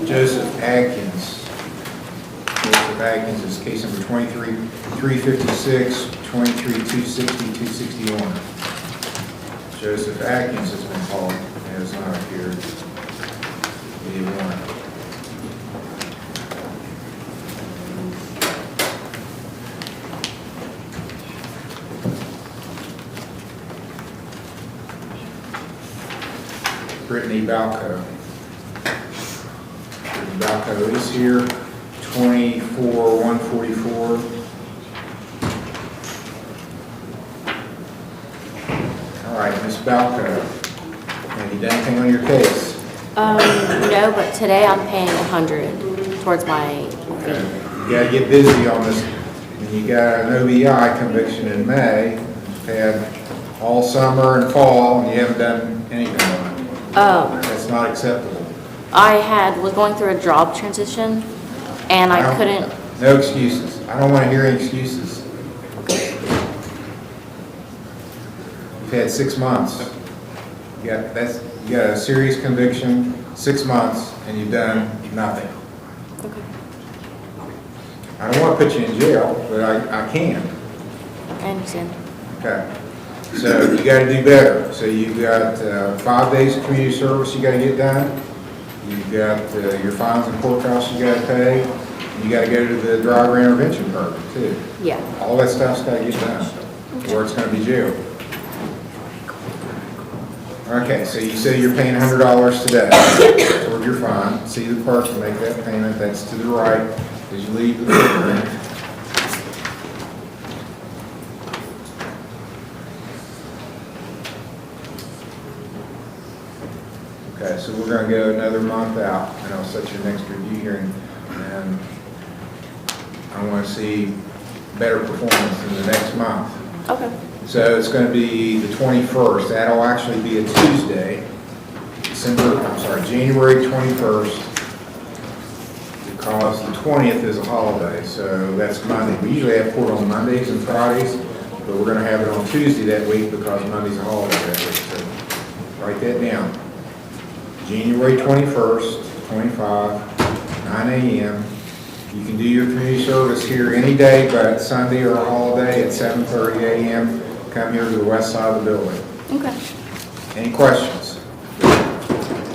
Joseph Adkins. Joseph Adkins is case number 23-356, 23-260, 261. Joseph Adkins has been called and has not appeared. Need a warrant. Brittany Balco. Brittany Balco is here, 24-144. All right, Ms. Balco, have you done anything on your case? No, but today I'm paying 100 towards my Okay. You gotta get busy on this. And you got an OBI conviction in May. You've had all summer and fall, and you haven't done anything on it. That's not acceptable. I was going through a job transition, and I couldn't. No excuses. I don't want to hear any excuses. You've had 6 months. You got a serious conviction, 6 months, and you've done nothing. Okay. I don't want to put you in jail, but I can. I understand. Okay. So you got to do better. So you've got 5 days of community service you got to get done. You've got your fines and court costs you got to pay. You got to go to the driver intervention program too. Yeah. All that stuff's got to get done, or it's going to be jail. Okay, so you say you're paying $100 today toward your fine. See the clerk and make that payment. That's to the right as you leave the courtroom. Okay, so we're going to go another month out, and I'll set your next review hearing, and I want to see better performance in the next month. Okay. So it's going to be the 21st. That'll actually be a Tuesday, January 21st, because the 20th is a holiday, so that's Monday. We usually have court on Mondays and Fridays, but we're going to have it on Tuesday that week because Monday's a holiday that week. So write that down. January 21st, 25, 9 a.m. You can do your community service here any day but Sunday or a holiday at 7:30 a.m. Come here to the west side of the building. Okay. Any questions?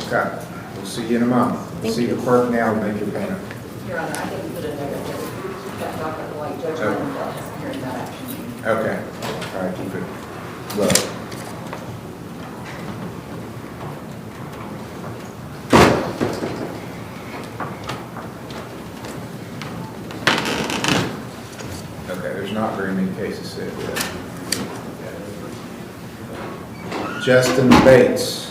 Okay. We'll see you in a month. We'll see the clerk now and make your payment. Your Honor, I think we put a note that Dr. White, Judge Lindenfeld is hearing that action. Okay. All right, keep it low. Okay, there's not very many cases set yet. Justin Bates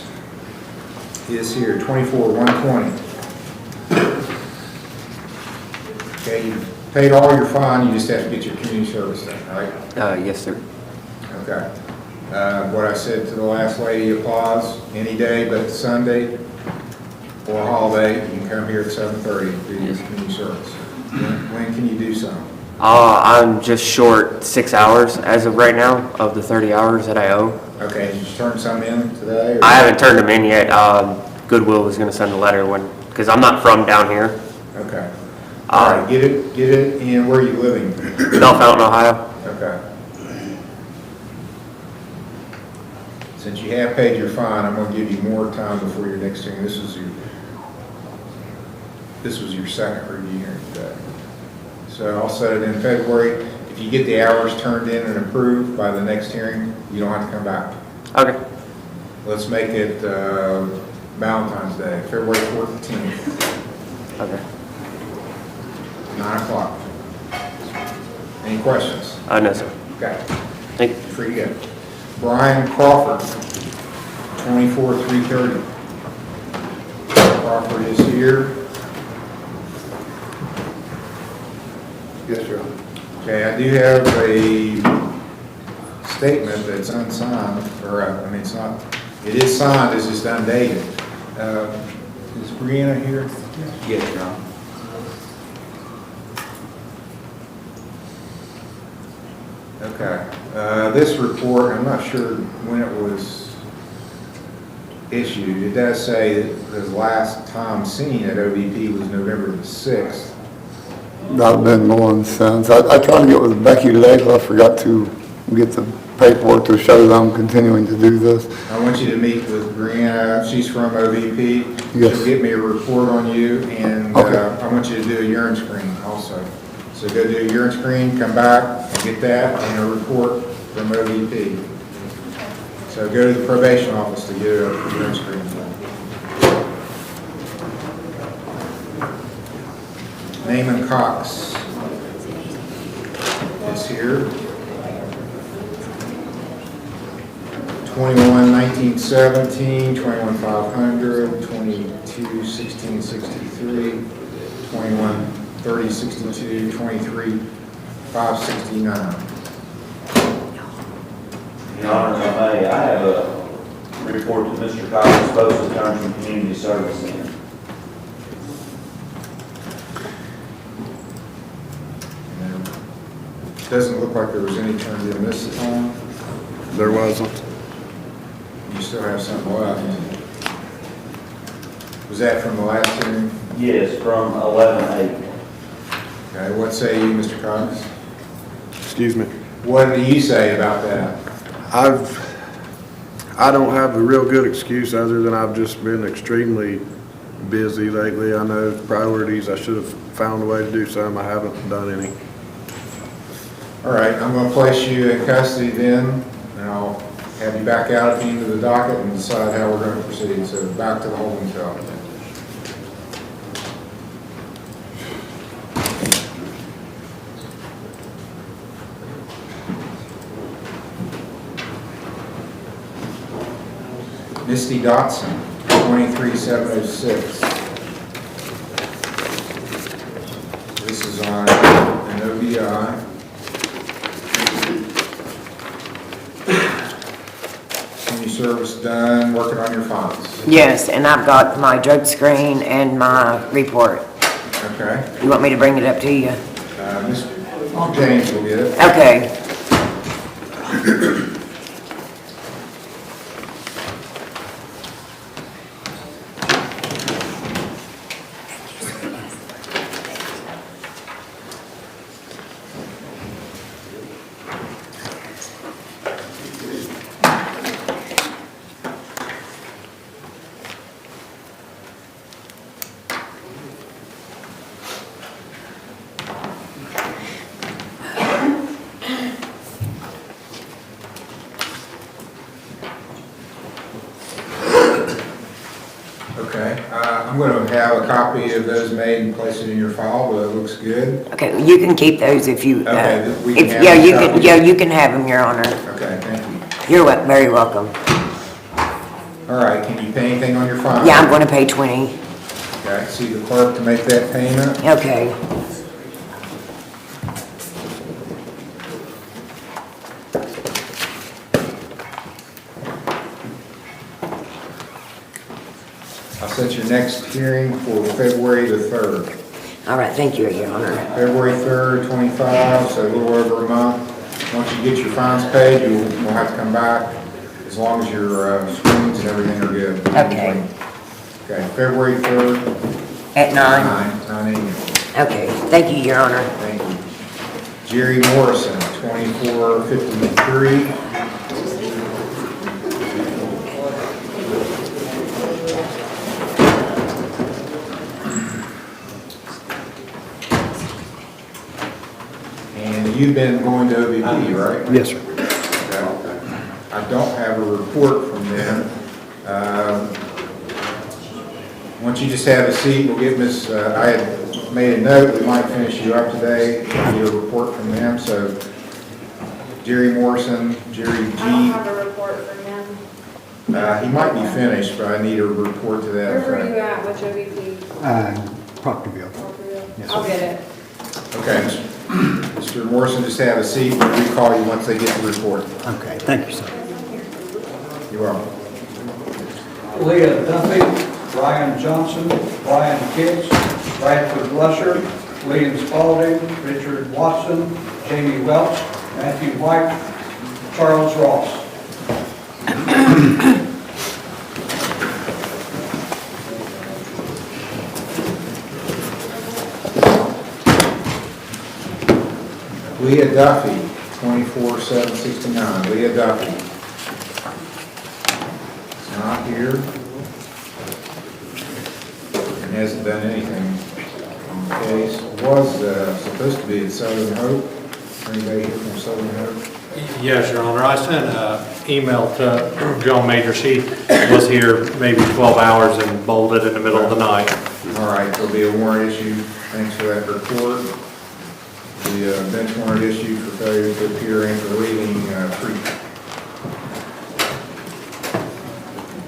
is here, 24-120. Okay, you paid all your fine, you just have to get your community service done, right? Yes, sir. Okay. What I said to the last lady applies, any day but Sunday or holiday, you can come here at 7:30 and do your community service. When can you do some? I'm just short 6 hours as of right now of the 30 hours that I owe. Okay, did you turn some in today? Or? I haven't turned them in yet. Goodwill was going to send a letter because I'm not from down here. Okay. All right, get it in. Where are you living? Bell Fountain, Ohio. Okay. Since you have paid your fine, I'm going to give you more time before your next hearing. This was your second review hearing today. So I'll set it in February. If you get the hours turned in and approved by the next hearing, you don't have to come back. Okay. Let's make it Valentine's Day, February 14th, Okay. 9 o'clock. Any questions? No, sir. Okay. Thank you. You're free to go. Brian Crawford, 24-330. Crawford is here. Yes, Your Honor. Okay, I do have a statement that's unsigned, or it's not, it is signed, it's just undated. Is Brianna here? Yes, Your Honor. Okay. This report, I'm not sure when it was issued. It does say that the last time seen at OVP was November the 6th. I've been going since. I tried to get with Becky today, but I forgot to get the paperwork to show that I'm continuing to do this. I want you to meet with Brianna, she's from OVP. Yes. She'll get me a report on you, and Okay. I want you to do a urine screen also. So go do a urine screen, come back and get that, and a report from OVP. So go to the probation office to get a urine screen. Naaman Cox is here. 21-19-17, 21-500, 22-16-63, 21-30-62, 23-569. Your Honor, if I may, I have a report to Mr. Cox, post return from community service center. Doesn't look like there was any turned in this time. There wasn't. You still have something left. Was that from the last hearing? Yes, from 11/8. Okay, what say you, Mr. Cox? Excuse me. What do you say about that? I don't have a real good excuse other than I've just been extremely busy lately. I know priorities, I should have found a way to do some. I haven't done any. All right, I'm going to place you in custody then, and I'll have you back out at the end of the docket and decide how we're going to proceed. So back to the holding cell. Misty Dotson, 23706. This is on an OBI. Community service done, working on your files. Yes, and I've got my drug screen and my report. Okay. You want me to bring it up to you? Mr. James will get it. Okay. Okay. I'm going to have a copy of those made and place it in your file, but it looks good. Okay, you can keep those if you, Okay, we can have yeah, these you can, copies. yeah, you can have them, Your Honor. Okay, thank you. You're very welcome. All right, can you pay anything on your file? Yeah, I'm going to pay 20. Okay, see the clerk to make that payment. Okay. I'll set your next hearing for February the 3rd. All right, thank you, Your Honor. February 3rd, 25, so a little over a month. Once you get your fines paid, we'll have to come back as long as your screens and everything are good. Okay. Okay, February 3rd, At 9? 9 a.m. Okay, thank you, Your Honor. Thank you. Jerry Morrison, 2453. And you've been going to OVP, right? Yes, sir. Okay. I don't have a report from them. Once you just have a seat, we'll get Ms., I had made a note, we might finish you up today, we'll get a report from them, so Jerry Morrison, Jerry G. I don't have a report from him. He might be finished, but I need a report to that Where were you effect. at with OVP? Proctorville. I'll get it. Okay, Mr. Morrison, just have a seat, we'll recall you once they get the report. Okay, thank you, sir. You're welcome. Leah Duffy, Brian Johnson, Brian Pitts, Bradford Lusher, William Spalding, Richard Watson, Jamie Welch, Matthew White, Charles Ross. Leah Duffy, 24,769, Leah Duffy. Is not here. And hasn't done anything on the case. Was supposed to be at Southern Hope. Anybody here from Southern Hope? Yes, Your Honor. I sent an email to John Majors. He was here maybe 12 hours and bolted in the middle of the night. All right, there'll be a warrant issued. Thanks for that report. The bench warrant issued for failure to appear after leaving treatment.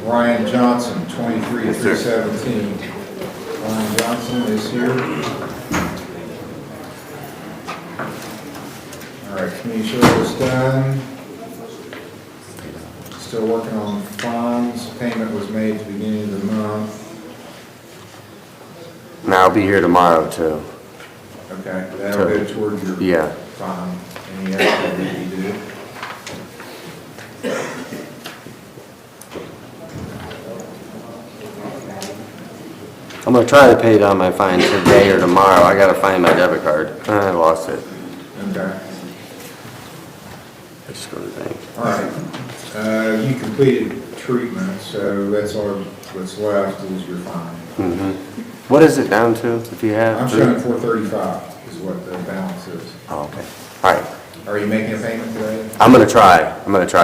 Ryan Johnson, 23,317. Ryan Johnson is here. All right, community service done. Still working on funds. Payment was made at the beginning of the month. And I'll be here tomorrow too. Okay, that'll go towards your Yeah. fund. Any extra that you do? I'm gonna try to pay it on my fine today or tomorrow. I gotta find my debit card. I lost it. Okay, I just go to the bank. all right. You completed treatment, so that's all that's left is your fine. What is it down to, if you have? I'm showing 435 is what the balance is. Oh, okay. All right. Are you making a payment today? I'm gonna try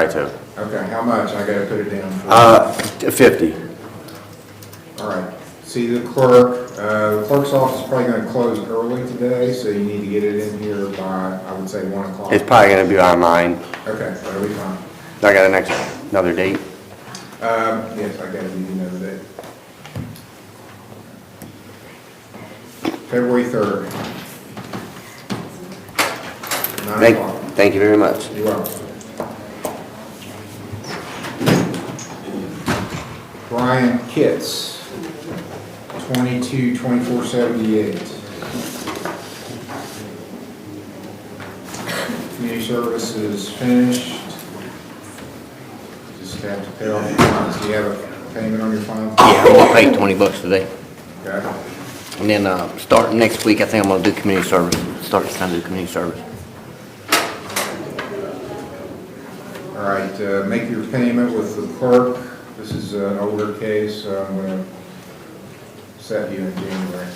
to. Okay, how much? I gotta put it down for. 50. All right. See the clerk. The clerk's office is probably gonna close early today, so you need to get it in here by, I would say, 1 o'clock. It's probably gonna be online. Okay, that'll be fine. I got another date. Yes, I gotta give you another date. February 3rd. 9 o'clock. Thank you very much. You're welcome. Brian Kitts, 22,2478. Community service is finished. Just have to pay off your funds. Do you have a payment on your funds? Yeah, I'm gonna pay $20 today. Okay. And then, starting next week, I think I'm gonna do community service. Start this time to do community service. All right, make your payment with the clerk. This is an older case, so I'm going to set you in January.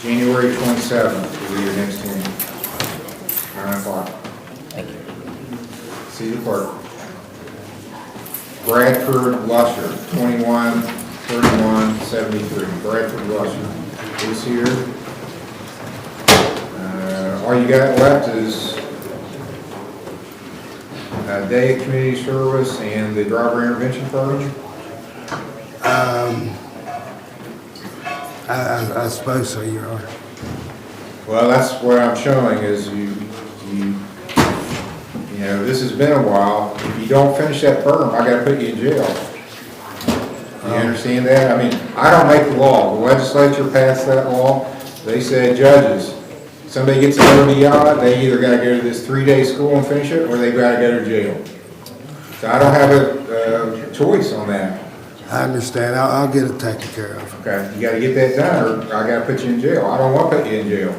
January 27th will be your next hearing. 9 o'clock. Thank you. See the clerk. Bradford Lusher, 21,3173. Bradford Lusher is here. All you got left is a day of community service and the driver intervention program? I suppose so, Your Honor. Well, that's what I'm showing is you know, this has been a while. If you don't finish that program, I gotta put you in jail. You understand that? I mean, I don't make the law. The legislature passed that law. They said judges, somebody gets an ODI, they either gotta go to this 3-day school and finish it, or they gotta go to jail. So I don't have a choice on that. I understand. I'll get it taken care of. Okay, you gotta get that done, or I gotta put you in jail. I don't wanna put you in jail.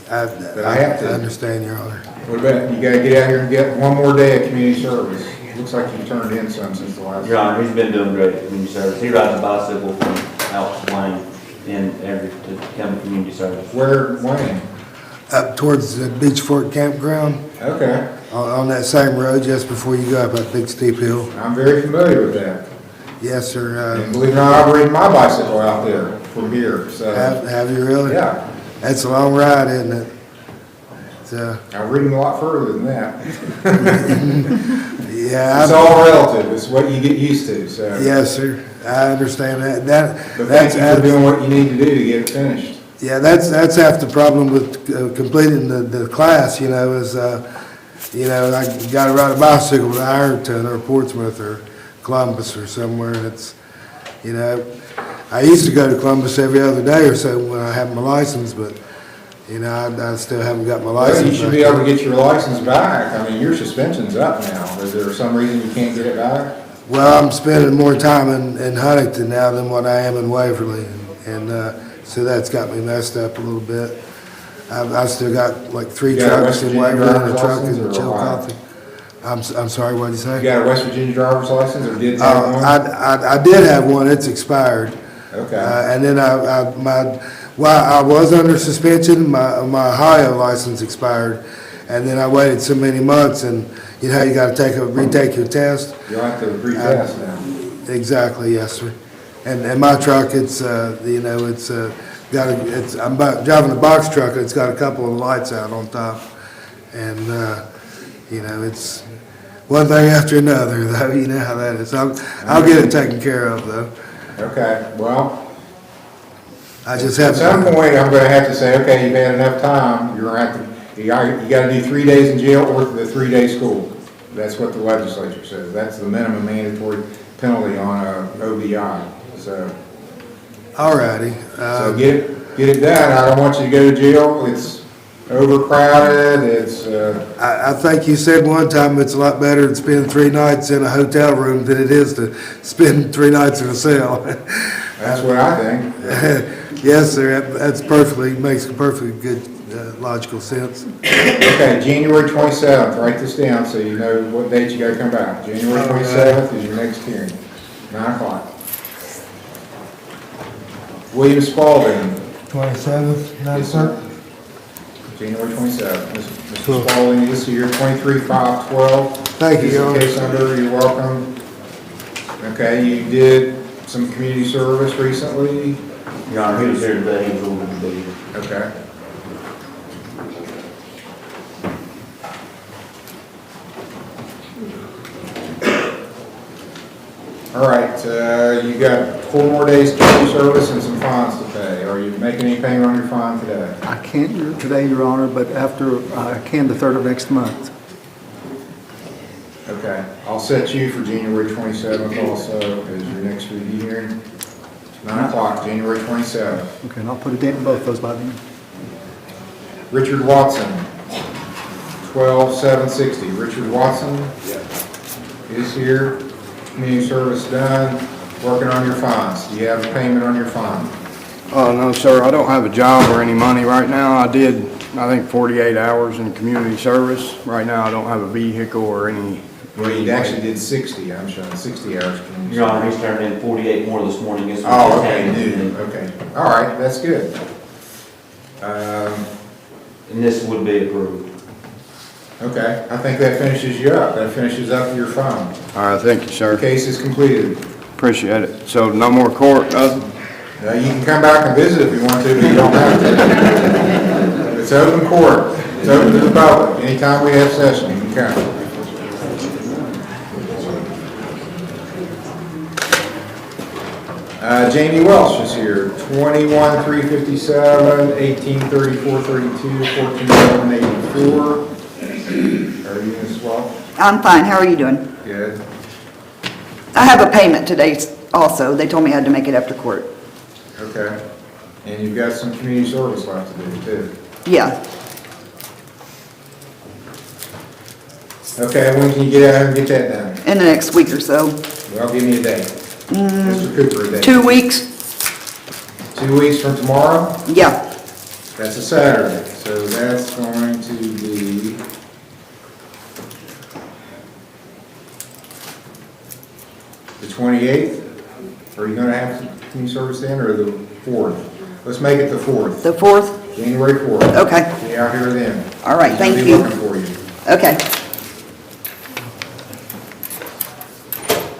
But I have to. I understand, Your Honor. What about, you gotta get out here and get one more day of community service. Looks like you turned in some since the last. Your Honor, he's been doing great at community service. He rides a bicycle from Alps Lane to come to community service. Where, when? Up towards the Beach Fork Campground, Okay, on that same road just before you go up that big steep hill. I'm very familiar with that. Yes, sir. And believe it or not, I've ridden my bicycle out there from here, so. Have you really? Yeah, That's a long ride, isn't it? So, I've ridden a lot further than that. yeah. It's all relative, it's what you get used to, so. Yes, sir. I understand that. But thank you for doing what you need to do to get it finished. Yeah, that's half the problem with completing the class, you know, is, you know, I got to ride a bicycle to Ironton or Portsmouth or Columbus or somewhere, and it's, you know, I used to go to Columbus every other day or so when I had my license, but, you know, I still haven't got my license. Well, you should be able to get your license back. I mean, your suspension's up now. Is there some reason you can't get it back? Well, I'm spending more time in Huntington now than what I am in Waverly, and so that's got me messed up a little bit. I've still got like 3 You got a trucks West in Virginia Waverly and a driver's truck license in or Chillicothe. Ohio? I'm sorry, what'd you say? You got a West Virginia driver's license, or did have one? I did have one, it's expired. Okay. And then I was under suspension, my Ohio license expired, and then I waited so many months, and you know, you gotta retake your test. You'll have to retest now. Exactly, yes, sir. And my truck, it's, you know, I'm driving a box truck, and it's got a couple of lights out on top. And, you know, it's one thing after another, though, you know how that is. I'll get it taken care of, though. Okay, well, I just at have some to, point, I'm gonna have to say, okay, you've had enough time, you're gonna have to, you gotta do 3 days in jail or the 3-day school. That's what the legislature says. That's the minimum mandatory penalty on a OBI, so. alrighty. So get it done. I don't want you to go to jail. It's overcrowded. It's, I think you said one time it's a lot better to spend 3 nights in a hotel room than it is to spend 3 nights in a cell. that's what I think. Yes, sir, makes perfectly good, logical sense. Okay, January 27th, write this down so you know what date you gotta come back. January 27th is your next hearing, 9 o'clock. William Spalding. 27th, Yes, sir. January 27th. Mr. Spalding is here, 23-5-12. Thank you, Your Honor. Case number, you're welcome. Okay, you did some community service recently. Your Honor, he was here today, he was ordered to be here. Okay. All right, you got 4 more days community service and some fines to pay. Are you making any payment on your fine today? I can't do it today, Your Honor, but after, I can the 3rd of next month. Okay, I'll set you for January 27th also as your next review hearing. 9 o'clock, January 27th. Okay, and I'll put a date in both those by then. Richard Watson, 12-760. Richard Watson is here. Community service done. Working on your fines. Do you have a payment on your fine? No, sir, I don't have a job or any money right now. I did, I think, 48 hours in community service. Right now, I don't have a vehicle or any. Well, you actually did 60, I'm showing 60 hours. community Your Honor, service. he's turned in 48 more this morning. Guess what? Oh, okay, new, okay. All right, that's good. And this would be approved. Okay, I think that finishes you up. That finishes up your fine. All right, thank you, The sir. case is completed. Appreciate it. So no more court, nothing? Now, you can come back and visit if you want to, but you don't have to. It's open court. It's open to the public. Anytime we have session, you can come. Jamie Welsh is here, 21-357, 18-34-32, 14-11-84. Are you as well? I'm fine, how are you doing? Good. I have a payment today also, they told me I had to make it after court. Okay. And you've got some community service left to do too. Yeah, Okay, when can you get out here and get that done? in the next week or so. Well, give me a date. Mr. Cooper, a date. 2 weeks? 2 weeks from tomorrow? Yeah, That's a Saturday, so that's going to be the 28th? Are you gonna have community service then, or the 4th? Let's make it the 4th, the 4th? January 4th. Okay, Be out here then. all right, thank I'll you. be looking for you. Okay.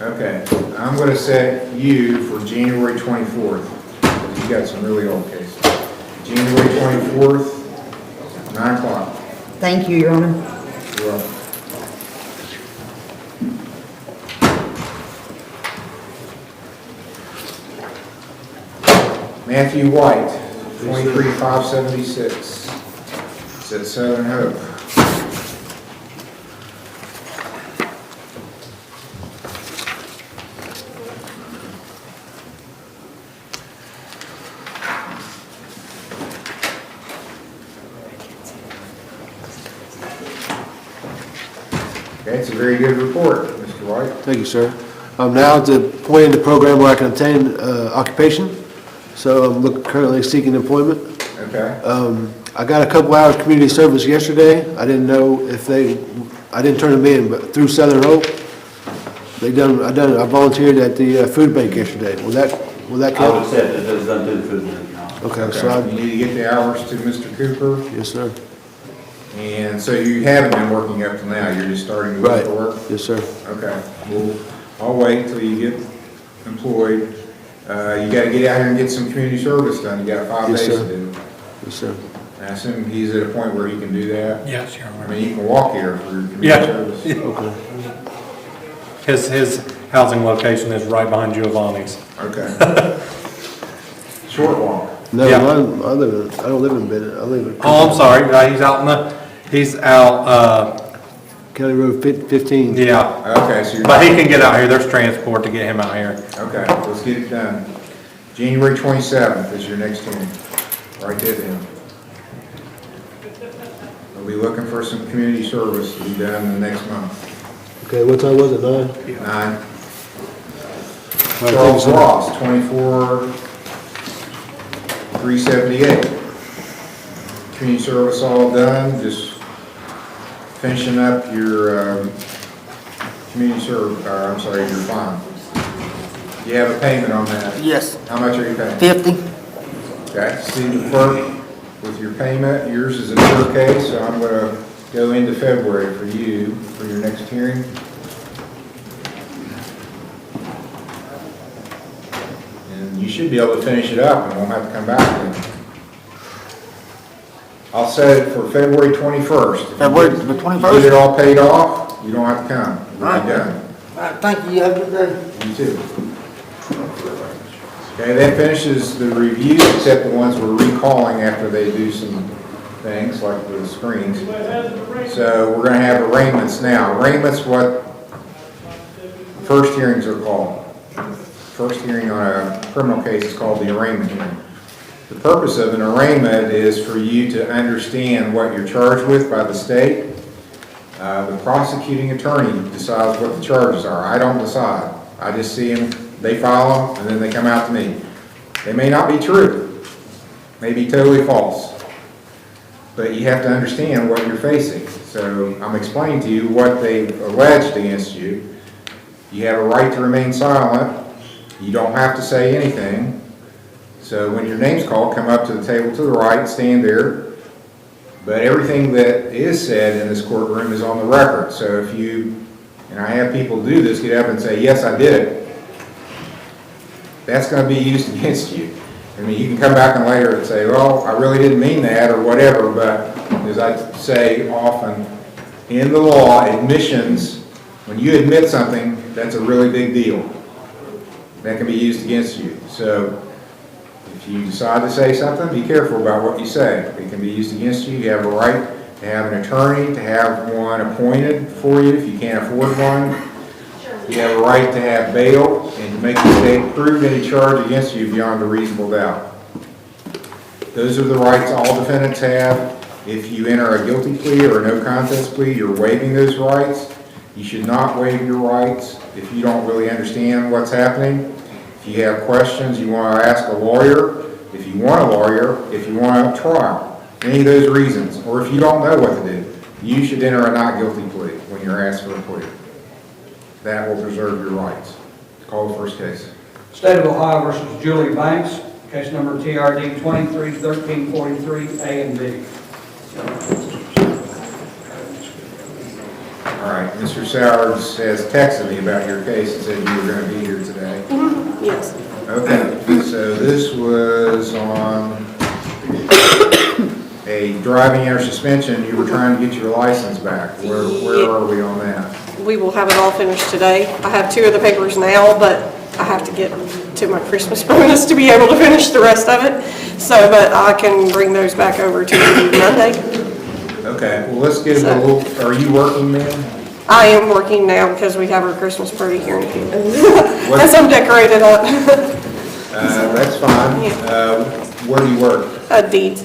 Okay, I'm gonna set you for January 24th. You got some really old cases. January 24th, 9 o'clock. Thank you, Your Honor. You're welcome. Matthew White, 23-576. It's at Southern Hope. Okay, it's a very good report, Mr. White. Thank you, sir. I'm now at the point in the program where I can obtain occupation, so I'm currently seeking employment. Okay. I got a couple hours community service yesterday. I didn't know if I didn't turn them in, but through Southern Hope, I volunteered at the food bank yesterday. Will that I would count? accept it, it's done through the food bank. Okay, so You need to get the hours to Mr. Cooper, yes, sir. and so you haven't been working up to now, you're just starting to look Right. for work? Yes, sir. Okay, well, I'll wait till you get employed. You gotta get out here and get some community service done, you got 5 Yes, days sir. to do. Yes, sir. I assume he's at a point where he can do that? Yes, Your I Honor. mean, you can walk here for community Yeah. service. Okay. His housing location is right behind Giovanni's. Okay. Short walk. No, Yeah. I don't live in Bennett. I live in. Oh, I'm sorry, he's out, County Road 15. yeah. Okay, so you're. But he can get out here, there's transport to get him out here. Okay, let's get it done. January 27th is your next hearing. Write that down. We'll be looking for some community service to be done in the next month. Okay, what time was it, 9? 9. All right, Charles thank you, sir. Ross, 24,378. Community service all done, just finishing up your community service, your fine. You have a payment on that? Yes. How much are you paying? 50. Okay, see the clerk with your payment. Yours is a mature case, so I'm going to go into February for you for your next hearing. And you should be able to finish it up and won't have to come back again. I'll set it for February 21st. February the If you 21st? get it all paid off, you don't have to come. We'll be done. All right, thank you. Have a good day. You too. Okay, that finishes the reviews, except the ones we're recalling after they do some things, like the screens. So we're gonna have arraignments now. Arraignments, what first hearings are called. First hearing on a criminal case is called the arraignment hearing. The purpose of an arraignment is for you to understand what you're charged with by the state. The prosecuting attorney decides what the charges are. I don't decide. I just see them, they file them, and then they come out to me. They may not be true, may be totally false, but you have to understand what you're facing. So I'm explaining to you what they've alleged against you. You have a right to remain silent. You don't have to say anything. So when your name's called, come up to the table to the right, stand there. But everything that is said in this courtroom is on the record. So if you, and I have people do this, get up and say, yes, I did it, that's going to be used against you. I mean, you can come back and later and say, well, I really didn't mean that or whatever, but as I say often, in the law, admissions, when you admit something, that's a really big deal. That can be used against you. So if you decide to say something, be careful about what you say. It can be used against you. You have a right to have an attorney, to have one appointed for you if you can't afford one. You have a right to have bail and to make the state prove any charge against you beyond a reasonable doubt. Those are the rights all defendants have. If you enter a guilty plea or a no contest plea, you're waiving those rights. You should not waive your rights if you don't really understand what's happening. If you have questions, you want to ask a lawyer. If you want a lawyer, if you want a trial, any of those reasons, or if you don't know what to do, you should enter a not guilty plea when you're asked for a plea. That will preserve your rights. Call the first case. State of Ohio versus Julie Banks, case number TRD 23-1343, A and B. All right, Mr. Sowers has texted me about your case and said you were going to be here today. Yes. Okay, so this was on a driving under suspension. You were trying to get your license back. Where are we on that? We will have it all finished today. I have 2 of the papers now, but I have to get to my Christmas bonus to be able to finish the rest of it. So, but I can bring those back over to you Monday. Okay, well, let's get a little, are you working then? I am working now because we have our Christmas party here in a few minutes. As I'm decorated up. That's fine. Where do you work? Deeds.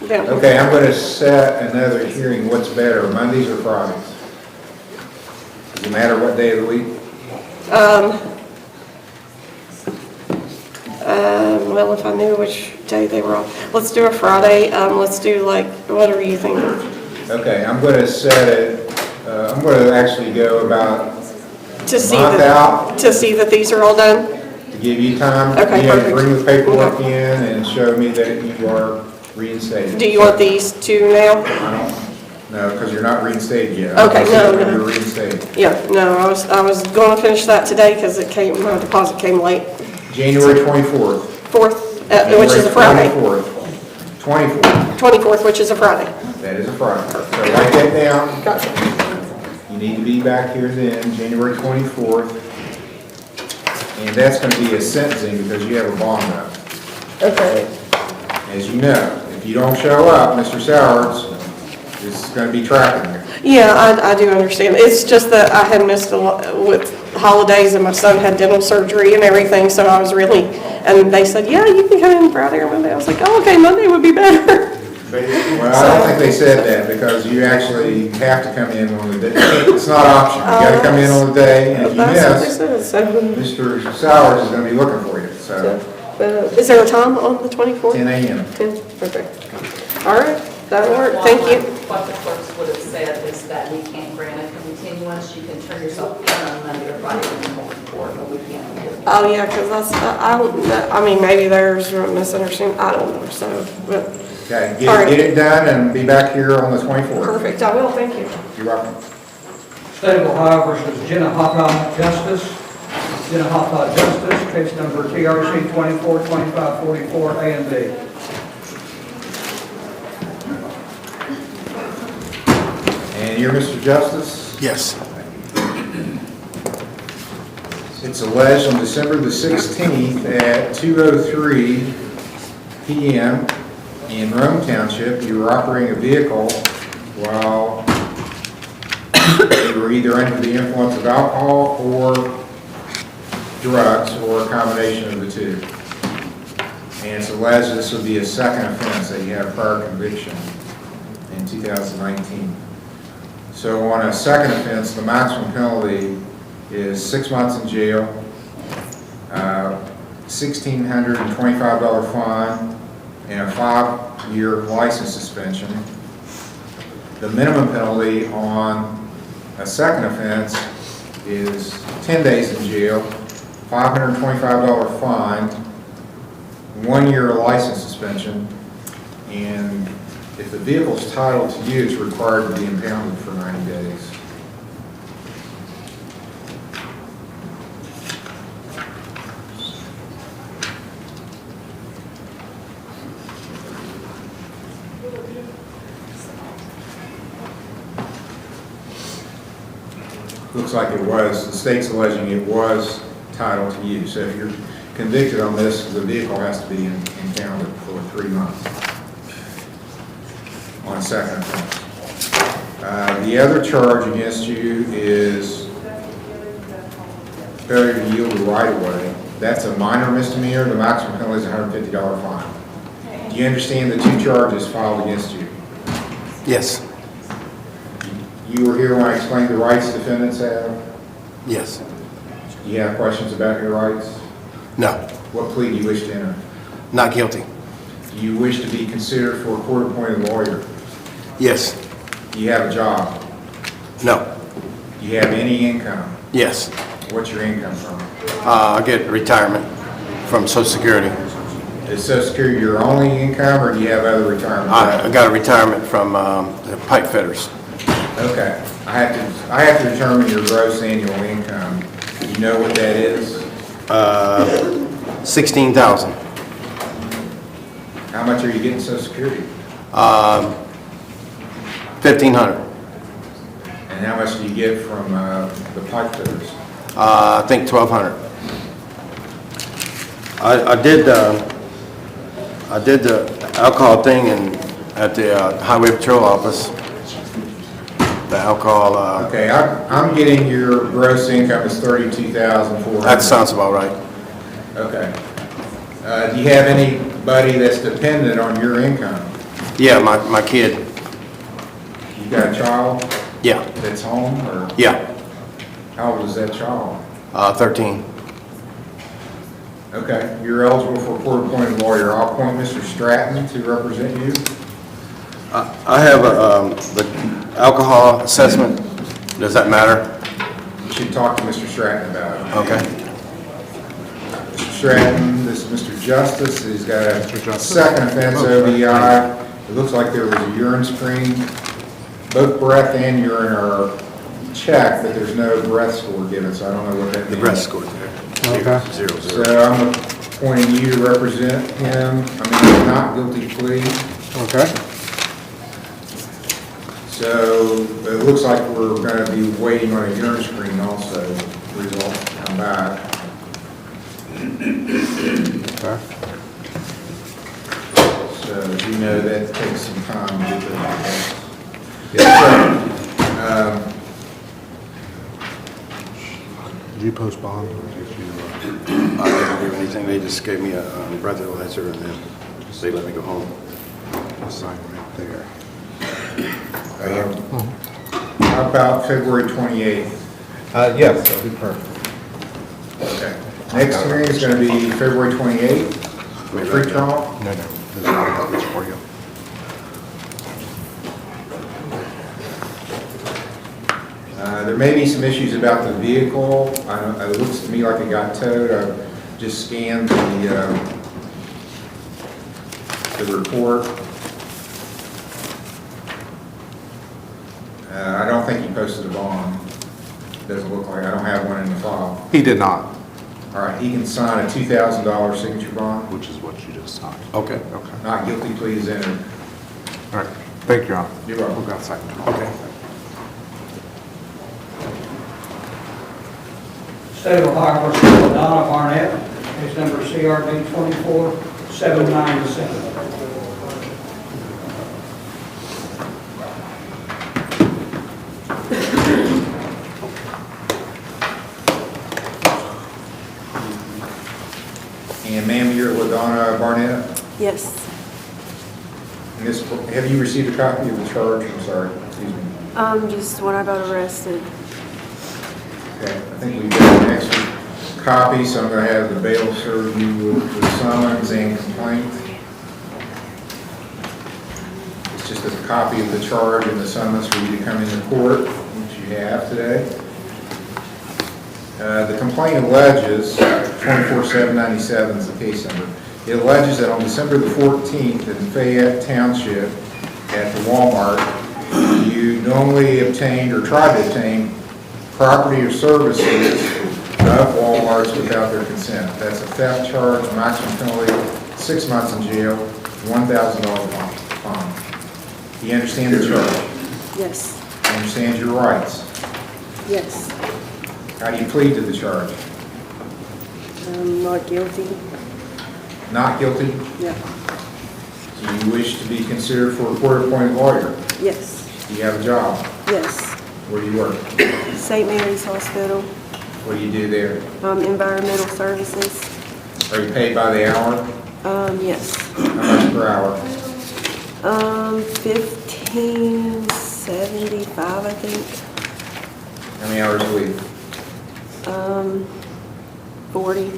Okay, I'm going to set another hearing. What's better, Mondays or Fridays? Does it matter what day of the week? Well, if I knew which day they were off, let's do a Friday. Let's do like, whatever you think. Okay, I'm going to set it, I'm going to actually go about To see month out. that, to see that these are all done? to give you time. Okay, You have to perfect. bring the paperwork in and show me that you are reinstated. Do you want these two now? I don't, no, because you're not reinstated yet. Okay, no. You're reinstated. Yeah, no, I was gonna finish that today because it came, my deposit came late. January 24th. 4th, which is a Friday. 24th. 24th, which is a Friday. That is a Friday. So write that down. Gotcha. You need to be back here then, January 24th. And that's going to be a sentencing because you have a bond up. Okay. As you know, if you don't show up, Mr. Sowards is going to be tracking you. Yeah, I do understand. It's just that I had missed a lot with holidays and my son had dental surgery and everything, so I was really, and they said, yeah, you can come in Friday or Monday. I was like, oh, okay, Monday would be better. Well, I don't think they said that because you actually have to come in on the day. It's not optional. You got to come in on the day, and if you That's what they said, miss, Mr. Sowers is going to be looking for you, so is there a time on the 24th? 10 a.m. 10, okay. All right, that'll work, thank you. What the clerks would have said is that we can't grant a continuance. You can turn yourself in on Monday or Friday when you hold court, but we can't. Oh, yeah, because I don't, I mean, maybe there's a misunderstanding, I don't know, so, but. Okay, All right. get it done and be back here on the 24th. Perfect, I will, thank you. You're welcome. State of Ohio versus Jenna Justice. Jenna Justice, case number TRC 242544, A and B. And you're Mr. Justice? Yes. It's alleged on December the 16th at 2:03 p.m. in Rome Township, you were operating a vehicle while you were either under the influence of alcohol or drugs or a combination of the two. And it's alleged this would be a second offense that you have prior conviction in 2019. So on a second offense, the maximum penalty is 6 months in jail, $1,625 fine, and a 5-year license suspension. The minimum penalty on a second offense is 10 days in jail, $525 fine, 1-year license suspension, and if the vehicle's titled to you, it's required to be impounded for 90 days. Looks like it was, the state's alleging it was titled to you. So if you're convicted on this, the vehicle has to be impounded for 3 months on a second offense. The other charge against you is failure to yield the right-of-way. That's a minor misdemeanor. The maximum penalty is a $150 fine. Do you understand the 2 charges filed against you? Yes. You were here when I explained the rights defendants have? Yes. Do you have questions about your rights? No. What plea do you wish to enter? Not guilty. Do you wish to be considered for a court-appointed lawyer? Yes. Do you have a job? No. Do you have any income? Yes. What's your income from? I get retirement from Social Security. Is Social Security your only income, or do you have other retirement? I got a retirement from the pipe fitters. Okay. I have to determine your gross annual income. Do you know what that is? 16,000. How much are you getting Social Security? 1,500. And how much do you get from the pipe fitters? I think 1,200. I did the alcohol thing at the Highway Patrol office. The alcohol. Okay, I'm getting your gross income is $32,400. That sounds about right. Okay. Do you have anybody that's dependent on your income? Yeah, my kid. You got a child? Yeah. That's home, or? Yeah. How old is that child? 13. Okay, you're eligible for a court-appointed lawyer. I'll appoint Mr. Stratton to represent you. I have the alcohol assessment. Does that matter? You should talk to Mr. Stratton about it. Okay. Mr. Stratton, this is Mr. Justice. He's got a second offense ODI. It looks like there was a urine screen. Both breath and urine are checked, but there's no breath score given, so I don't know what that means. The breath score's there. Okay. 0, 0. So I'm appointing you to represent him. I mean, not guilty plea. Okay. So it looks like we're going to be waiting on a urine screen also, results to come back. Okay. So as you know, that takes some time to get the results. Yes, Did you postpone? Or did you, I didn't do anything. They just gave me a breathalyzer and then they let me go home. sign right there? How about February 28th? Yes, that'd be perfect. Okay. Next hearing is going to be February 28th, pre-trial. No, this is not this for you. There may be some issues about the vehicle. It looks to me like it got towed. I just scanned the report. I don't think he posted a bond. Doesn't look like, I don't have one in the file. He did not. All right, he can sign a $2,000 signature bond. Which is what you just signed. Okay. Okay. Not guilty plea is entered. All right. Thank you, Your Honor. You're welcome. We'll go second. Okay. State of Ohio versus Donna Barnett, case number CRB 24797. And ma'am, you're LaDonna Barnett? Yes. And this, have you received a copy of the charge? I'm sorry, excuse me. Just when I got arrested. Okay, I think we've got an extra copy, so I'm going to have the bailiff serve you with the summons and complaint. It's just a copy of the charge and the summons for you to come into court, which you have today. The complaint alleges, 24797 is the case number, it alleges that on December the 14th in Fayette Township at the Walmart, you knowingly obtained or tried to obtain property or services of Walmart's without their consent. That's a theft charge, maximum penalty, 6 months in jail, $1,000 fine. Do you understand the charge? Yes. Do you understand your rights? Yes. How do you plead to the charge? Not guilty. Not guilty? Yeah. Do you wish to be considered for a court-appointed lawyer? Yes. Do you have a job? Yes. Where do you work? St. Mary's Hospital, What do you do there? environmental services. Are you paid by the hour? Yes. How much per hour? 1575, I think. How many hours a week? 40.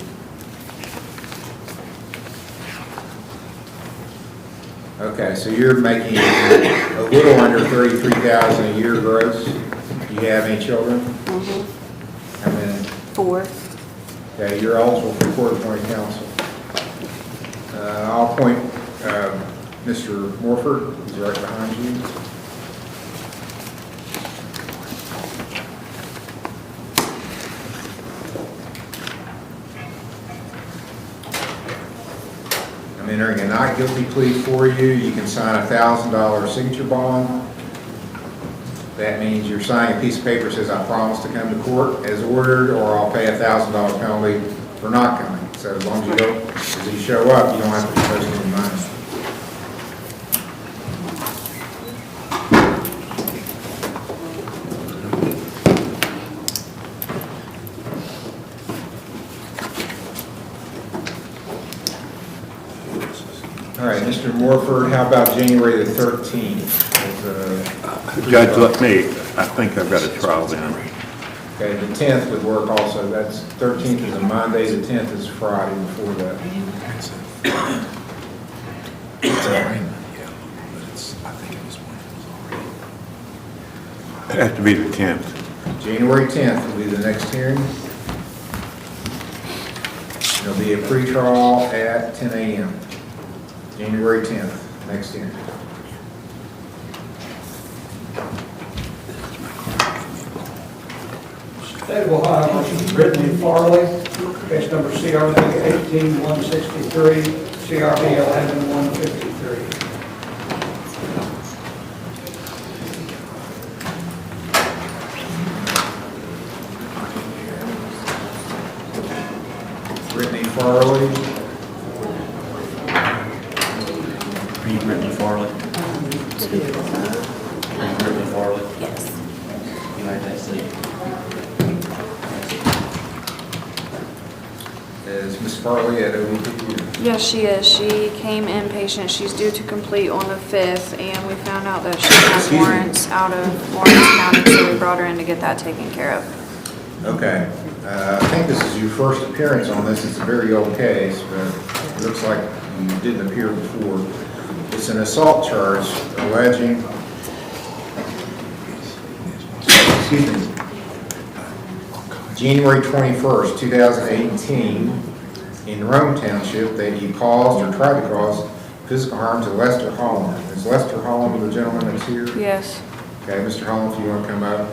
Okay, so you're making a little under $33,000 a year gross. Do you have any children? Mm-hmm. How many? 4. Okay, you're eligible for court-appointed counsel. I'll appoint Mr. Morford, he's right behind you. I'm entering a not guilty plea for you. You can sign a $1,000 signature bond. That means you're signing a piece of paper that says I promise to come to court as ordered, or I'll pay a $1,000 penalty for not coming. So as long as you show up, you don't have to be posting any money. All right, Mr. Morford, how about January the 13th? Judge, let me, I think I've got a trial then. Okay, the 10th would work also. That's 13th is a Monday, the 10th is Friday before that. It'd have to be the 10th. January 10th will be the next hearing. There'll be a pretrial at 10 a.m. January 10th, next hearing. State of Ohio versus Brittany Farley, case number CRB 18163, CRB 11153. Brittany Farley. Are you Brittany Farley? Are you Brittany Farley? Yes. You made that seat. Is Ms. Farley at OVP? Yes, she is. She came inpatient. She's due to complete on the 5th, and we found out that she has Excuse me. warrants out of Lawrence County, so we brought her in to get that taken care of. Okay. I think this is your first appearance on this. It's a very old case, but it looks like you didn't appear before. It's an assault charge alleging, excuse me, January 21st, 2018, in Rome Township, that you caused or tried to cause physical harm to Lester Holland. Is Lester Holland the gentleman that's here? Yes. Okay, Mr. Holland, if you want to come up.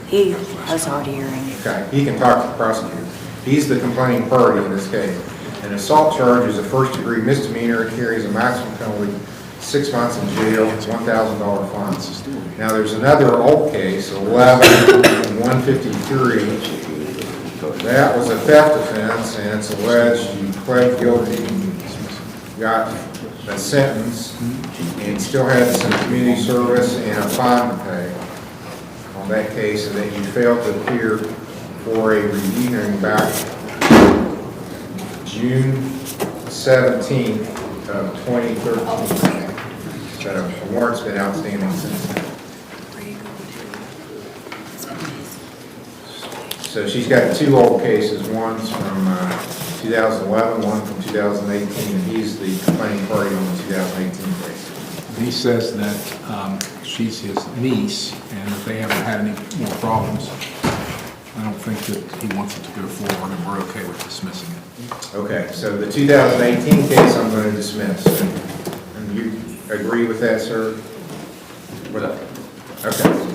He has hard hearing. Okay, he can talk to the prosecutor. He's the complaining party in this case. An assault charge is a first-degree misdemeanor. It carries a maximum penalty, 6 months in jail, $1,000 fine. Now, there's another old case, 11-153. That was a theft offense, and it's alleged you pled guilty, got a sentence, and still had some community service and a fine to pay on that case, and that you failed to appear for a review hearing back June 17th of 2013. So the warrant's been outstanding since then. So she's got two old cases. One's from 2011, one from 2018, and he's the complaining party on the 2018 case. He says that she's his niece, and that they haven't had any more problems. I don't think that he wants it to go forward, and we're okay with dismissing it. Okay, so the 2018 case I'm going to dismiss. And you agree with that, sir? Okay.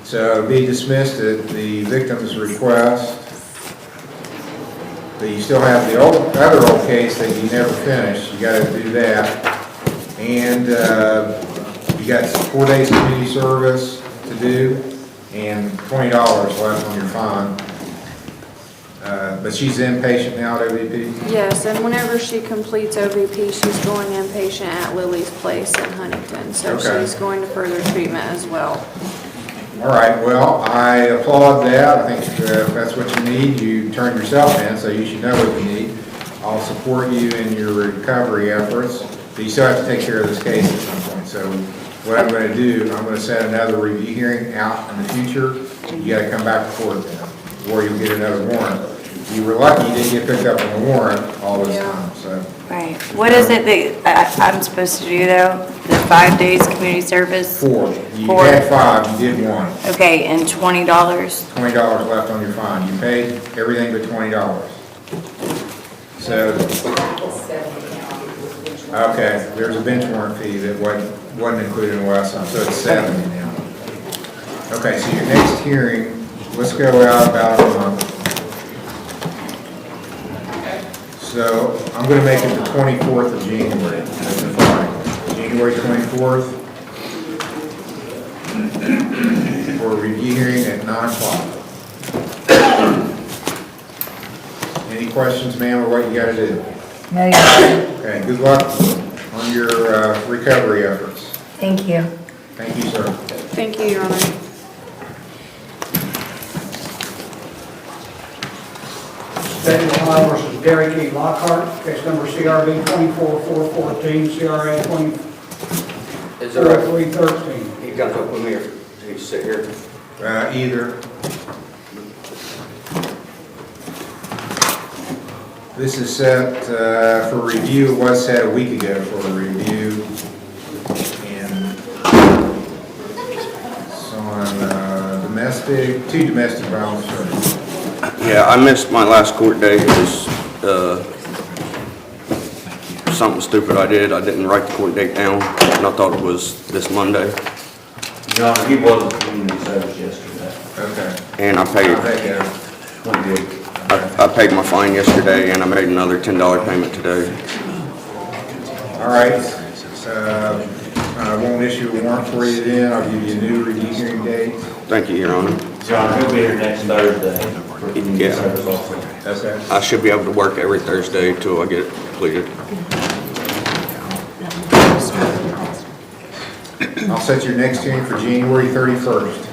So be dismissed at the victim's request. But you still have the other old case that you never finished. You got to do that. And you got 4 days community service to do and $20 left on your fine. But she's inpatient now at OVP? Yes, and whenever she completes OVP, she's going inpatient at Lily's Place in Huntington, so Okay. she's going to further treatment as well. All right, well, I applaud that. I think if that's what you need, you turn yourself in, so you should know what you need. I'll support you in your recovery efforts, but you still have to take care of this case at some point. So what I'm going to do, I'm going to set another review hearing out in the future. You got to come back before then, or you'll get another warrant. You were lucky you didn't get picked up on the warrant all this time, so. Right. What is it that I'm supposed to do, though? The 5 days community service? 4. You 4. had 5, you did 1. Okay, and $20? $20 left on your fine. You paid everything but $20. So, okay, there's a bench warrant fee that wasn't included in the last time, so it's 70 now. Okay, so your next hearing, let's go out about a month. So I'm going to make it the 24th of January. That's the Friday. January 24th for a review hearing at 9 o'clock. Any questions, ma'am, or what you got to do? No, you're not. Okay, good luck on your recovery efforts. Thank you. Thank you, sir. Thank you, Your Honor. State of Ohio versus Derek E. Lockhart, case number CRB 24414, CRA 24313. He got up with me, or he sit here? Either. This is set for review, it was set a week ago for review. And it's on two domestic violence charges. Yeah, I missed my last court date. It was something stupid I did. I didn't write the court date down, and I thought it was this Monday. John, he wasn't community service yesterday. Okay. And I paid, I paid my fine yesterday, and I made another $10 payment today. All right. I won't issue a warrant for you then. I'll give you a new review hearing date. Thank you, Your Honor. John, he'll be here next Thursday for community Yeah. service also. Okay. I should be able to work every Thursday until I get it completed. I'll set your next hearing for January 31st.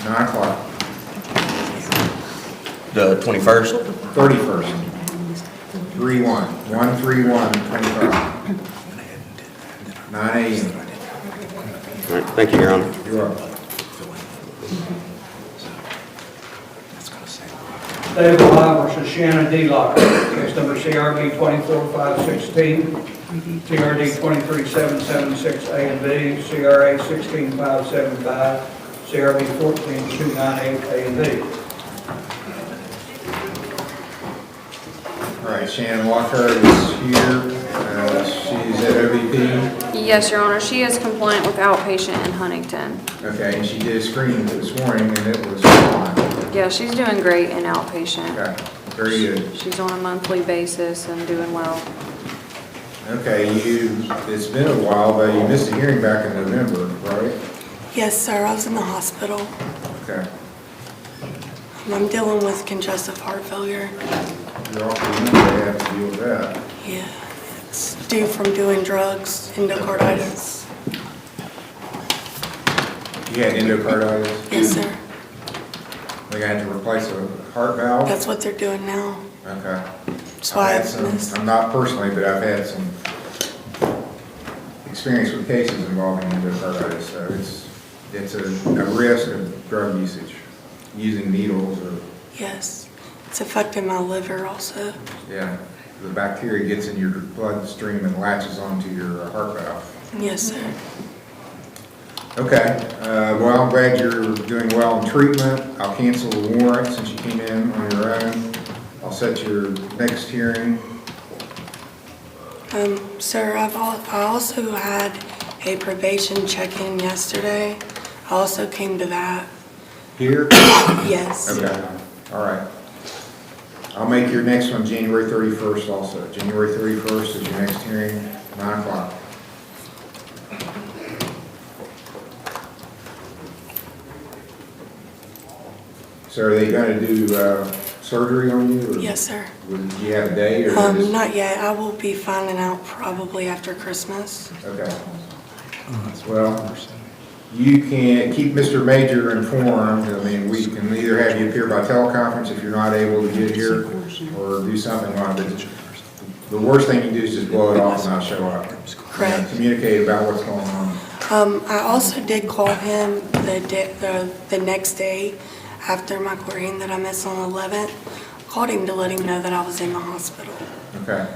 9 o'clock. The 21st? 31st. 1/31/25. 9 a.m. All right, thank you, Your Honor. You're welcome. State of Ohio versus Shannon D. Locker, case number CRB 24516, CRD 23776A and B, CRA 16575, CRB 14298A and B. All right, Shannon Walker is here. She's at OVP. Yes, Your Honor, she is compliant with outpatient in Huntington. Okay, and she did a screening this morning and it was fine. Yeah, she's doing great in outpatient. Okay, very good. She's on a monthly basis and doing well. Okay, it's been a while, but you missed a hearing back in November, right? Yes, sir. I was in the hospital. Okay. I'm dealing with congestive heart failure. You're awfully young to have to deal with that. Yeah, it's due from doing drugs, endocarditis. You had endocarditis? Yes, sir. They had to replace a heart valve? That's what they're doing now. Okay. That's why I've had some, I'm not personally, but I've had some experience with cases involving endocarditis, so it's a risk of drug usage, using needles or, Yes. It's affecting my liver also. yeah, the bacteria gets in your bloodstream and latches onto your heart valve. Yes, sir. Okay, well, I'm glad you're doing well in treatment. I'll cancel the warrant since you came in on your own. I'll set your next hearing. Sir, I also had a probation check-in yesterday. I also came to that. Here? Yes. Okay, all right. I'll make your next one January 31st also. January 31st is your next hearing, 9 o'clock. So are they going to do surgery on you? Or Yes, sir. do you have a date? Or just- Not yet. I will be finding out probably after Christmas. Okay. Well, you can keep Mr. Major informed. I mean, we can either have you appear by teleconference if you're not able to get here, or do something like that. The worst thing you can do is just blow it off and not show up. Correct. Communicate about what's going on. I also did call him the next day after my court hearing that I missed on the 11th. Called him to let him know that I was in the hospital. Okay.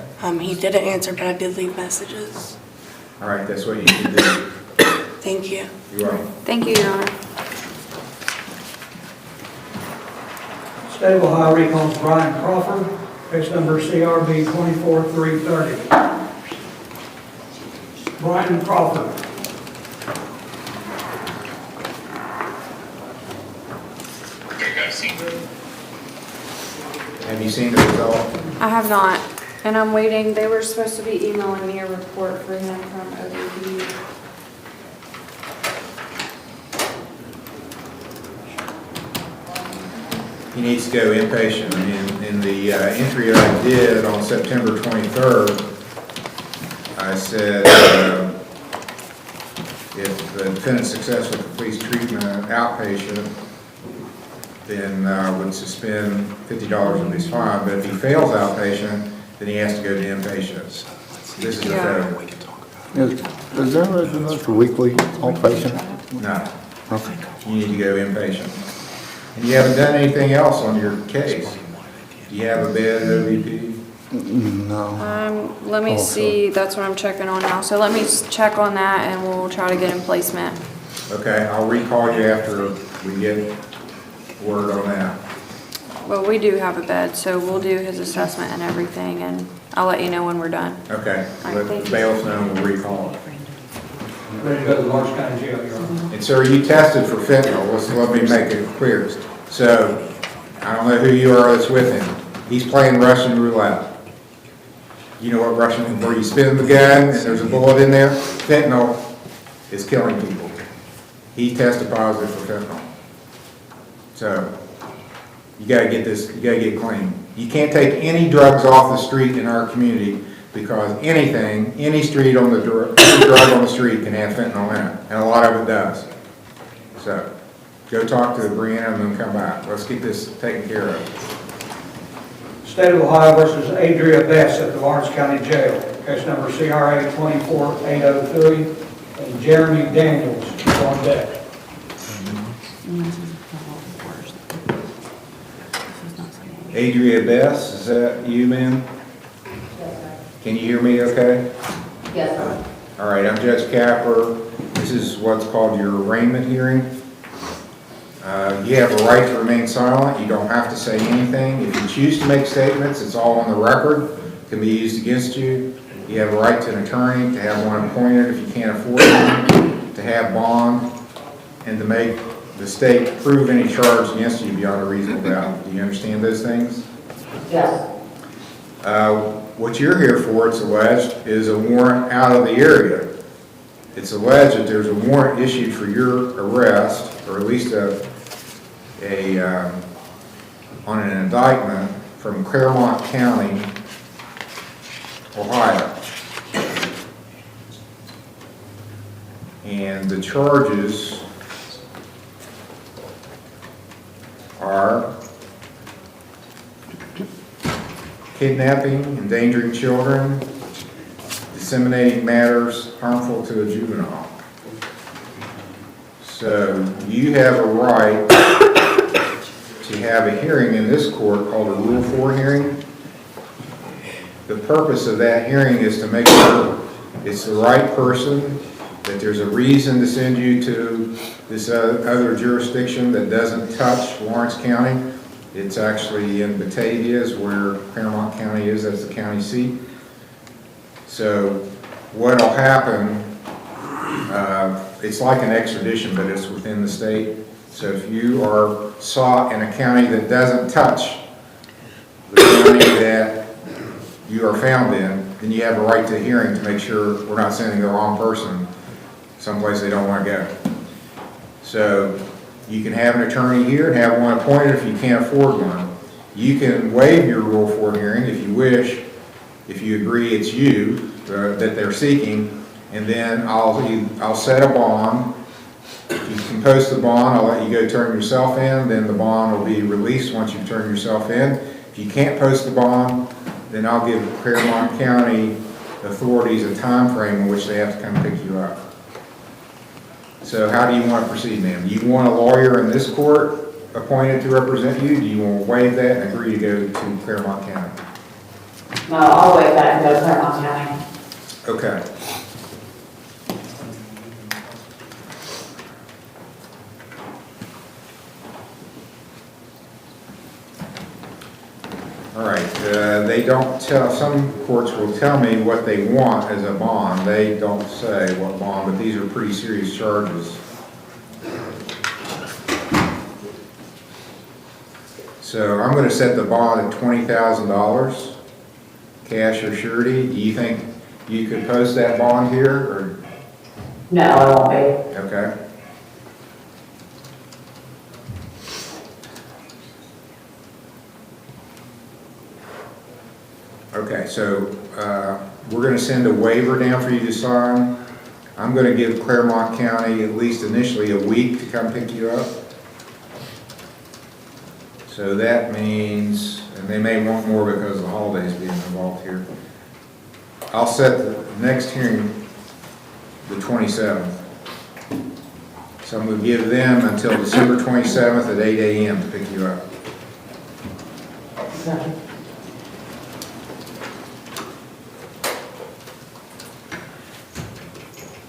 He didn't answer, but I did leave messages. All right, that's what you should do. Thank you. You're welcome. Thank you, Your Honor. State of Ohio recalls Brian Crawford, case number CRB 24330. Brian Crawford. Have you seen the result? I have not, and I'm waiting. They were supposed to be emailing me a report for him from OVP. He needs to go inpatient. I mean, in the entry I did on September 23rd, I said, if the defendant successfully completes treatment outpatient, then I would suspend $50 of his fine. But if he fails outpatient, then he has to go to inpatient. This is a federal. Is there a weekly outpatient? No. Okay. you need to go inpatient. And you haven't done anything else on your case? Do you have a bed at OVP? No. Let me see, that's what I'm checking on now. So let me check on that and we'll try to get in placement. Okay, I'll recall you after we get word on that. Well, we do have a bed, so we'll do his assessment and everything, and I'll let you know when we're done. Okay, All right, let thank the you. bailiff know and we'll recall it. Ready to go to Lawrence County Jail, Your Honor. And sir, you tested for fentanyl. Let me make it clear. So, I don't know who you are that's with him. He's playing Russian roulette. You know what Russian, where you spin the gun and there's a bullet in there? Fentanyl is killing people. He tested positive for fentanyl. So, you gotta get this, you gotta get clean. You can't take any drugs off the street in our community because anything, any street on the any drug on the street can have fentanyl in it, and a lot of it does. So, go talk to Brianna and then come back. Let's get this taken care of. State of Ohio versus Adria Bess at the Lawrence County Jail. Case number CRA 24803, and Jeremy Daniels is on deck. Adria Bess, is that you, ma'am? Can you hear me okay? Yes, sir. All right, I'm Judge Capper. This is what's called your arraignment hearing. You have a right to remain silent. You don't have to say anything. If you choose to make statements, it's all on the record. It can be used against you. You have a right to an attorney, to have one appointed if you can't afford one, to have bond, and to make the state prove any charge against you beyond a reasonable doubt. Do you understand those things? Yes. What you're here for, it's alleged, is a warrant out of the area. It's alleged that there's a warrant issued for your arrest, or at least on an indictment from Claremont County, Ohio. And the charges are kidnapping, endangering children, disseminating matters harmful to a juvenile. So you have a right to have a hearing in this court called a Rule 4 hearing. The purpose of that hearing is to make sure it's the right person, that there's a reason to send you to this other jurisdiction that doesn't touch Lawrence County. It's actually in Batavia is where Claremont County is, that's the county seat. So what'll happen, it's like an extradition, but it's within the state. So if you are sought in a county that doesn't touch the county that you are found in, then you have a right to a hearing to make sure we're not sending the wrong person someplace they don't want to go. So you can have an attorney here and have one appointed if you can't afford one. You can waive your Rule 4 hearing if you wish, if you agree it's you that they're seeking, and then I'll set a bond. If you can post the bond, I'll let you go turn yourself in, then the bond will be released once you turn yourself in. If you can't post the bond, then I'll give Claremont County authorities a time frame in which they have to come pick you up. So how do you want to proceed, ma'am? Do you want a lawyer in this court appointed to represent you? Do you want to waive that and agree to go to Claremont County? No, I'll wait that and go to Claremont County. Okay. All right, they don't tell, some courts will tell me what they want as a bond. They don't say what bond, but these are pretty serious charges. So I'm going to set the bond at $20,000, cash or surety. Do you think you could post that bond here, or? No, I won't be. Okay. Okay, so we're going to send a waiver down for you to sign. I'm going to give Claremont County at least initially a week to come pick you up. So that means, and they may want more because of the holidays being involved here. I'll set the next hearing the 27th. So I'm going to give them until December 27th at 8 a.m. to pick you up.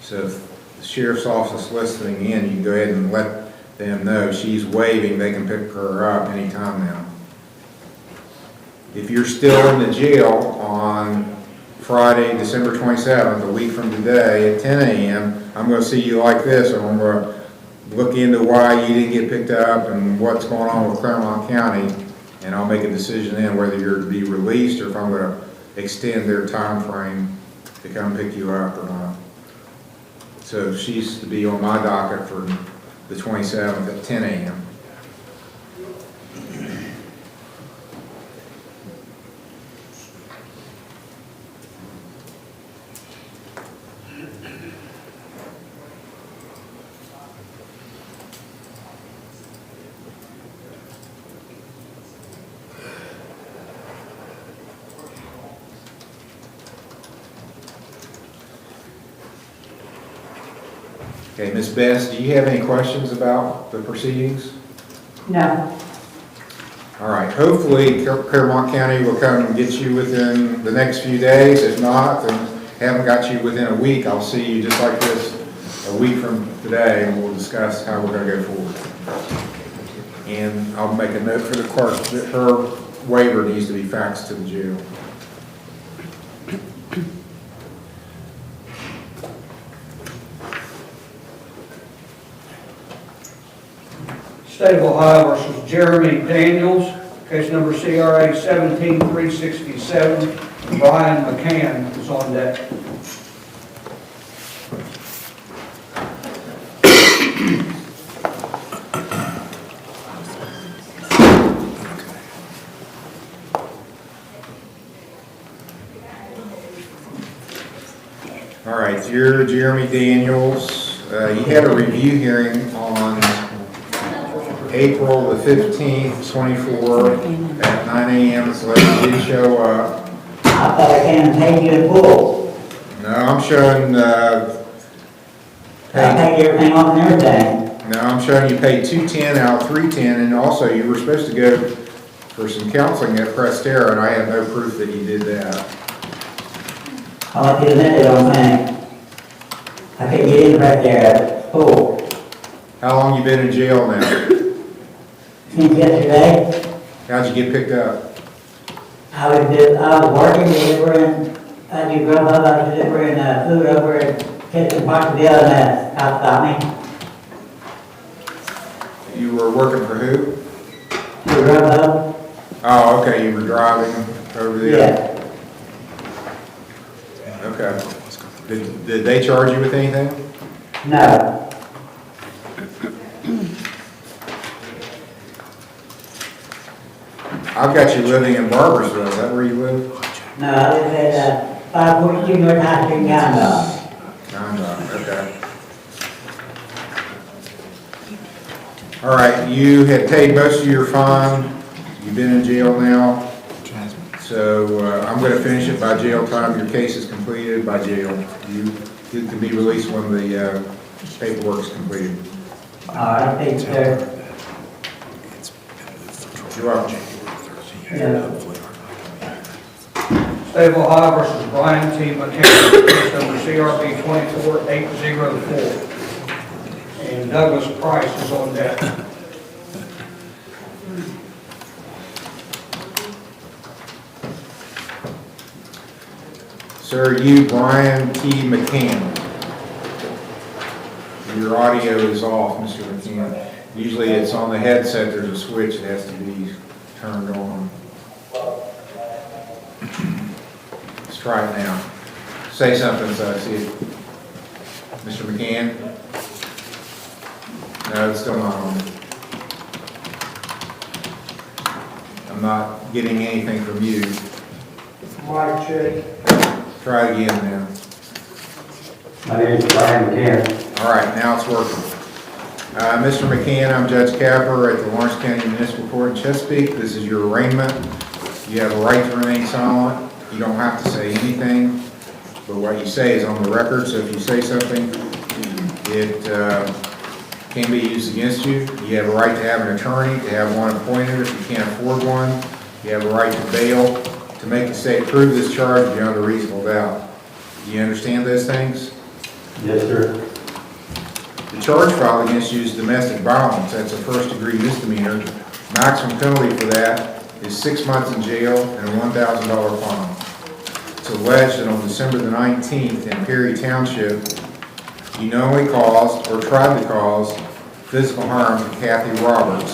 So if the sheriff's office listening in, you can go ahead and let them know she's waiving, they can pick her up anytime now. If you're still in the jail on Friday, December 27th, a week from today at 10 a.m., I'm going to see you like this, and I'm going to look into why you didn't get picked up and what's going on with Claremont County, and I'll make a decision then whether you're to be released or if I'm going to extend their time frame to come pick you up or not. So she's to be on my docket for the 27th at 10 a.m. Okay, Ms. Best, do you have any questions about the proceedings? No. All right, hopefully Claremont County will come and get you within the next few days. If not, then haven't got you within a week, I'll see you just like this a week from today, and we'll discuss how we're going to go forward. And I'll make a note for the clerk that her waiver needs to be faxed to the jail. State of Ohio versus Jeremy Daniels, case number CRA 17367. Brian McCann is on deck. All right, you're Jeremy Daniels. You had a review hearing on April the 15th, 24 at 9 a.m. So you did show up. I thought I came and paid you in full. No, I'm showing, I paid everything off and everything. no, I'm showing you paid $210 out of $310, and also you were supposed to go for some counseling at Prestera, and I have no proof that you did that. I want you to admit it on thing. I couldn't get in right there, full. How long you been in jail now? Since yesterday, How'd you get picked up? I was working, delivering, I do grub up, I was delivering food over at Kitchen Parkville, and the cop stopped me. You were working for who? To grub up. Oh, okay, you were driving over there? Yeah. Okay. Did they charge you with anything? No. I've got you living in Barbersville, is that where you live? No, I live at 542 North High Street, Gandalf. Okay. All right, you had paid most of your fine, you've been in jail now, so I'm going to finish it by jail time. Your case is completed by jail. You can be released when the paperwork is completed. All right, thank you, sir. You're welcome. Yeah. State of Ohio versus Brian T. McCann, case number CRB 24804. And Douglas Price is on deck. Sir, you, Brian T. McCann. Your audio is off, Mr. McCann. Usually it's on the headset, there's a switch that has to be turned on. Let's try it now. Say something so I see it. Mr. McCann? No, it's still not on. I'm not getting anything from you. Mike, check. Try it again now. My name is Brian McCann. All right, now it's working. Mr. McCann, I'm Judge Capper at the Lawrence County Municipal Court in Chesapeake. This is your arraignment. You have a right to remain silent. You don't have to say anything, but what you say is on the record, so if you say something, it can be used against you. You have a right to have an attorney, to have one appointed if you can't afford one. You have a right to bail, to make the state prove this charge beyond a reasonable doubt. Do you understand those things? Yes, sir. The charge filed against you is domestic violence. That's a first-degree misdemeanor. Maximum penalty for that is 6 months in jail and a $1,000 fine. It's alleged that on December the 19th in Perry Township, you knowingly caused or tried to cause physical harm to Kathy Roberts,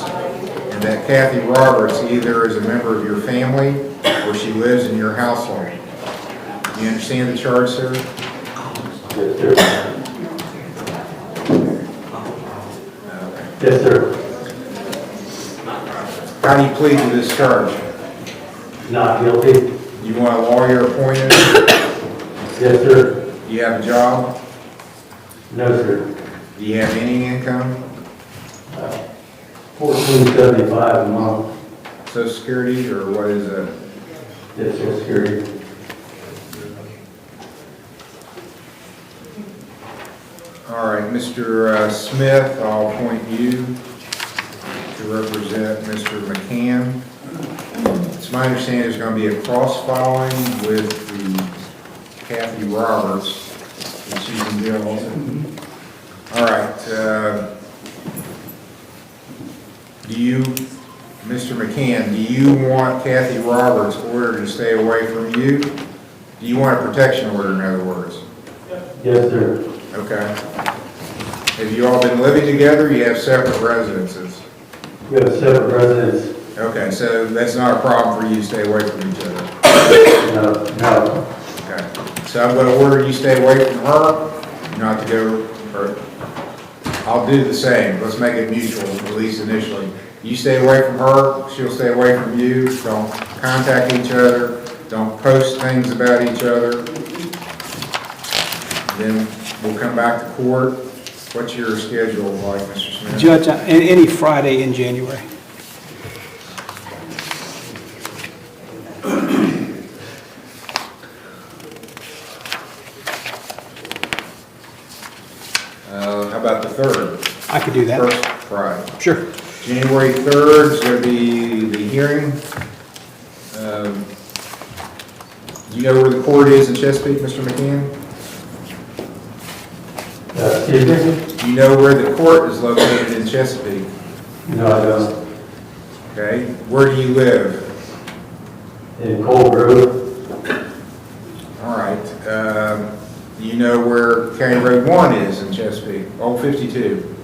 and that Kathy Roberts either is a member of your family or she lives in your household. Do you understand the charge, sir? Yes, sir. Yes, sir. How do you plead to this charge? Not guilty. You want a lawyer appointed? Yes, sir. Do you have a job? No, sir. Do you have any income? $14.75 a month. Social Security, or what is that? Yes, Social Security. All right, Mr. Smith, I'll appoint you to represent Mr. McCann. It's my understanding there's going to be a cross-filing with the Kathy Roberts, and she's in jail also. All right. Do you, Mr. McCann, do you want Kathy Roberts ordered to stay away from you? Do you want a protection order, in other words? Yes, sir. Okay. Have you all been living together? You have separate residences? We have separate residents. Okay, so that's not a problem for you to stay away from each other? No. Okay. So I'm going to order you stay away from her, not to go, or I'll do the same. Let's make it mutual, at least initially. You stay away from her, she'll stay away from you. Don't contact each other. Don't post things about each other. Then we'll come back to court. What's your schedule like, Mr. Smith? Judge, any Friday in January. How about the 3rd? I could do that. First Friday. Sure. January 3rd is going to be the hearing. Do you know where the court is in Chesapeake, Mr. McCann? Excuse me? Do you know where the court is located in Chesapeake? No, I don't. Okay. Where do you live? In Cold Grove. All right. Do you know where County Road 1 is in Chesapeake? Old 52.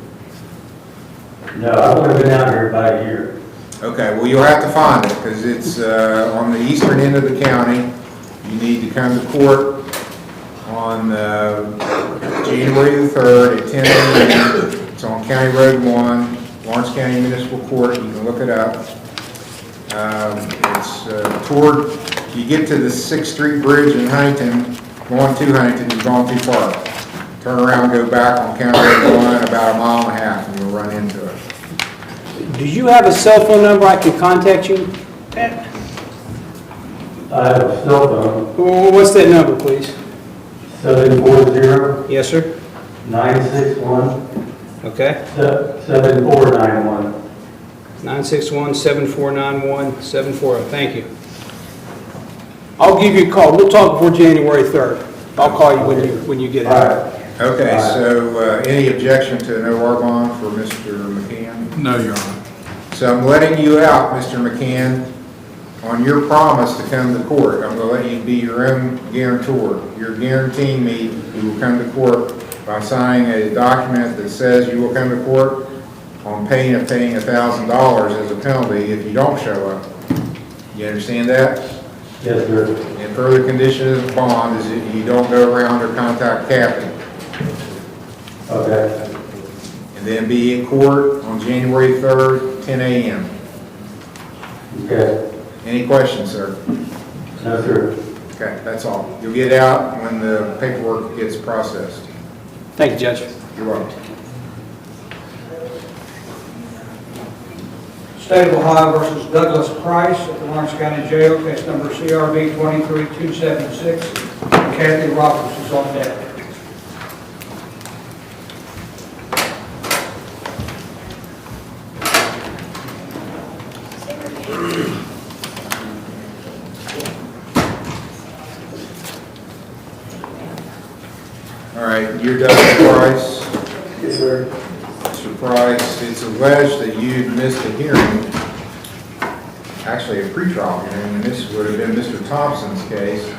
No, I've only been out here about a year. Okay, well, you'll have to find it, because it's on the eastern end of the county. You need to come to court on January the 3rd at 10 a.m. It's on County Road 1, Lawrence County Municipal Court. You can look it up. It's toward, you get to the 6th Street Bridge in Huntington, going to Huntington, you've gone too far. Turn around, go back on County Road 1 about 1.5 miles, and you'll run into it. Do you have a cell phone number I can contact you at? I have a cell phone. What's that number, please? 740. Yes, sir. 961. Okay. 7491. 961-7491-740. Thank you. I'll give you a call. We'll talk before January 3rd. I'll call you when you get it. All right. Okay, so any objection to no Argonne for Mr. McCann? No, Your Honor. So I'm letting you out, Mr. McCann, on your promise to come to court. I'm going to let you be your own guarantor. You're guaranteeing me you will come to court by signing a document that says you will come to court on pain of paying $1,000 as a penalty if you don't show up. You understand that? Yes, sir. And further condition of the bond is that you don't go around or contact Kathy. Okay. And then be in court on January 3rd, 10 a.m. Okay. Any questions, sir? No, sir. Okay, that's all. You'll get out when the paperwork gets processed. Thank you, Judge. You're welcome. State of Ohio versus Douglas Price at the Lawrence County Jail, case number CRB 23276. Kathy Roberts is on deck. All right, you're Doug Price. Yes, sir. Mr. Price, it's alleged that you missed a hearing, actually a pretrial hearing, and this would have been Mr. Thompson's case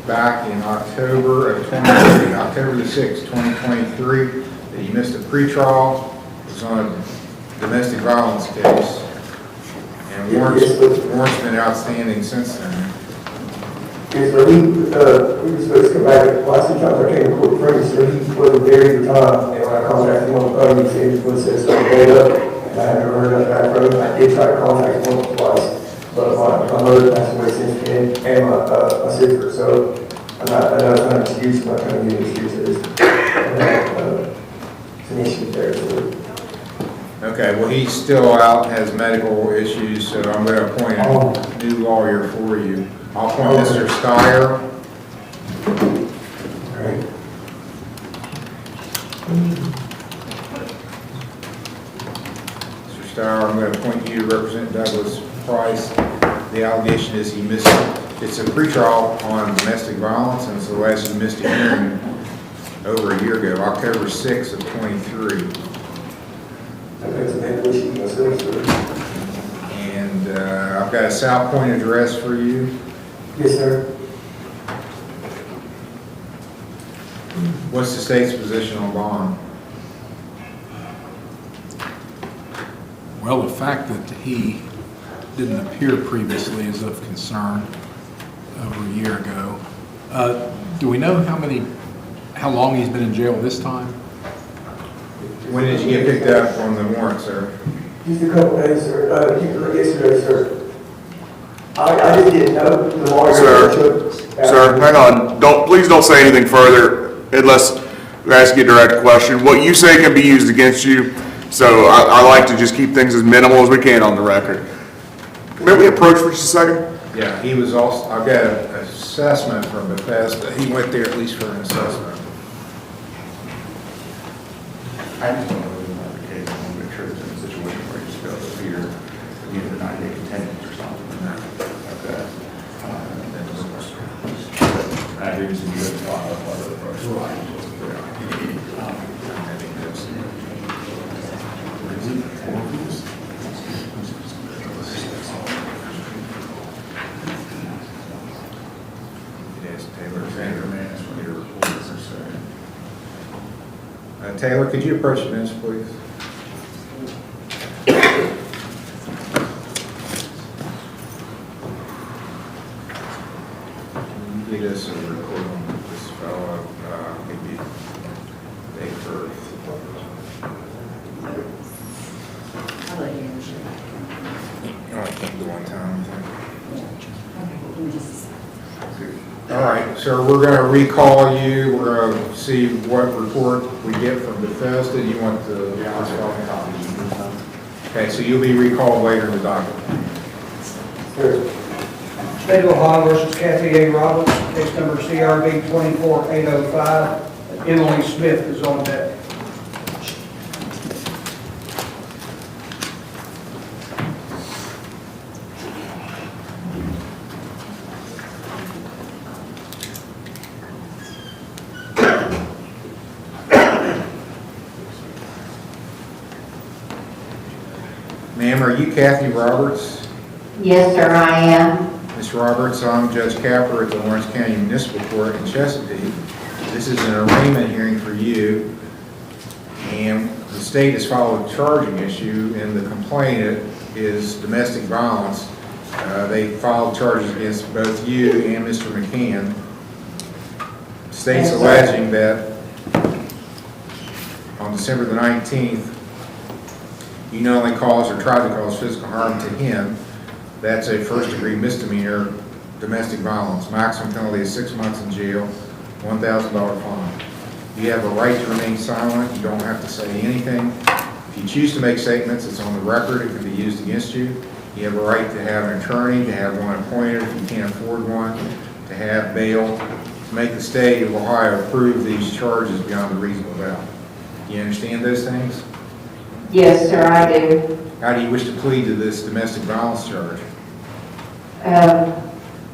back in October of 23, October the 6th, 2023, that you missed a pretrial. It was on a domestic violence case, and warrants been outstanding since then. Yes, sir, we were supposed to come back, last two times I came to court Friday, so he wasn't there at the time, and when I contacted him on the phone, he said he was supposed to set something up, and I haven't heard nothing back from him. I did try to contact him once or twice, but my mother passed away since then, and my sister, so I know it's not an excuse, I'm not trying to give an excuse, it's an issue there, so. Okay, well, he's still out, has medical issues, so I'm going to appoint a new lawyer for you. I'll appoint Mr. Steyer. Mr. Steyer, I'm going to appoint you to represent Douglas Price. The allegation is he missed, it's a pretrial on domestic violence, and so last you missed a hearing over a year ago, October 6th of 23. And I've got a South Point address for you. Yes, sir. What's the state's position on bond? Well, the fact that he didn't appear previously is of concern over a year ago. Do we know how long he's been in jail this time? When did you get picked up on the warrant, sir? Just a couple days, sir. Yesterday, sir. I just didn't know the lawyer. Sir, hang on. Please don't say anything further unless we ask you a direct question. What you say can be used against you, so I like to just keep things as minimal as we can on the record. May we approach for just a second? Yeah, he was also, I've got an assessment from Bethesda. He went there at least for an assessment. I just don't know about the case. I want to make sure it's in a situation where you just go to here, you have a 90-day continuance or something. Okay. I hear you said you had to follow up on the approach. Right. Taylor, could you approach the bench, please? Can you get us a report on this fellow, maybe date of birth? I'll let you I can't do one time, All right, so we're going to recall you. We're going to see what report we get from Bethesda. You want the okay, so you'll be recalled later in the docket. State of Ohio versus Kathy A. Roberts, case number CRB 24805. Emily Smith is on deck. Ma'am, are you Kathy Roberts? Yes, sir, I am. Ms. Roberts, I'm Judge Capper at the Lawrence County Municipal Court in Chesapeake. This is an arraignment hearing for you, and the state has filed a charging issue, and the complaint is domestic violence. They filed charges against both you and Mr. McCann. The state's alleging that on December the 19th, you not only caused or tried to cause physical harm to him, that's a first-degree misdemeanor domestic violence. Maximum penalty is 6 months in jail, $1,000 fine. You have a right to remain silent. You don't have to say anything. If you choose to make statements, it's on the record. It can be used against you. You have a right to have an attorney, to have one appointed if you can't afford one, to have bail, to make the state of Ohio approve these charges beyond a reasonable doubt. Do you understand those things? Yes, sir, I do. How do you wish to plead to this domestic violence charge?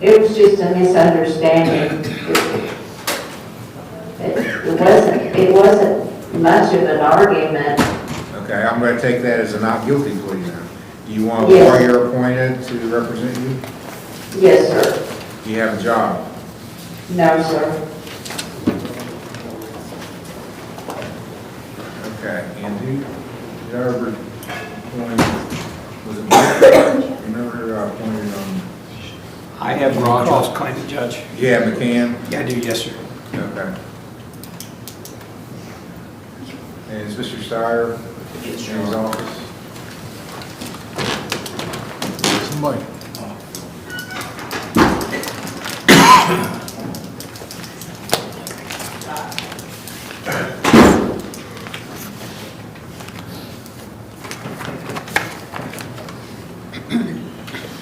It was just a misunderstanding. It wasn't much of an argument. Okay, I'm going to take that as a not guilty plea then. Do you want a Yes. lawyer appointed to represent you? Yes, sir. Do you have a job? No, sir. Okay, and who, did I ever appoint, was it Mike? Remember who I appointed on? I have Ron cross-claiming judge. Yeah, McCann? Yeah, I do, yes, sir. Okay. And is Mr. Steyer in his office? Somebody.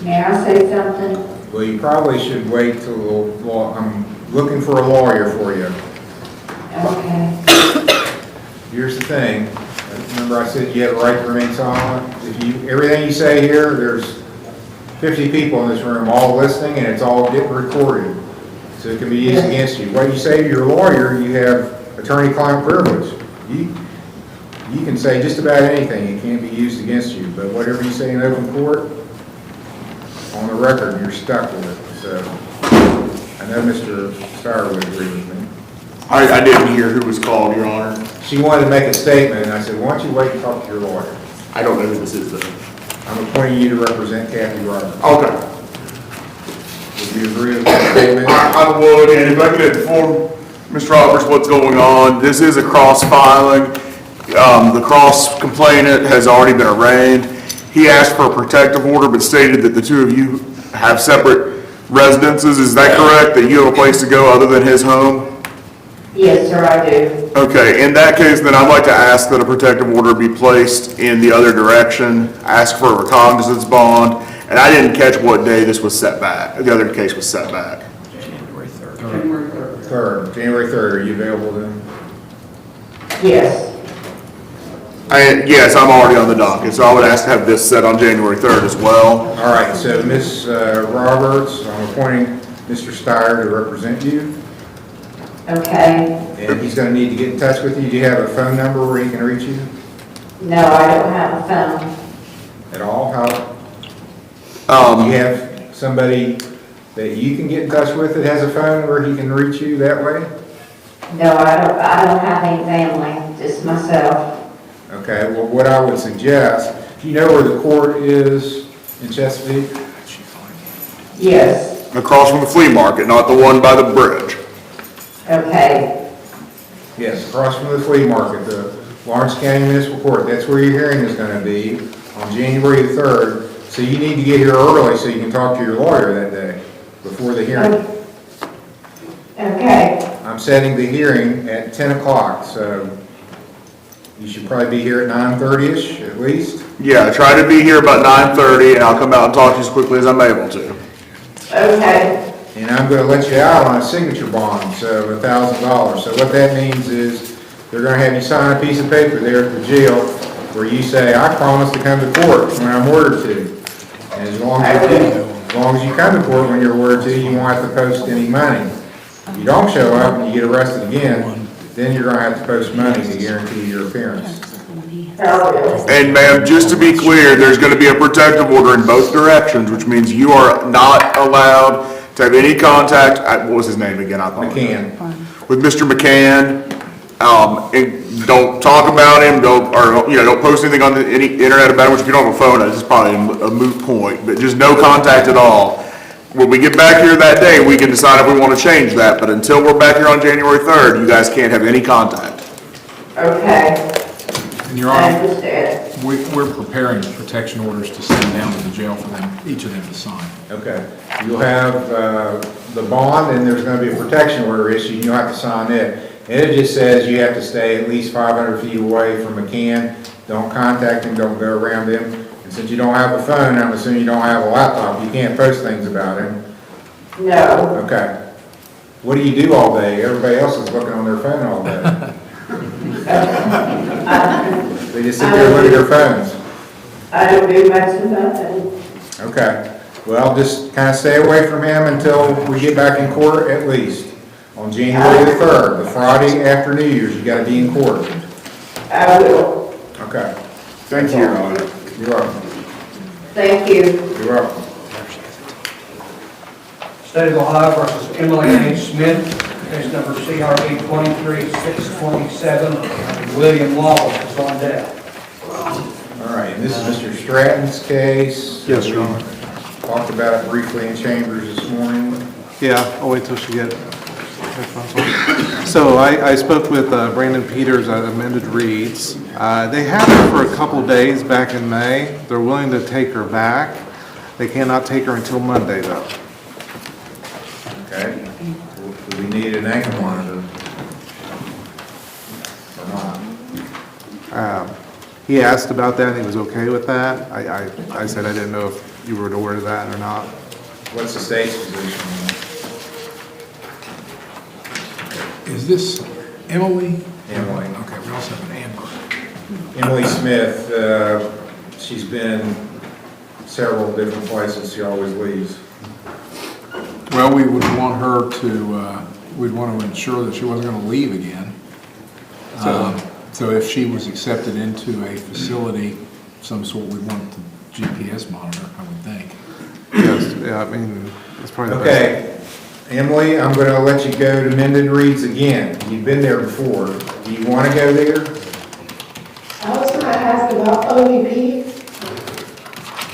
May I say something? Well, you probably should wait till, I'm looking for a lawyer for you. Okay. Here's the thing, remember I said you have a right to remain silent? If you, everything you say here, there's 50 people in this room all listening and it's all getting recorded. So it can be used against you. What you say to your lawyer, you have attorney-client privilege. You can say just about anything, it can't be used against you. But whatever you say in open court, on the record, you're stuck with it. So I know Mr. Steyer would agree with me. I didn't hear who was called, Your Honor. She wanted to make a statement, and I said, why don't you wait and talk to your lawyer? I don't know who this is, though. I'm appointing you to represent Kathy Roberts. Okay. Would you agree with that statement? I would, and if I could inform Mr. Roberts what's going on, this is a cross-filing. The cross-complainant has already been arraigned. He asked for a protective order, but stated that the two of you have separate residences. Is that correct, that you have a place to go other than his home? Yes, sir, I do. Okay, in that case, then I'd like to ask that a protective order be placed in the other direction, ask for a recognizance bond, and I didn't catch what day this was set back, the other case was set back. January 3rd. January 3rd, are you available then? Yes. Yes, I'm already on the docket, so I would ask to have this set on January 3rd as well. All right, so Ms. Roberts, I'm appointing Mr. Steyer to represent you, Okay. and he's going to need to get in touch with you. Do you have a phone number where he can reach you No, I don't have a phone. at all? Do you have somebody that you can get in touch with that has a phone where he can reach you that way? No, I don't have any family, just myself. Okay, well, what I would suggest, do you know where the court is in Chesapeake? Yes. Across from the flea market, not the one by the bridge. Okay. Yes, across from the flea market, the Lawrence County Municipal Court. That's where your hearing is going to be on January the 3rd. So you need to get here early so you can talk to your lawyer that day before the hearing. Okay. I'm setting the hearing at 10 o'clock, so you should probably be here at 9:30-ish at least. Yeah, try to be here about 9:30, and I'll come out and talk to you as quickly as I'm able to. Okay. And I'm going to let you out on a signature bond, so $1,000. So what that means is they're going to have you sign a piece of paper there at the jail where you say, I promise to come to court when I'm ordered to. And as long as you come to court when you're ordered to, you won't have to post any money. If you don't show up and you get arrested again, then you're going to have to post money to guarantee your appearance. And ma'am, just to be clear, there's going to be a protective order in both directions, which means you are not allowed to have any contact, what was his name again? I apologize. McCann. With Mr. McCann. And don't talk about him, don't post anything on any internet about him, which if you don't have a phone, it's probably a moot point, but just no contact at all. When we get back here that day, we can decide if we want to change that, but until we're back here on January 3rd, you guys can't have any contact. Okay. And Your Honor, we're preparing protection orders to send down to the jail for them, each of them to sign. Okay. You'll have the bond, and there's going to be a protection order issued. You'll have to sign it. And it just says you have to stay at least 500 feet away from McCann. Don't contact him, don't go around him. And since you don't have a phone, I'm assuming you don't have a laptop, you can't post things about him. No. Okay. What do you do all day? Everybody else is looking on their phone all day. They just sit there and look at their phones. I don't do much of nothing. Okay. Well, just kind of stay away from him until we get back in court at least. On January the 3rd, the Friday after New Year's, you gotta be in court. I will. Okay. Thank you, Your Honor. You're welcome. Thank you. You're welcome. State of Ohio versus Emily H. Smith, case number CRB 23627, William Wallace is on deck. All right, and this is Mr. Stratton's case. Yes, Your Honor. Talked about it briefly in chambers this morning. Yeah, I'll wait till she gets. So I spoke with Brandon Peters at Amended Reads. They had her for a couple days back in May. They're willing to take her back. They cannot take her until Monday, though. Okay. Do we need an ankle monitor? Or not? He asked about that, and he was okay with that. I said I didn't know if you were aware of that or not. What's the state's position? Is this Emily? Emily. Okay, we also have an Amber. Emily Smith, she's been several different places. She always leaves. Well, we would want her to, we'd want to ensure that she wasn't going to leave again. So if she was accepted into a facility, some sort, we'd want the GPS monitor, I would think. Yes, yeah, I mean, that's probably the best. Okay. Emily, I'm going to let you go to Mended Reads again. You've been there before. Do you want to go there? I was going to ask about OEP.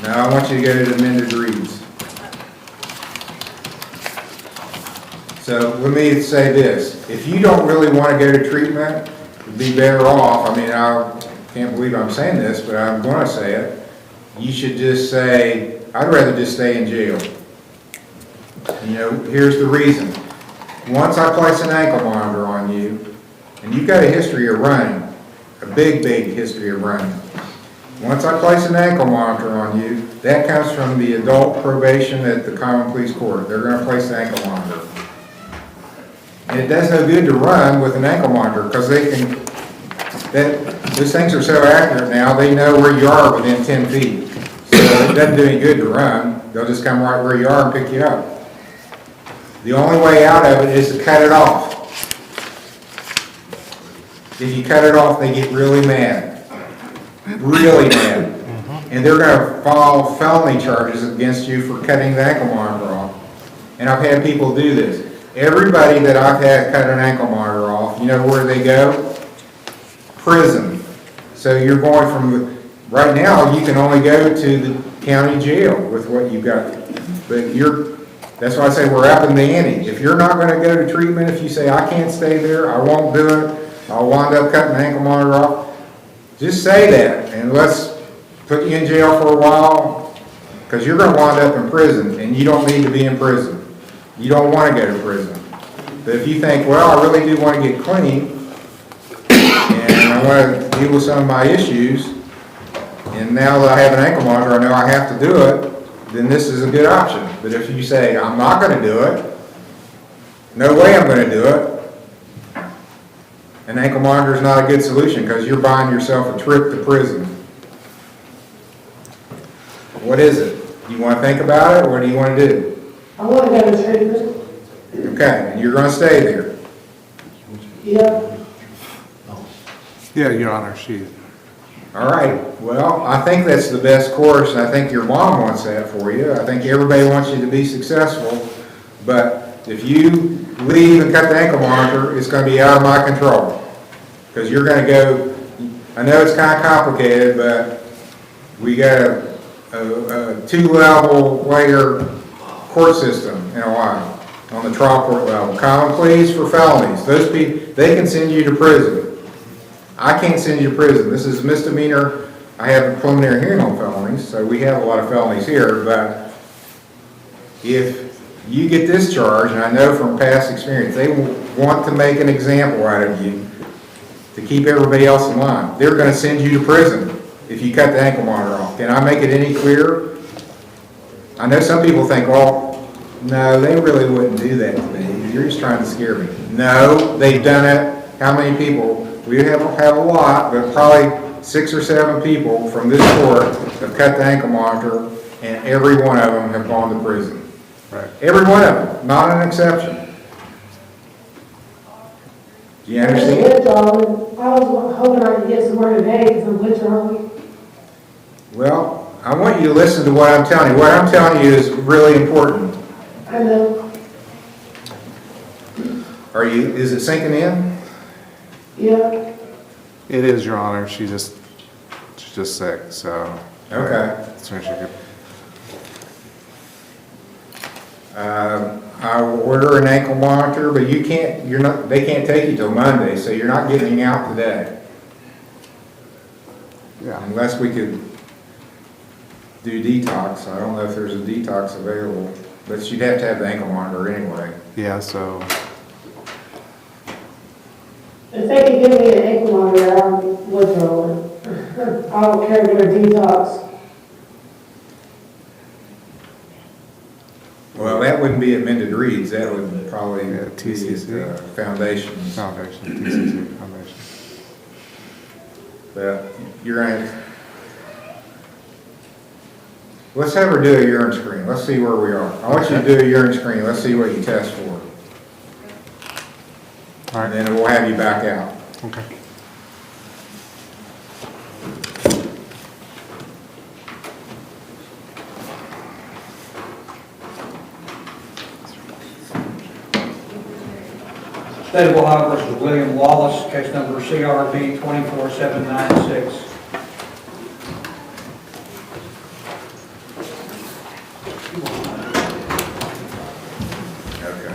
No, I want you to go to Mended Reads. So let me say this. If you don't really want to go to treatment, you'd be better off. I mean, I can't believe I'm saying this, but I'm going to say it. You should just say, I'd rather just stay in jail. You know, here's the reason. Once I place an ankle monitor on you, and you've got a history of running, a big history of running. Once I place an ankle monitor on you, that comes from the adult probation at the common police court. They're going to place the ankle monitor. And it does no good to run with an ankle monitor because they can, those things are so accurate now, they know where you are within 10 feet. So it doesn't do any good to run. They'll just come right where you are and pick you up. The only way out of it is to cut it off. If you cut it off, they get really mad. Really mad. And they're going to file felony charges against you for cutting the ankle monitor off. And I've had people do this. Everybody that I've had cut an ankle monitor off, you know where they go? Prison. So you're going from, right now, you can only go to the county jail with what you've got. But that's why I say we're up in the ante. If you're not going to go to treatment, if you say, I can't stay there, I won't do it, I'll wind up cutting the ankle monitor off, just say that, and let's put you in jail for a while, because you're going to wind up in prison, and you don't need to be in prison. You don't want to go to prison. But if you think, well, I really do want to get clean, and I want to deal with some of my issues, and now that I have an ankle monitor, I know I have to do it, then this is a good option. But if you say, I'm not going to do it, no way I'm going to do it, an ankle monitor is not a good solution because you're buying yourself a trip to prison. What is it? You want to think about it, or what do you want to do? I want to go to treatment. Okay, and you're going to stay there. Yeah. Yeah, Your Honor, she. All right, well, I think that's the best course, and I think your mom wants that for you. I think everybody wants you to be successful, but if you leave and cut the ankle monitor, it's going to be out of my control. Because you're going to go, I know it's kind of complicated, but we got a 2-level layer court system in Ohio, on the trial court level. Common pleas for felonies. Those people, they can send you to prison. I can't send you to prison. This is a misdemeanor. I have a preliminary hearing on felonies, so we have a lot of felonies here, but if you get this charge, and I know from past experience, they want to make an example out of you to keep everybody else in line. They're going to send you to prison if you cut the ankle monitor off. Can I make it any clearer? I know some people think, well, no, they really wouldn't do that to me. You're just trying to scare me. No, they've done it. How many people? We have a lot, but probably 6 or 7 people from this court have cut the ankle monitor, and every one of them have gone to prison. Right. Every one of them, not an exception. Do you understand? I was hoping I could get some more today because I'm winter hungry. Well, I want you to listen to what I'm telling you. What I'm telling you is really important. I know. Is it sinking in? Yeah. It is, Your Honor. She's just sick, so. Okay. So she could. I will order an ankle monitor, but they can't take you till Monday, so you're not getting out today. Yeah. Unless we could do detox. I don't know if there's a detox available, but you'd have to have the ankle monitor anyway. Yeah, so. If they can give me an ankle monitor, I'm withdrawing. I don't care if they're detox. Well, that wouldn't be amended reads. That would probably be TCC. at Foundations. TCC Foundation. But you're in. Let's have her do a urine screen. Let's see where we are. I want you to do a urine screen. Let's see what you test for. All right. And then we'll have you back out. Okay. State of Ohio versus William Wallace, case number CRB 24796. Okay.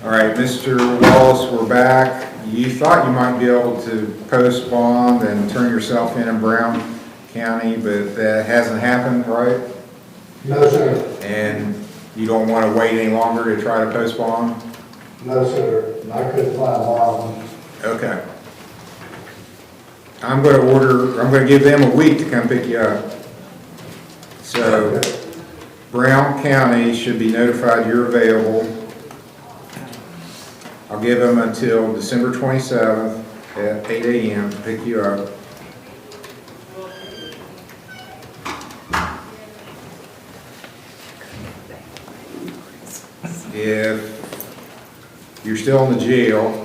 All right, Mr. Wallace, we're back. You thought you might be able to post bond and turn yourself in Brown County, but that hasn't happened, right? No, sir. And you don't want to wait any longer to try to post bond? No, sir. I couldn't find bond. Okay. I'm going to give them a week to come pick you up. So Brown County should be notified you're available. I'll give them until December 27th at 8 a.m. to pick you up. If you're still in the jail,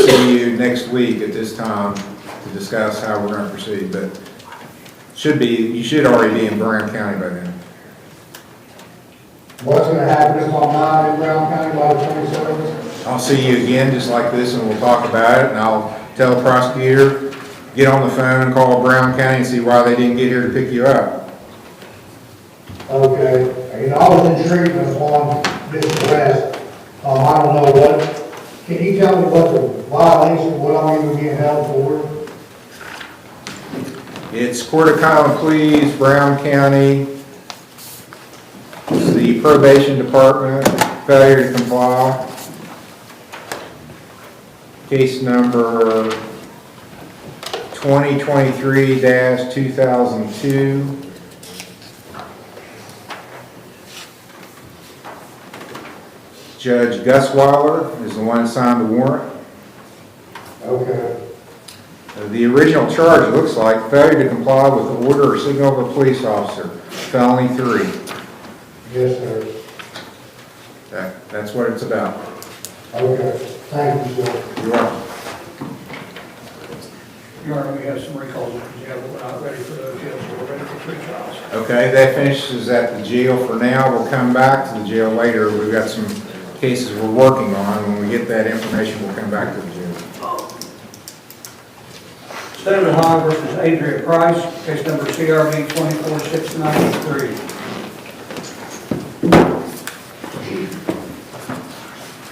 see you next week at this time to discuss how we're going to proceed, but you should already be in Brown County by then. What's going to happen if I'm not in Brown County by the 27th? I'll see you again just like this and we'll talk about it, and I'll tell the prosecutor, get on the phone and call Brown County and see why they didn't get here to pick you up. Okay. You know, I was in treatment on this arrest. I don't know what, can you tell me what the violation, what I'm even being held for? It's Court of Common Pleas, Brown County. It's the probation department, failure to comply. Case number 2023-2002. Judge Gusweiler is the one that signed the warrant. Okay. The original charge, it looks like, failure to comply with the order or signal of a police officer, felony 3. Yes, sir. That's what it's about. Okay. Thank you, sir. You're welcome. Your Honor, we have some recalls at the jail, but we're not ready for those yet, so we're ready for 3 trials. Okay, that finishes at the jail for now. We'll come back to the jail later. We've got some cases we're working on. When we get that information, we'll come back to the jail. State of Ohio versus Adria Price, case number CRB 24693.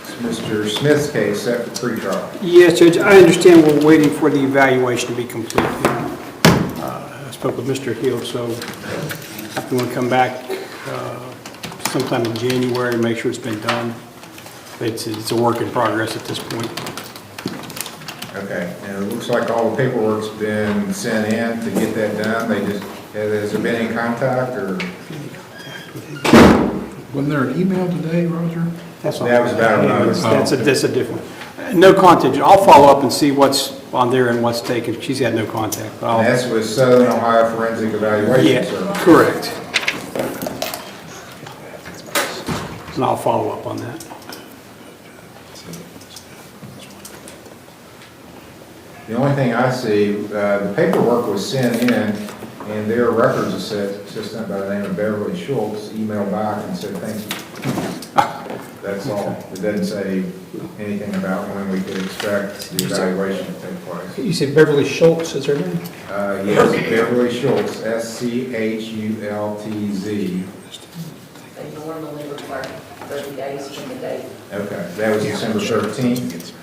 It's Mr. Smith's case set for pre-trial. Yes, Judge, I understand we're waiting for the evaluation to be complete. I spoke with Mr. Hill, so if you want to come back sometime in January and make sure it's been done. It's a work in progress at this point. Okay, and it looks like all the paperwork's been sent in to get that done. Has there been any contact or? Wasn't there an email today, Roger? That's all. That was about a month. That's a different, no contact. I'll follow up and see what's on there and what's taken. She's had no contact. But And that's with Southern Ohio Forensic Evaluation Yeah, Service. correct. And I'll follow up on that. The only thing I see, the paperwork was sent in, and their records assistant by the name of Beverly Schultz emailed back and said, thank you. That's all. It doesn't say anything about when we could expect the evaluation to take place. You said Beverly Schultz is her name? Yes, Beverly Schultz, Schultz. They normally require 30 days from the date. Okay, that was December 13th.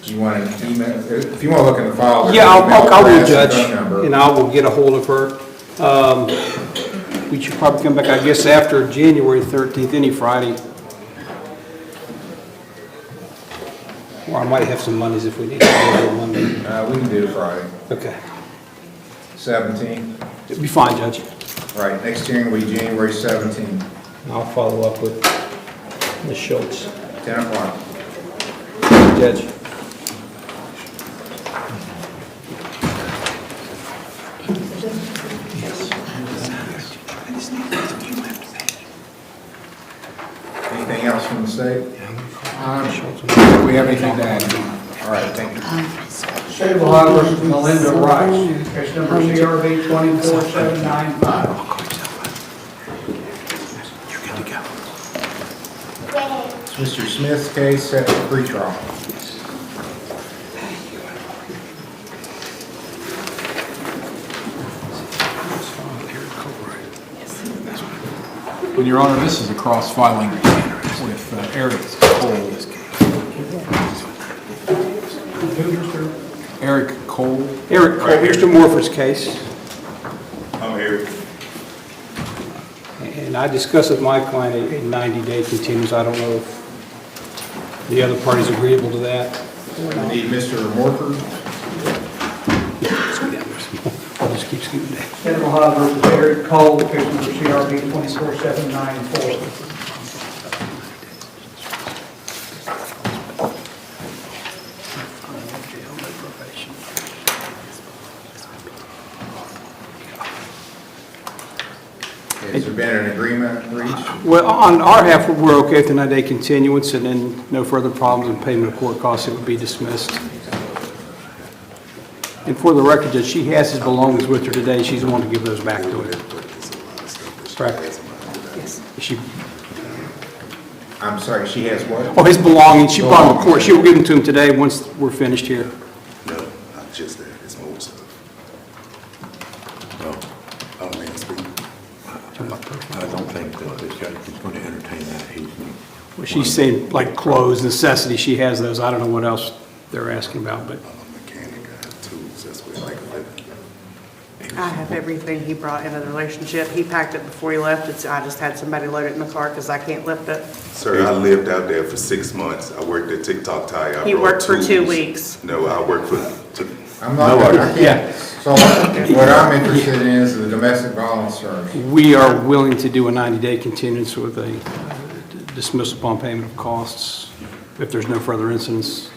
You want an email, if you want to look in the file. there's Yeah, an email I'll address do, Judge, and phone number. and I will get a hold of her. We should probably come back, I guess, after January 13th, any Friday. Or I might have some Mondays if we need to do it on Monday. We can do it Friday, Okay. 17th. It'll be fine, Judge. All right, next hearing will be January 17th, I'll follow up with Ms. Schultz. 10 o'clock. Judge. Anything else from the state? Do we have anything to add? All right, thank you. State of Ohio versus Melinda Rice, case number CRB 24795. It's Mr. Smith's case set for pretrial. Well, Your Honor, this is a cross-filing with Eric Cole. Eric Cole. Eric Cole, Mr. Morford's case. I'm here. And I discussed with my client a 90-day continuance. I don't know if the other party's agreeable to that. I need Mr. Morford. I'll just keep scooting down. State of Ohio versus Eric Cole, case number CRB 24794. Has there been an agreement reached? Well, on our half, we're okay with the 9-day continuance, and then no further problems in payment of court costs, it would be dismissed. And for the record, Judge, she has his belongings with her today. She's the one to give those back to him. Correct? Yes. She, I'm sorry, she has what? oh, his belongings, she brought them to court. She will give them to him today once we're finished here. No, not just that, it's more stuff. No, I don't mean to speak. I don't think that the judge is going to entertain that. Well, she's saying like clothes, necessities, she has those. I don't know what else they're asking about, but. I'm a mechanic, I have tools, that's what I like living. I have everything he brought into the relationship. He packed it before he left. I just had somebody load it in the car because I can't lift it. Sir, I lived out there for 6 months. I worked at TikTok Tire. He worked for 2 weeks. No, I worked for, I'm not, I can't. So what I'm interested in is the domestic violence charge. We are willing to do a 90-day continuance with a dismissal upon payment of costs. If there's no further incidents,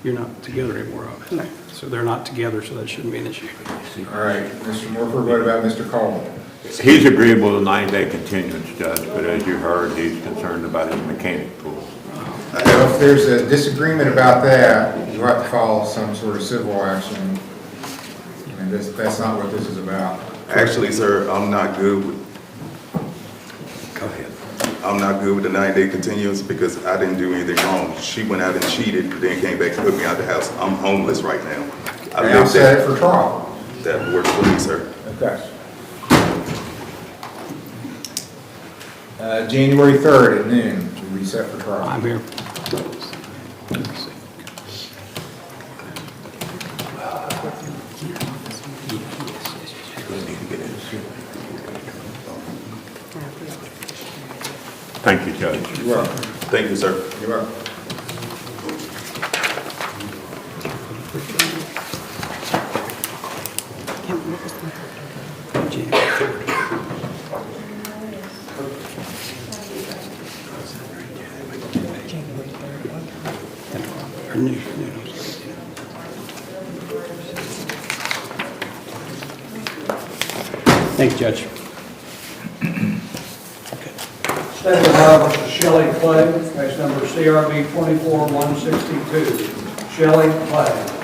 you're not together anymore, obviously. No. So they're not together, so that shouldn't be an issue. All right, Mr. Morford, what about Mr. Cole? He's agreeable to 9-day continuance, Judge, but as you heard, he's concerned about his mechanic pool. Well, if there's a disagreement about that, you'll have to file some sort of civil action. And that's not what this is about. actually, sir, I'm not good with, Go ahead. I'm not good with the 9-day continuance because I didn't do anything wrong. She went out and cheated, then came back and put me out the house. I'm homeless right now. I I'll lived set it there. for trial. That works for me, sir. Okay. January 3rd at noon, we'll be set for trial. I'm here. Thank you, Judge. You're welcome. Thank you, sir. You're welcome. Thank you, Judge. State of Ohio versus Shelley Clay, case number CRB 24162. Shelley Clay.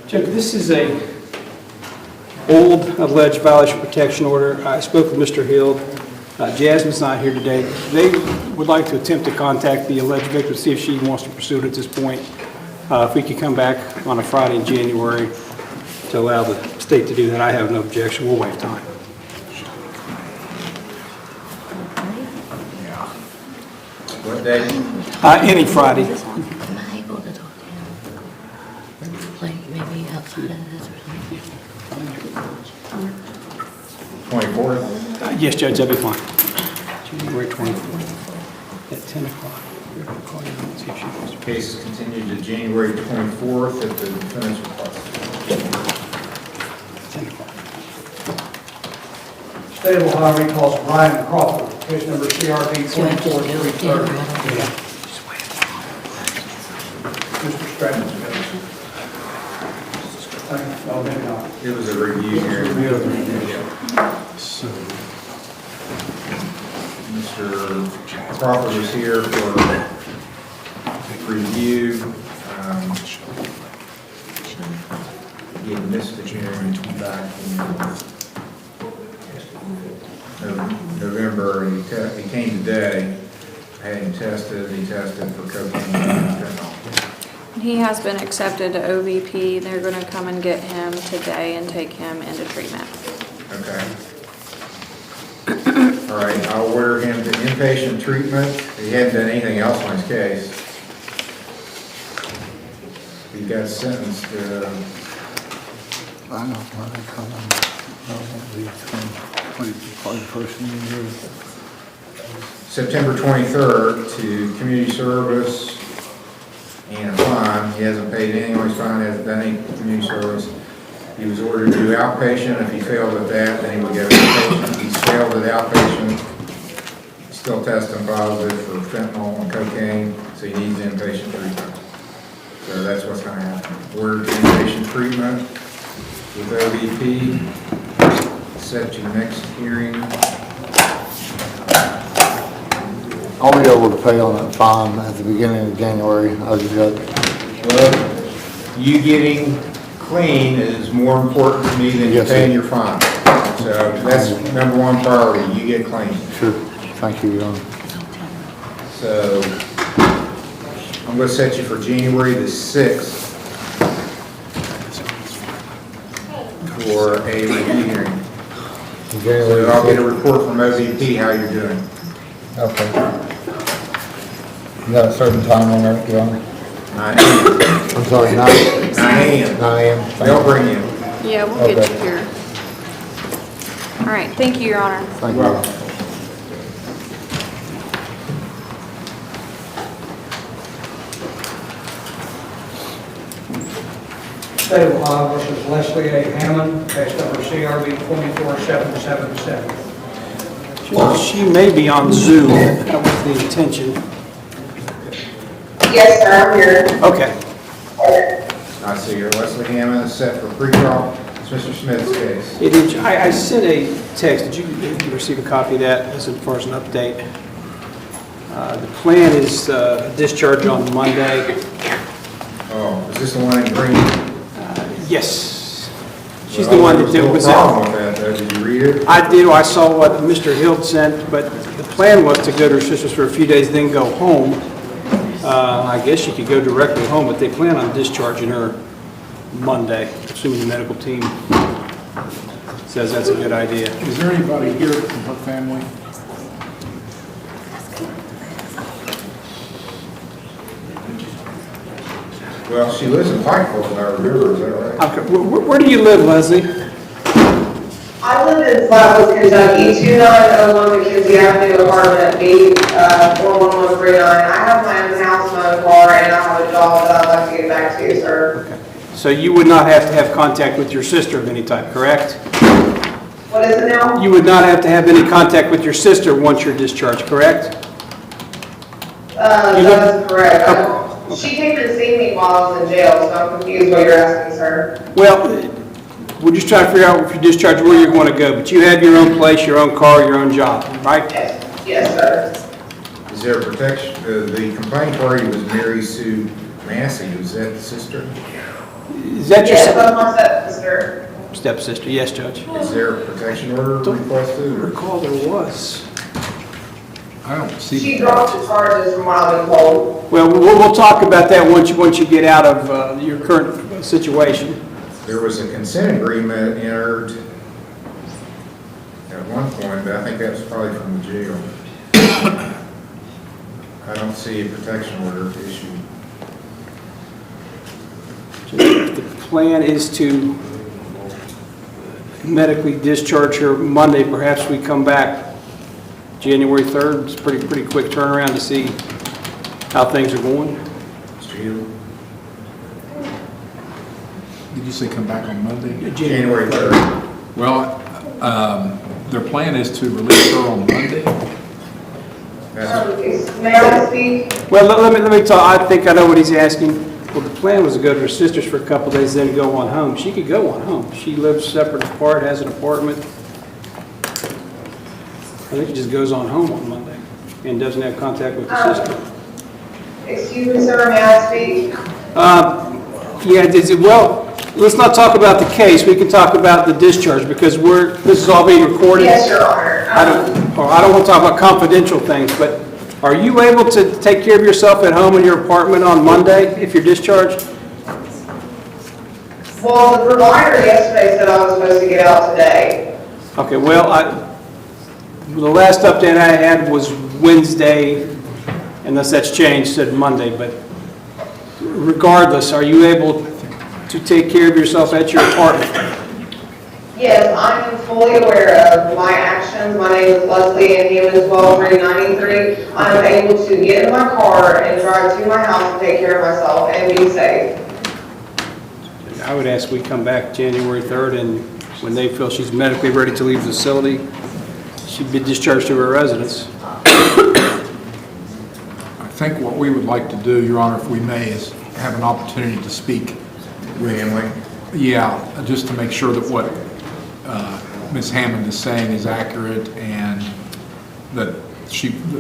Judge, this is a old alleged violation of protection order. I spoke with Mr. Hill. Jasmine's not here today. They would like to attempt to contact the alleged victim, see if she wants to pursue it at this point. If we could come back on a Friday in January to allow the state to do that, I have no objection. We'll waive time. What day? Any Friday. Am I able to talk to him? Like, maybe outside of this or something? 24th? Yes, Judge, that'd be fine. January 24th at 10 o'clock. We're going to call you and see if she wants to. Case is continued to January 24th at the defendant's request. 10 o'clock. State of Ohio recalls Brian Crawford, case number CRB 24330. Mr. Stratton's case. Oh, maybe not. It was a review hearing. So, Mr. Crawford is here for review. He had missed the hearing back in November, and he came today, had him tested, he tested for cocaine and fentanyl. He has been accepted to OVP. They're going to come and get him today and take him into treatment. Okay. All right, I'll order him to inpatient treatment. He hadn't done anything else on his case. He got sentenced, I know, why they come on, September 23rd to community service and a fine. He hasn't paid anything on his fine, hasn't done any community service. He was ordered to do outpatient. If he failed at that, then he would go to inpatient. He's failed at outpatient. He's still testing positive for fentanyl and cocaine, so he needs inpatient treatment. So that's what's going to happen. Ordered to inpatient treatment with OVP. Set your next hearing. I'll be able to pay on that fine at the beginning of January. I just got, Well, you getting clean is more important to me than you Yes, sir. paying your fine. So that's number one priority, you get clean. sure, thank you, Your Honor. So I'm going to set you for January the 6th for a review hearing. So I'll get a report from OVP how you're doing. Okay. You got a certain time on there, Your Honor? 9 a.m. I'm sorry, 9 9 a.m. 9 a.m. They'll bring you. Yeah, we'll get Okay. you here. All right, thank you, Your Honor. Thank Well, you. State of Ohio versus Leslie A. Hammond, case number CRB 24777. She may be on Zoom. That was the intention. Yes, sir, I'm here. Okay. I see your Leslie Hammond is set for pre-trial. It's Mr. Smith's case. I sent a text. Did you receive a copy of that as far as an update? The plan is discharge on Monday. Oh, is this the one in green? Yes. She's the one that did was No problem with that, though. Did you read it? I did. I saw what Mr. Hill sent, but the plan was to go to her sister's for a few days, then go home. I guess she could go directly home, but they plan on discharging her Monday, assuming the medical team says that's a good idea. is there anybody here from her family? Well, she lives in Pikeville, if I remember, is that right? Okay. Where do you live, Leslie? I live residence lot was Kentucky, 2901 Mackenzie Avenue, apartment B, 41139. I have my own house, my own car, and I have a job that I'd like to get back to, sir. So you would not have to have contact with your sister of any type, correct? What is it now? You would not have to have any contact with your sister once you're discharged, correct? That is correct. She came to see me while I was in jail, so I'm confused what you're asking, sir. Well, we're just trying to figure out if you're discharged where you're going to go, but you have your own place, your own car, your own job, right? Yes, sir. Is there a protection, the complaint party was Mary Sue Massey, was that the sister? Is that your Yes, that's my stepsister. stepsister? Yes, Judge. Is there a protection order requested? I recall there was. I don't see. She dropped the charges from what I've been told. Well, we'll talk about that once you get out of your current situation. There was a consent agreement entered at one point, but I think that was probably from the jail. I don't see a protection order issued. The plan is to medically discharge her Monday. Perhaps we come back January 3rd. It's pretty quick turnaround to see how things are going. Mr. Hill? Did you say come back on Monday? January 3rd. Well, their plan is to release her on Monday. May I speak? Well, let me talk. I think I know what he's asking. Well, the plan was to go to her sister's for a couple of days, then go on home. She could go on home. She lives separate apart, has an apartment. I think she just goes on home on Monday and doesn't have contact with the sister. Excuse me, sir, may I speak? Well, let's not talk about the case. We can talk about the discharge because this is all being recorded. Yes, Your Honor. I don't want to talk about confidential things, but are you able to take care of yourself at home in your apartment on Monday if you're discharged? Well, the provider yesterday said I was supposed to get out today. Okay, well, the last update I had was Wednesday, unless that's changed, said Monday, but regardless, are you able to take care of yourself at your apartment? Yes, I am fully aware of my actions. My name is Leslie and he was 12393. I am able to get in my car and drive to my house and take care of myself and be safe. I would ask we come back January 3rd, and when they feel she's medically ready to leave the facility, she'd be discharged to her residence. I think what we would like to do, Your Honor, if we may, is have an opportunity to speak with Family? Yeah, just to make sure that what Ms. Hammond is saying is accurate and that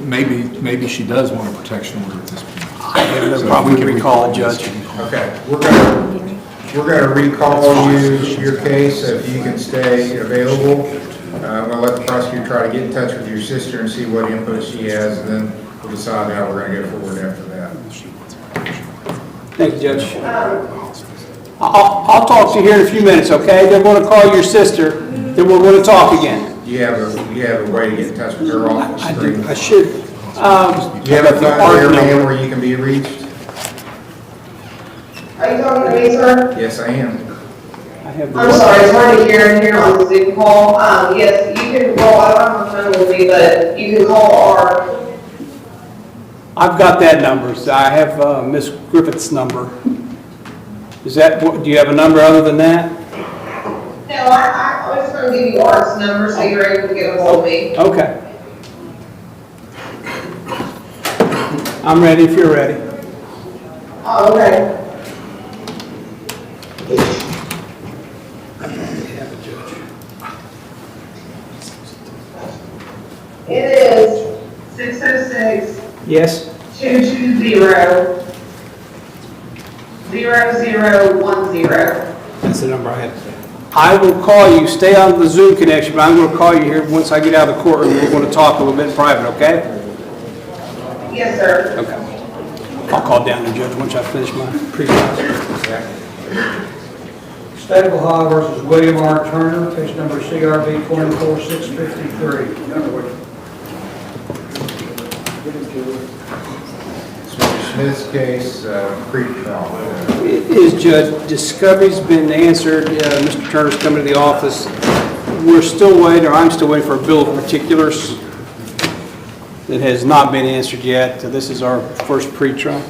maybe she does want a protection order at this point. I have no problem with recall it, Judge. Okay, we're gonna recall your case, if you can stay available. I'm gonna let the prosecutor try to get in touch with your sister and see what input she has, and then we'll decide how we're gonna go forward after that. Thank you, Judge. I'll talk to you here in a few minutes, okay? They're going to call your sister, then we're going to talk again. You have a way to get in touch with her off the screen? I should. You have a phone there, ma'am, where you can be reached? Are you talking to me, sir? Yes, I am. I'm sorry, it's hard to hear in here on the Zoom call. Yes, you can, well, I don't have my phone with me, but you can call our... I've got that number. So I have Miss Griffith's number. Is that, do you have a number other than that? No, I was going to give you Art's number so you're able to get a hold of me. Okay. I'm ready if you're ready. Oh, okay. It is 606. Yes? 220-0010. That's the number I have. I will call you. Stay on the Zoom connection, but I'm going to call you here once I get out of the courtroom. We're going to talk a little bit in private, okay? Yes, sir. Okay. I'll call down the judge once I finish my presentation. State of Ohio versus William R. Turner, case number CRB 24653. Smith's case, pre-trial. Is Judge, discovery's been answered. Mr. Turner's coming to the office. We're still waiting, or I'm still waiting for a bill of particulars that has not been answered yet. This is our first pre-trial.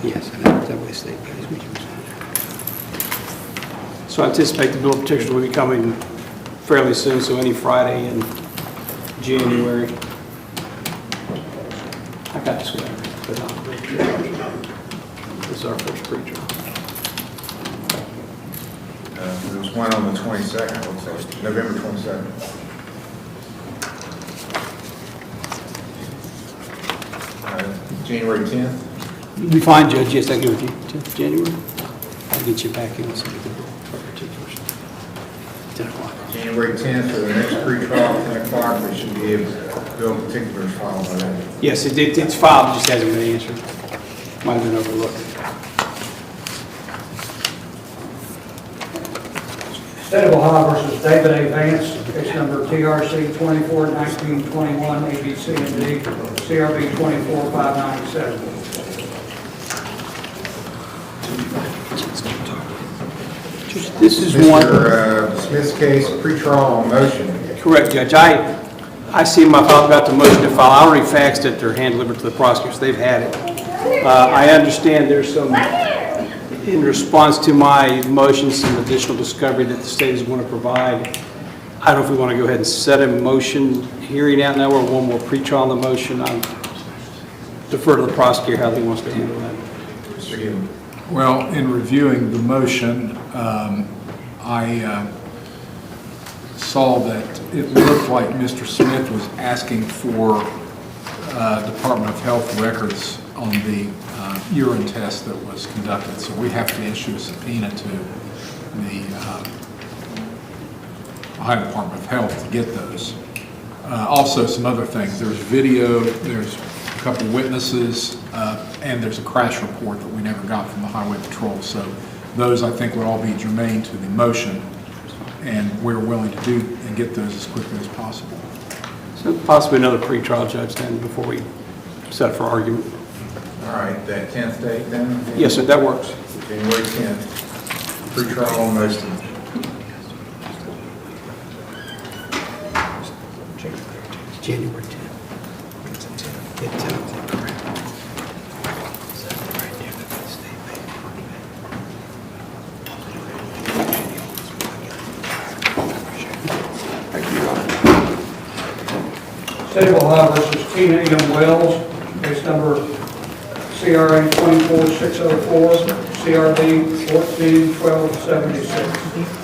Yes, so I anticipate the bill of particulars will be coming fairly soon, so any Friday in January. I got this one, but not. This is our first pre-trial. There's one on the 22nd, looks like, November 22nd. January 10th. You'll be fine, Judge. Yes, I go with you. 10th January. I'll get you back in and see the bill of particulars. 10 o'clock. January 10th for the next pre-trial, 10 o'clock, we should be able to bill particulars filed by then. Yes, it's filed, it just hasn't been answered. Might have been overlooked. State of Ohio versus David A. Vance, case number TRC 24-1921, ABC and D, CRB 24597. This is one. Mr. Smith's case, pre-trial on motion. Correct, Judge. I see in my file about the motion to file. I already faxed it or hand-delivered to the prosecutors. They've had it. I understand there's some, in response to my motion, some additional discovery that the state is going to provide. I don't know if we want to go ahead and set a motion hearing out now or one more pre-trial on the motion. I defer to the prosecutor how he wants to handle that. Mr. Gill. Well, in reviewing the motion, I saw that it looked like Mr. Smith was asking for Department of Health records on the urine test that was conducted. So we have to issue a subpoena to the Ohio Department of Health to get those. Also, some other things. There's video, there's a couple witnesses, and there's a crash report that we never got from the Highway Patrol. So those, I think, would all be germane to the motion, and we're willing to do and get those as quickly as possible. So possibly another pre-trial, Judge, then, before we set for argument. All right, that 10th date then? Yes, sir, that works. January 10th, pre-trial on motion. January 10th. At 10 o'clock, correct. State of Ohio versus Tina M. Wells, case number CRA 24604, CRB 141276.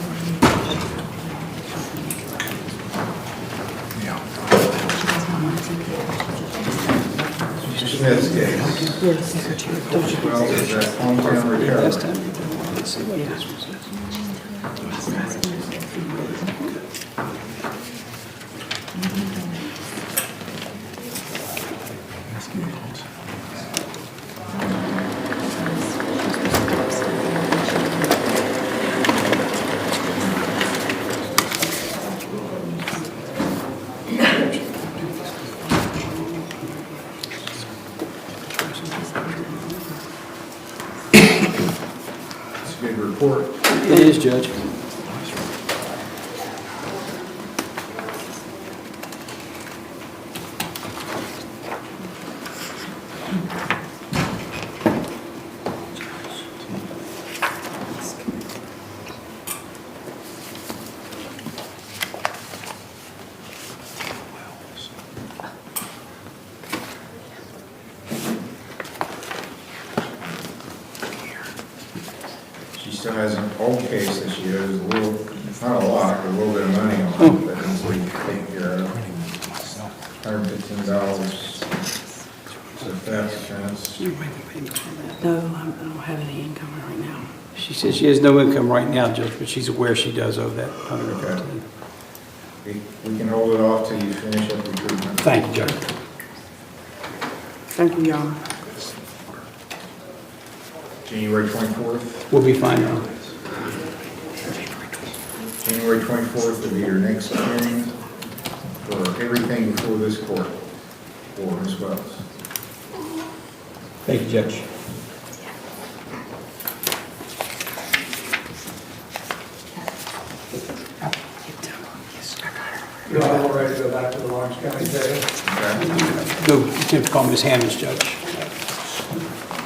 Smith's case. Well, is that hometown recovery? It's a good report. It is, Judge. She still has an old case that she owes a little, not a lot, but a little bit of money on that needs to be taken care of. $115. So theft offense. No, I don't have any income right now. She says she has no income right now, Judge, but she's aware she does owe that $115. We can hold it off till you finish up your treatment. Thank you, Judge. Thank you, Your Honor. January 24th. We'll be fine now. January 24th will be your next hearing for everything before this court for Ms. Wells. Thank you, Judge. You're all ready to go back to the Lawrence County Jail. Go, attempt to call Ms. Hammonds, Judge.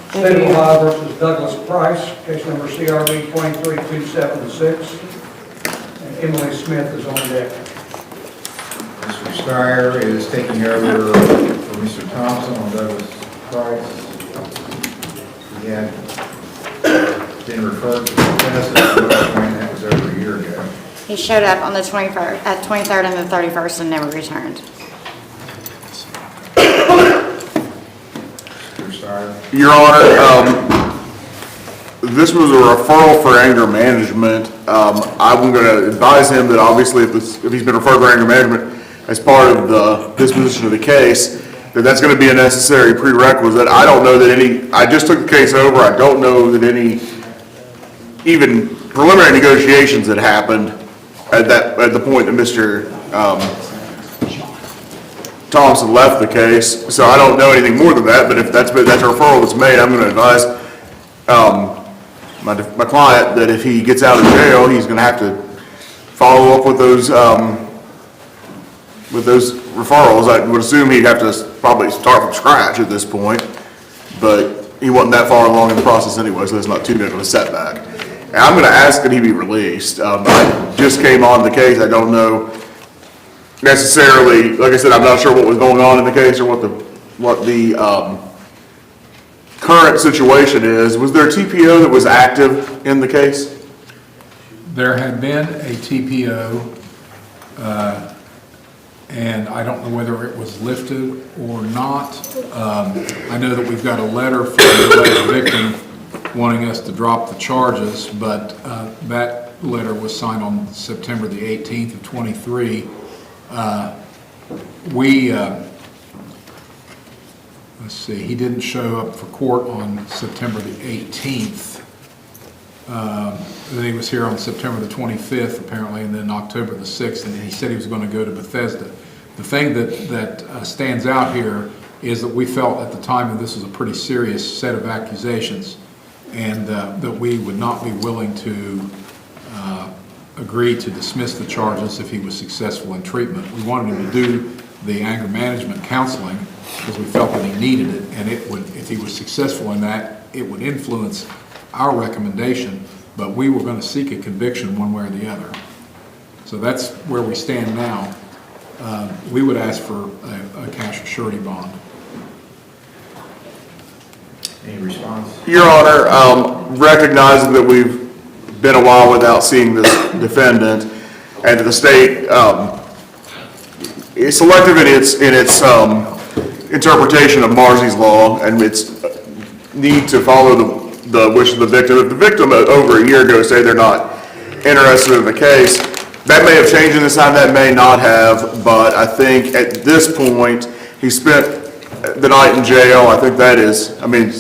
State of Ohio versus Douglas Price, case number CRB 23276. And Emily Smith is on deck. Mr. Steyer is taking over for Mr. Thompson on Douglas Price. He had been referred to Bethesda at one point, that was over a year ago. He showed up on the 23rd and the 31st and never returned. Mr. Steyer? Your Honor, this was a referral for anger management. I'm going to advise him that obviously if he's been referred for anger management as part of the disposition of the case, that's going to be a necessary prerequisite. I don't know that I just took the case over, I don't know that any even preliminary negotiations had happened at the point that Mr. Thompson left the case, so I don't know anything more than that, but if that's a referral that's made, I'm going to advise my client that if he gets out of jail, he's going to have to follow up with those referrals. I would assume he'd have to probably start from scratch at this point, but he wasn't that far along in the process anyway, so that's not too big of a setback. And I'm going to ask that he be released. I just came on the case. I don't know necessarily, like I said, I'm not sure what was going on in the case or what the current situation is. Was there a TPO that was active in the case? There had been a TPO, and I don't know whether it was lifted or not. I know that we've got a letter from the alleged victim wanting us to drop the charges, but that letter was signed on September the 18th of 23. Let's see, he didn't show up for court on September the 18th. Then he was here on September the 25th, apparently, and then October the 6th, and he said he was going to go to Bethesda. The thing that stands out here is that we felt at the time that this was a pretty serious set of accusations, and that we would not be willing to agree to dismiss the charges if he was successful in treatment. We wanted him to do the anger management counseling because we felt that he needed it, and it would, if he was successful in that, it would influence our recommendation, but we were going to seek a conviction one way or the other. So that's where we stand now. We would ask for a cash or surety bond. Any response? Your Honor, recognizing that we've been a while without seeing this defendant, and the state is selective in its interpretation of Marzy's law and its need to follow the wish of the victim. If the victim over a year ago say they're not interested in the case, that may have changed in this time, that may not have, but I think at this point, he spent the night in jail. I think that is, I mean,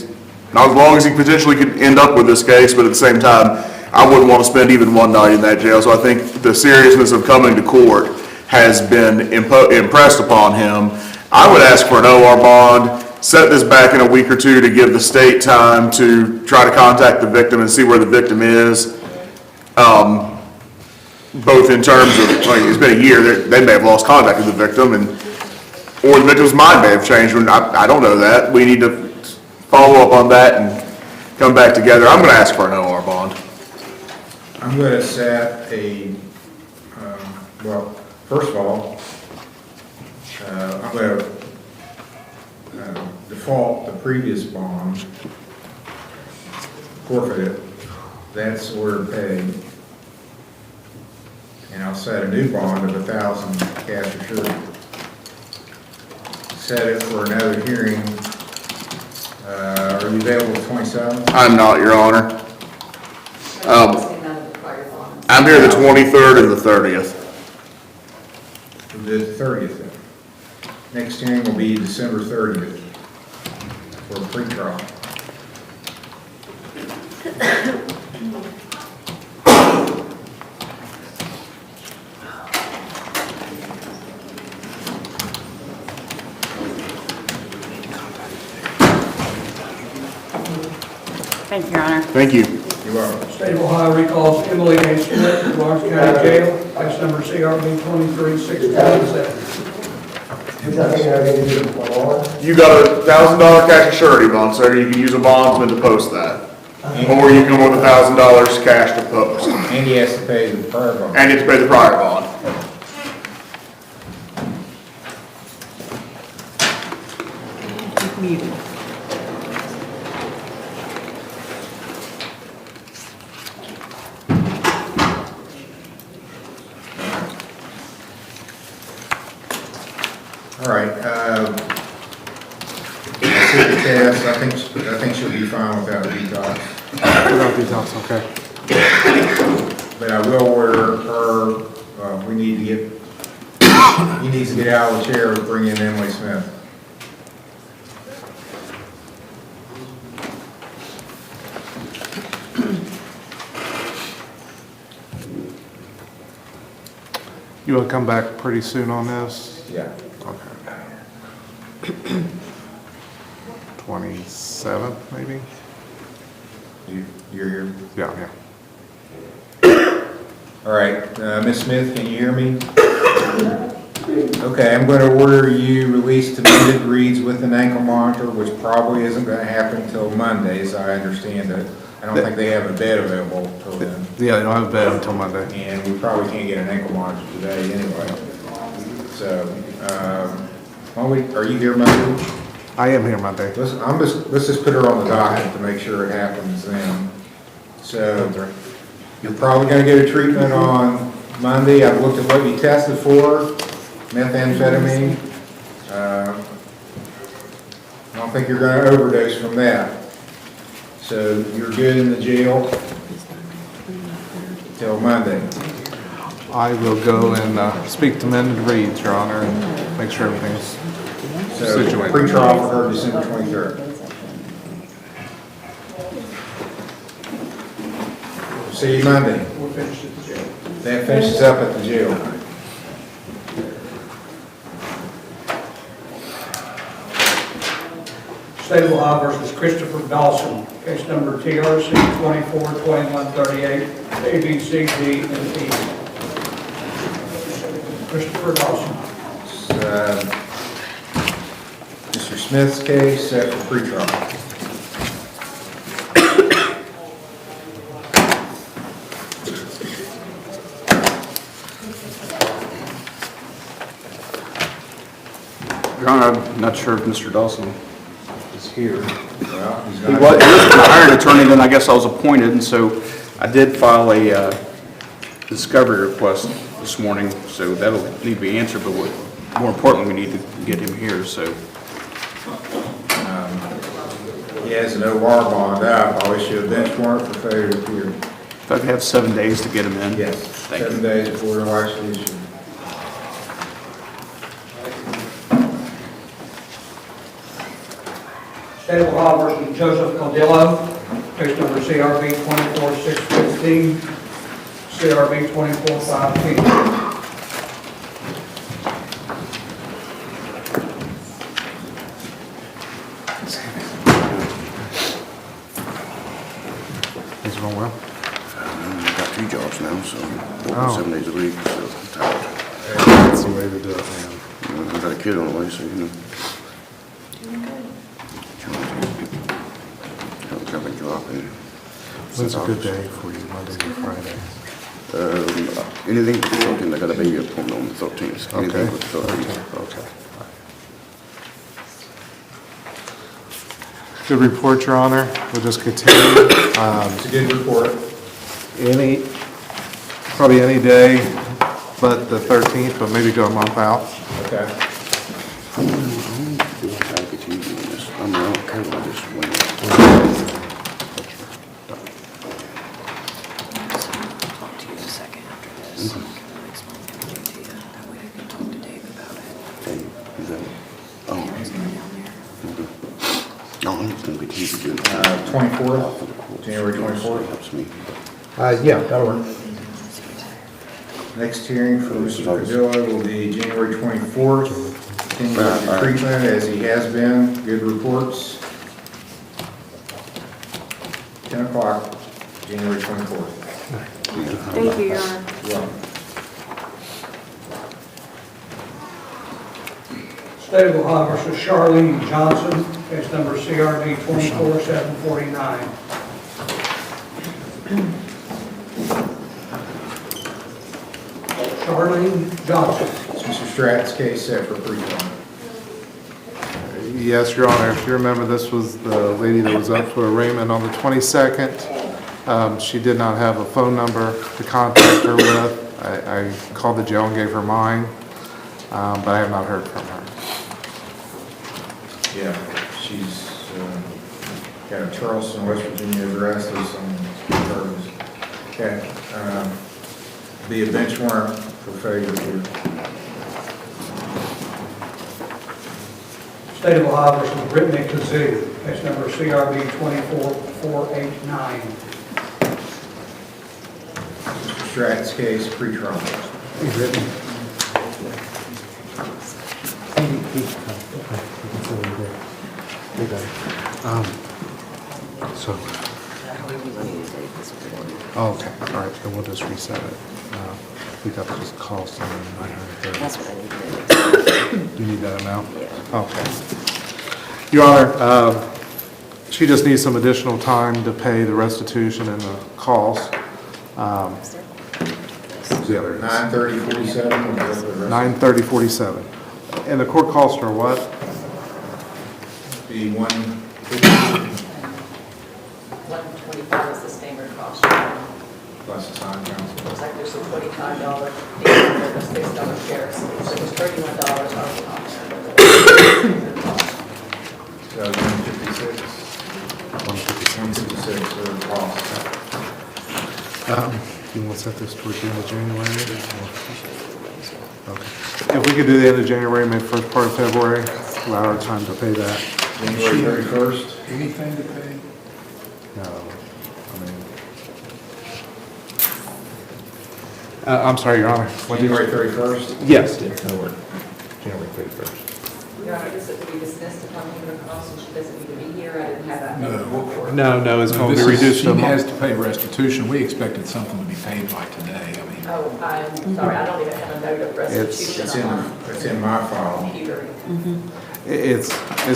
not as long as he potentially could end up with this case, but at the same time, I wouldn't want to spend even one night in that jail. So I think the seriousness of coming to court has been impressed upon him. I would ask for an OR bond, set this back in a week or two to give the state time to try to contact the victim and see where the victim is. Both in terms of, like, it's been a year, they may have lost contact with the victim, or the victim's mind may have changed. I don't know that. We need to follow up on that and come back together. I'm going to ask for an OR bond. I'm going to set a, well, first of all, I'm going to default the previous bond, forfeit it, that's ordered paid, and I'll set a new bond of $1,000 cash or surety. Set it for another hearing. Are you available the 27th? I'm not, Your Honor. I'm here the 23rd and the 30th. The 30th then. Next hearing will be December 30th for a pretrial. Thank you, Your Honor. Thank you. You're welcome. State of Ohio recalls Emily A. Smith from Lawrence County Jail. case number CRB 23-657. You got $1,000 cash surety bond, sir. You can use a bondsman to post that. Or you can with $1,000 cash to post. And he has to pay the prior bond. And you have to pay the prior bond. All right, city Tess, I think she'll be fine without a detox. Without detox, okay. But I will order her, he needs to get out of the chair and bring in Emily Smith. You want to come back pretty soon on this? Yeah. Okay. 27th, maybe? You're here? Yeah. All right, Ms. Smith, can you hear me? Okay, I'm going to order you released to amended reads with an ankle monitor, which probably isn't going to happen until Monday, as I understand it. I don't think they have a bed available till then. Yeah, they don't have a bed until Monday. And we probably can't get an ankle monitor today anyway. So, are you here Monday? I am here Monday. Let's just put her on the docket to make sure it happens then. So, you're probably gonna get a treatment on Monday. I've looked at what you tested for, methamphetamine. I don't think you're gonna overdose from that. So, you're good in the jail till Monday. I will go and speak to Mended Reeds, Your Honor, and make sure everything's So, situated. pre-trial for her December 23rd. See you Monday. We're finished at the jail. That finishes up at the jail. State of Ohio versus Christopher Dawson, case number TRC 24-2138, A, B, C, D, and E. Christopher Dawson. Mr. Smith's case set for pretrial. Your Honor, I'm not sure if Mr. Dawson is here. Well, he's He not. was my hired attorney, then I guess I was appointed, and so I did file a discovery request this morning, so that'll need to be answered, but more importantly, we need to get him here, so. He has an OR bond up. I wish you a bench warrant for failure to appear. If I could have 7 days to get him in. Yes, Thank 7 you. days before the actually issue. State of Ohio versus Joseph Caldillo, case number CRB 24-615, CRB 24-510. Things going well? I've got 2 jobs now, so I'm Oh. 7 days a week, so I'm tired. That's the way to do it, man. I've got a kid on the way, so, Jump and drop in. When's a good day for you, Monday or Friday? Anything with the 13th, I got a baby appointment on the 13th. Anything Okay. with the 13th. Okay. Good report, Your Honor. We'll just continue. It's a good report. Probably any day but the 13th, but maybe go a month out. Okay. I'm trying to get you doing this. I mean, I don't care about this one. Talk to you in a second after this. Can I explain everything to you? That way you can talk to Dave about it. Hey, is that? Oh. Daryl's going down there. Okay. No, I'm just gonna get you to do it. 24th, January 24th. Helps me. Yeah, that'll work. Next hearing for Mr. Cardillo will be January 24th. Continue the treatment as he has been. Good reports. 10 o'clock, January 24th. Thank you, Your Honor. You're welcome. State of Ohio versus Charlene Johnson, case number CRD 24749. Charlene Johnson. It's Mr. Stratton's case set for pre-trial. Yes, Your Honor, if you remember, this was the lady that was up for arraignment on the 22nd. She did not have a phone number to contact her with. I called the jail and gave her mine, but I have not heard from her. Yeah, she's got a Charleston, West Virginia address, there's some hers. Okay, be a bench warrant for failure here. State of Ohio versus Brittany Kazoo, case number CRB 24489. Mr. Stratton's case, pre-trial. Okay, all right, then we'll just reset it. We got to just call someone 930. That's what I need to do. You need that amount? Yeah. Okay. Your Honor, she just needs some additional time to pay the restitution and the costs. The other 930.47. 930.47. And the court costs are what? Be 125 is the standard cost. plus the time council. Looks like there's a $25 fee, there's a $6 sheriff's fee, so there's $31 on the cost. So 156. 156 for the cost. You want to set this towards the end of January? Okay. If we could do the end of January, maybe first part of February, allow our time to pay that. January 31st. Anything to pay? No, I mean. I'm sorry, Your Honor. What did you- January 31st? Yes. January 31st. Your Honor, is it to be dismissed upon payment of costs, and she doesn't need to be here? I didn't have that. No. No, it's going to be This is- reduced to a She has month. to pay restitution. We expected something to be paid by today. I mean, Oh, I'm sorry, I don't even have a note of restitution on It's in my my file. computer. It's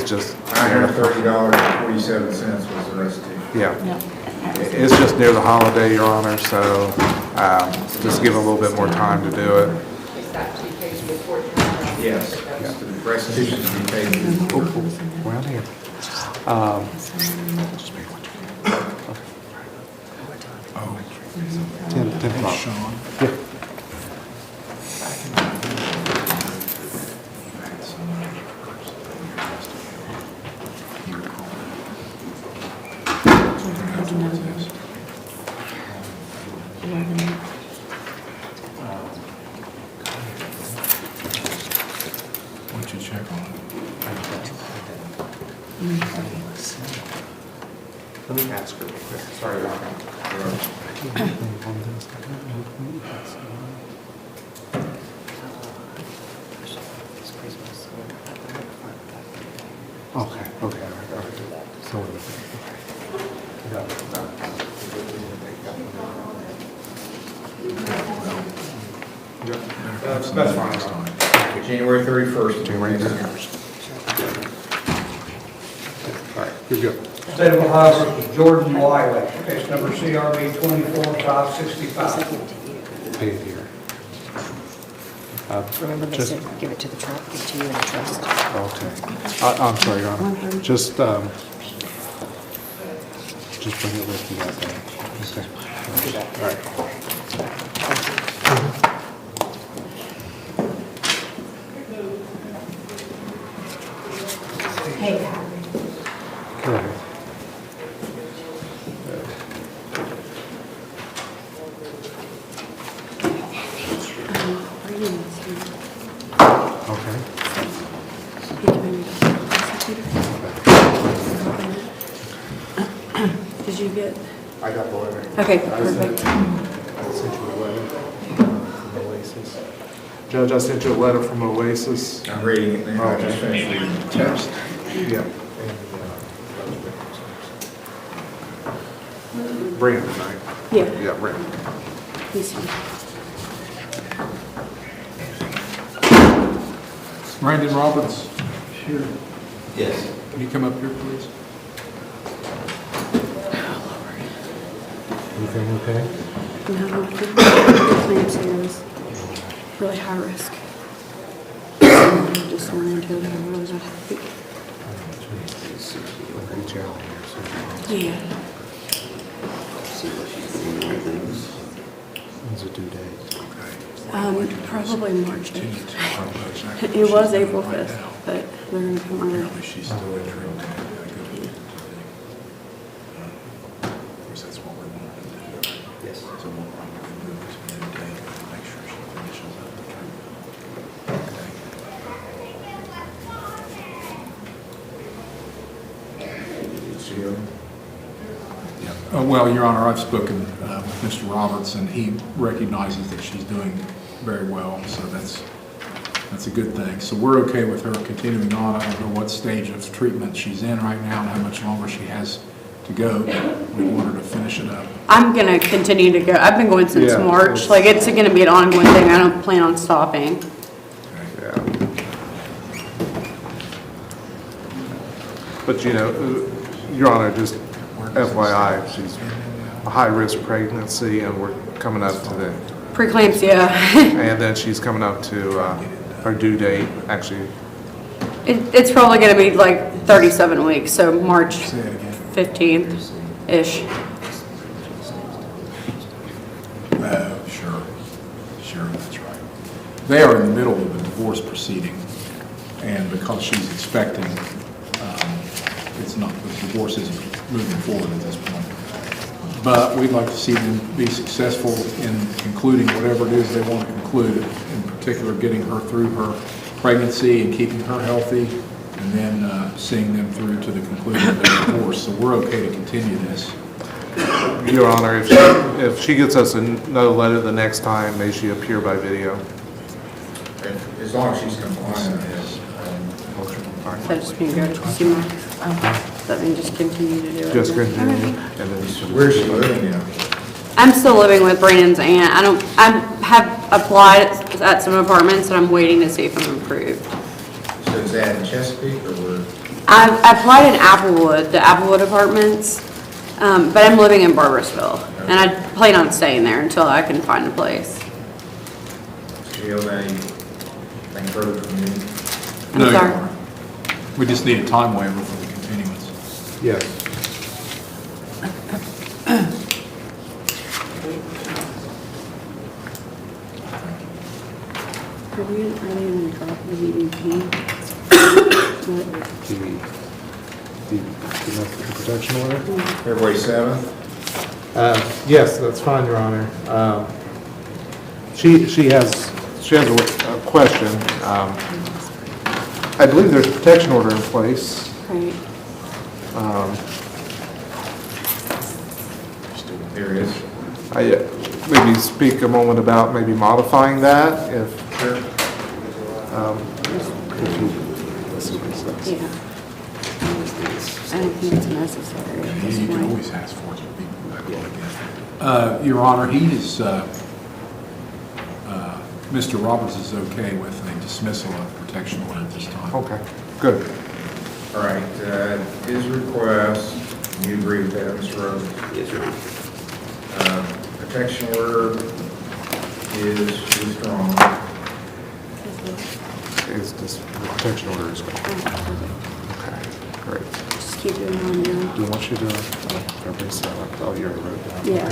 just. $930.47 was the restitution. Yeah. It's just near the holiday, Your Honor, so just give it a little bit more time to do it. Is that to pay the court? Yes, the restitution to be paid. Around here. 10 o'clock. Sean. Yeah. Why don't you check on it? Let me ask her real quick. Sorry about that. Okay, okay, all right. So what is it? That's fine. January 31st. January 31st. All right, you're good. State of Ohio versus Jordan Wiley, case number CRB 24565. Pay it here. Remember they Just- said give it to the trust, give it to you in the trust. Okay. I'm sorry, Your Honor. Just bring it with you that day. Okay. All right. Hey. Correct. Okay. Did you get? I got the letter. Okay, I perfect. sent you a letter from Oasis. Judge, I sent you a letter from Oasis. I'm reading it now. I just finished reading the text. Yeah. Brandon, right? Yeah. Yeah, Brandon. He's here. Brandon Roberts. here? Yes. Can you come up here, please? Everything okay? No, I think claims here is really high risk. Just wanted to know what was happy. Yeah. When's the due date? Probably March 8th. It was April 5th, but they're going to come early. She's still in treatment. Of course, that's what we want to do. Yes. So we'll probably move to the date and make sure she finishes up the treatment. Well, Your Honor, I've spoken with Mr. Roberts, and he recognizes that she's doing very well, so that's a good thing. So we're okay with her continuing on. I don't know what stage of treatment she's in right now and how much longer she has to go. We want her to finish it up. I'm going to continue to go. I've been going since March. Like, it's going to be an ongoing thing. I don't plan on stopping. But, you know, Your Honor, just FYI, she's a high-risk pregnancy, and we're coming up to the... Preeclampsia. And then she's coming up to her due date, actually. It's probably going to be like 37 weeks, so March 15th-ish. Sure, that's right. They are in the middle of a divorce proceeding, and because she's expecting, it's not, the divorce isn't moving forward at this point. But we'd like to see them be successful in concluding whatever it is they want to conclude, in particular getting her through her pregnancy and keeping her healthy, and then seeing them through to the conclusion of their divorce. So we're okay to continue this. Your Honor, if she gets us another letter the next time, may she appear by video? As long as she's compliant, yes. So just going to go to see my, that mean just continue to do it. Just continue, Okay. and then... Where's she living now? I'm still living with Brandon's aunt. I have applied at some apartments, and I'm waiting to see if I'm approved. So is that in Chesapeake or where? I applied in Applewood, the Applewood Apartments, but I'm living in Barbersville, and I plan on staying there until I can find a place. Mr. Hill, anything further from you? I'm No, sorry. Your Honor. We just need a time waiver for the continuance. Yes. Are they going to drop the EDP? The protection order? February 7th? Yes, that's fine, Your Honor. She has a question. I believe there's a protection order in place. Right. There is. Maybe speak a moment about maybe modifying that if... Sure. Let's see what it says. Yeah. I don't think it's necessary at this You can point. always ask for it to be back again. Your Honor, he is, Mr. Roberts is okay with a dismissal of protection order at this time. Okay, good. All right, his request, you agree with that, Mr. Rose? Yes, Your Honor. Protection order is withdrawn. Is this protection order is gone? Okay, great. Just keep doing what I'm doing. Do you want you to, everybody say, oh, you're a road down. Yeah.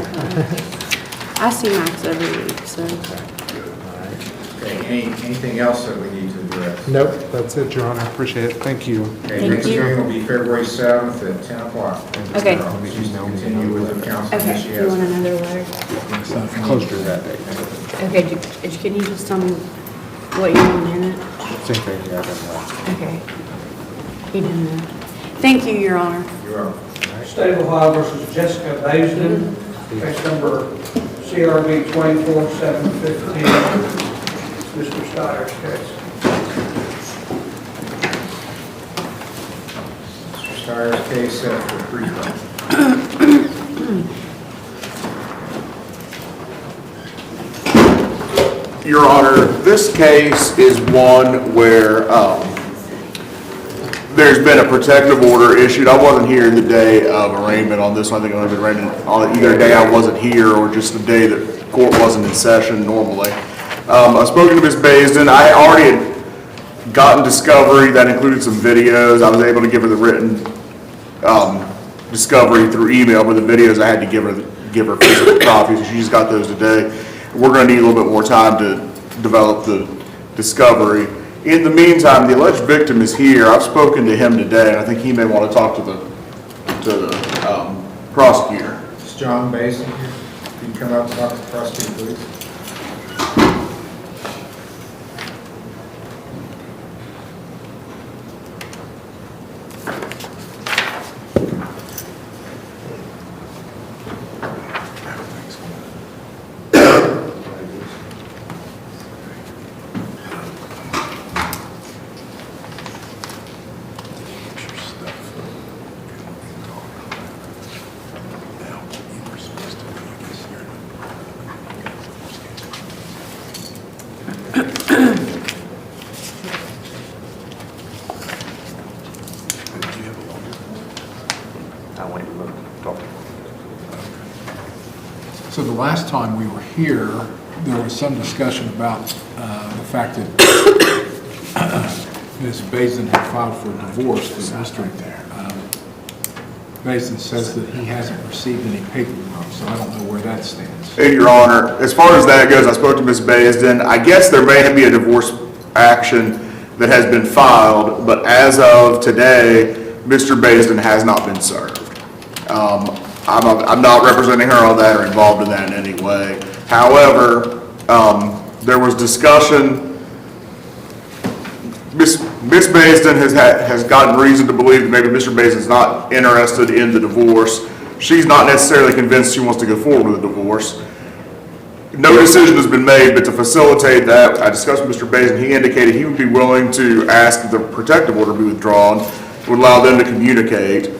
I see Max every week, so. Okay, anything else that we need to address? Nope, that's it, Your Honor. Appreciate it. Thank you. Okay, Thank next you. hearing will be February 7th at 10 o'clock. Okay. She's to continue with the council. Okay, She you has- want another letter? Closer to that date. Okay, can you just tell me what you want in it? Same thing, yeah, then, Okay. He didn't know. Thank you, Your Honor. You're welcome. State of Ohio versus Jessica Baisden, case number CRB 24715. Mr. Steyer's case. Mr. Steyer's case set for pre-trial. Your Honor, this case is one where there's been a protective order issued. I wasn't here the day of arraignment on this one. I think it would have been arraigned on either day I wasn't here or just the day that court wasn't in session normally. I've spoken to Ms. Baisden. I already had gotten discovery that included some videos. I was able to give her the written discovery through email, but the videos I had to give her physical copies. She just got those today. We're going to need a little bit more time to develop the discovery. In the meantime, the alleged victim is here. I've spoken to him today, and I think he may want to talk to the prosecutor. Is John Basin here? Can you come up and talk to the prosecutor, please? So the last time we were here, there was some discussion about the fact that Ms. Basin had filed for divorce, but Mr. Basin says that he hasn't received any paperwork, so I don't know where that stands. Hey, Your Honor, as far as that goes, I spoke to Ms. Baisden. I guess there may be a divorce action that has been filed, but as of today, Mr. Baisden has not been served. I'm not representing her on that or involved in that in any way. However, there was discussion. Ms. Baisden has gotten reason to believe that maybe Mr. Baisden's not interested in the divorce. She's not necessarily convinced she wants to go forward with the divorce. No decision has been made, but to facilitate that, I discussed with Mr. Baisden. He indicated he would be willing to ask that the protective order be withdrawn, would allow them to communicate.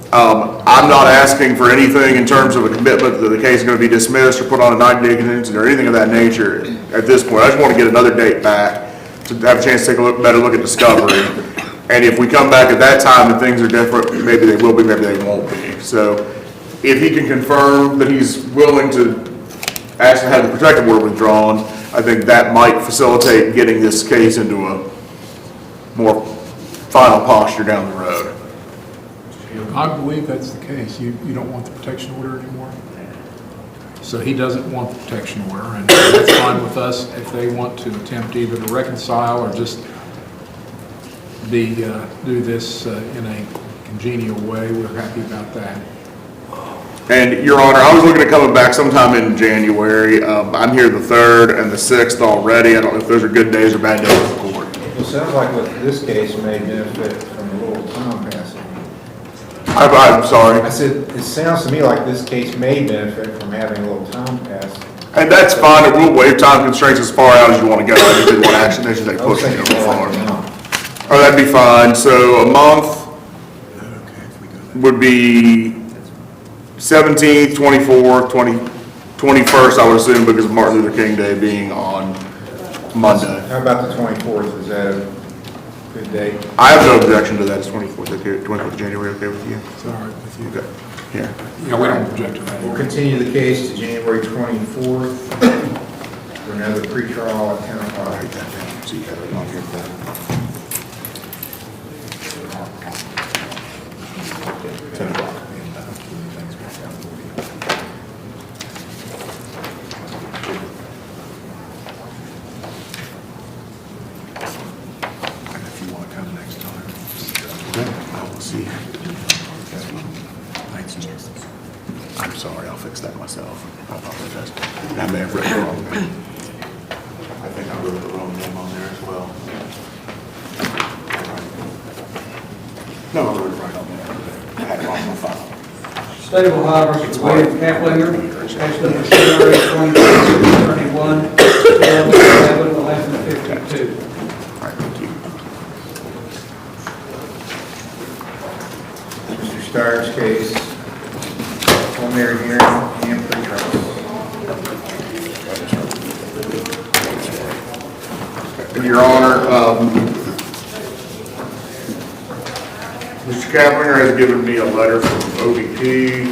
I'm not asking for anything in terms of a commitment that the case is going to be dismissed or put on a 90-day contingency or anything of that nature at this point. I just want to get another date back to have a chance to take a better look at discovery. And if we come back at that time and things are different, maybe they will be, maybe they won't be. So if he can confirm that he's willing to ask to have the protective order withdrawn, I think that might facilitate getting this case into a more final posture down the road. I believe that's the case. You don't want the protection order anymore? So he doesn't want the protection order, and that's fine with us if they want to attempt either to reconcile or just do this in a congenial way. We're happy about that. And Your Honor, I was looking at coming back sometime in January. I'm here the 3rd and the 6th already. I don't know if those are good days or bad days for the court. Well, it sounds like with this case may benefit from a little time passing. I'm sorry. I said, it sounds to me like this case may benefit from having a little time pass. And that's fine. It will waive time constraints as far out as you want to go. I just didn't want action they should push it a little far. Oh, that'd be fine. So a month would be 17th, 24th, 21st, I would assume, because of Martin Luther King Day being on Monday. How about the 24th? Is that a good date? I have no objection to that. It's 24th, okay, 24th of January, okay with you? It's all right with you. Okay. Here. Yeah, we don't object to that. We'll continue the case to January 24th for another pretrial at 10 o'clock. Write that down, so you have it on here for that. 10 o'clock. I'm sorry, I'll fix that myself. I apologize. I may have written the wrong name. I think I wrote the wrong name on there as well. No, I wrote it right on there. I had it wrong on my file. State of Ohio versus William Kaplinger, case number CRA 2031, 1152. All right, thank you. Mr. Steyer's case, preliminary hearing and pretrial. Your Honor, Mr. Kaplinger has given me a letter from OVP.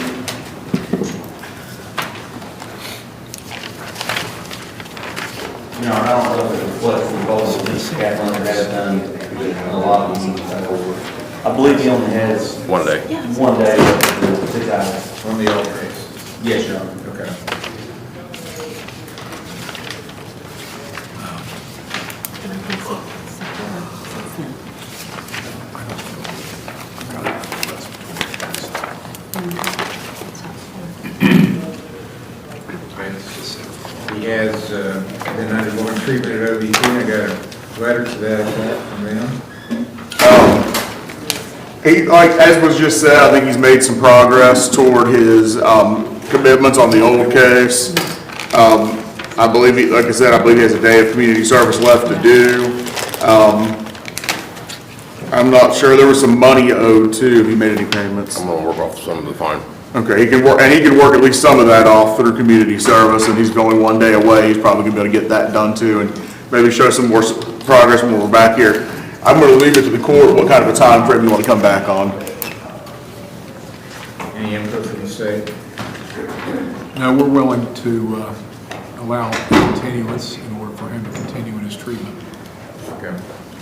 No, I don't know if it reflects the goals that Mr. Kaplan had done, a lot of them. I believe he only has. 1 day. 1 day, 6 hours. On the old race. Yes, Your Honor. Okay. He has been undergoing treatment at OVP, and I got a letter to that effect from them. He, like, as was just said, I think he's made some progress toward his commitments on the old case. I believe, like I said, I believe he has a day of community service left to do. I'm not sure, there was some money owed too, if he made any payments. I'm gonna work off some of the fine. Okay, he can work, and he can work at least some of that off through community service, and he's only 1 day away, he's probably gonna be able to get that done too, and maybe show some more progress when we're back here. I'm gonna leave it to the court, what kind of a time frame you wanna come back on. Any input from the state? No, we're willing to allow continuance in order for him to continue in his treatment. Okay.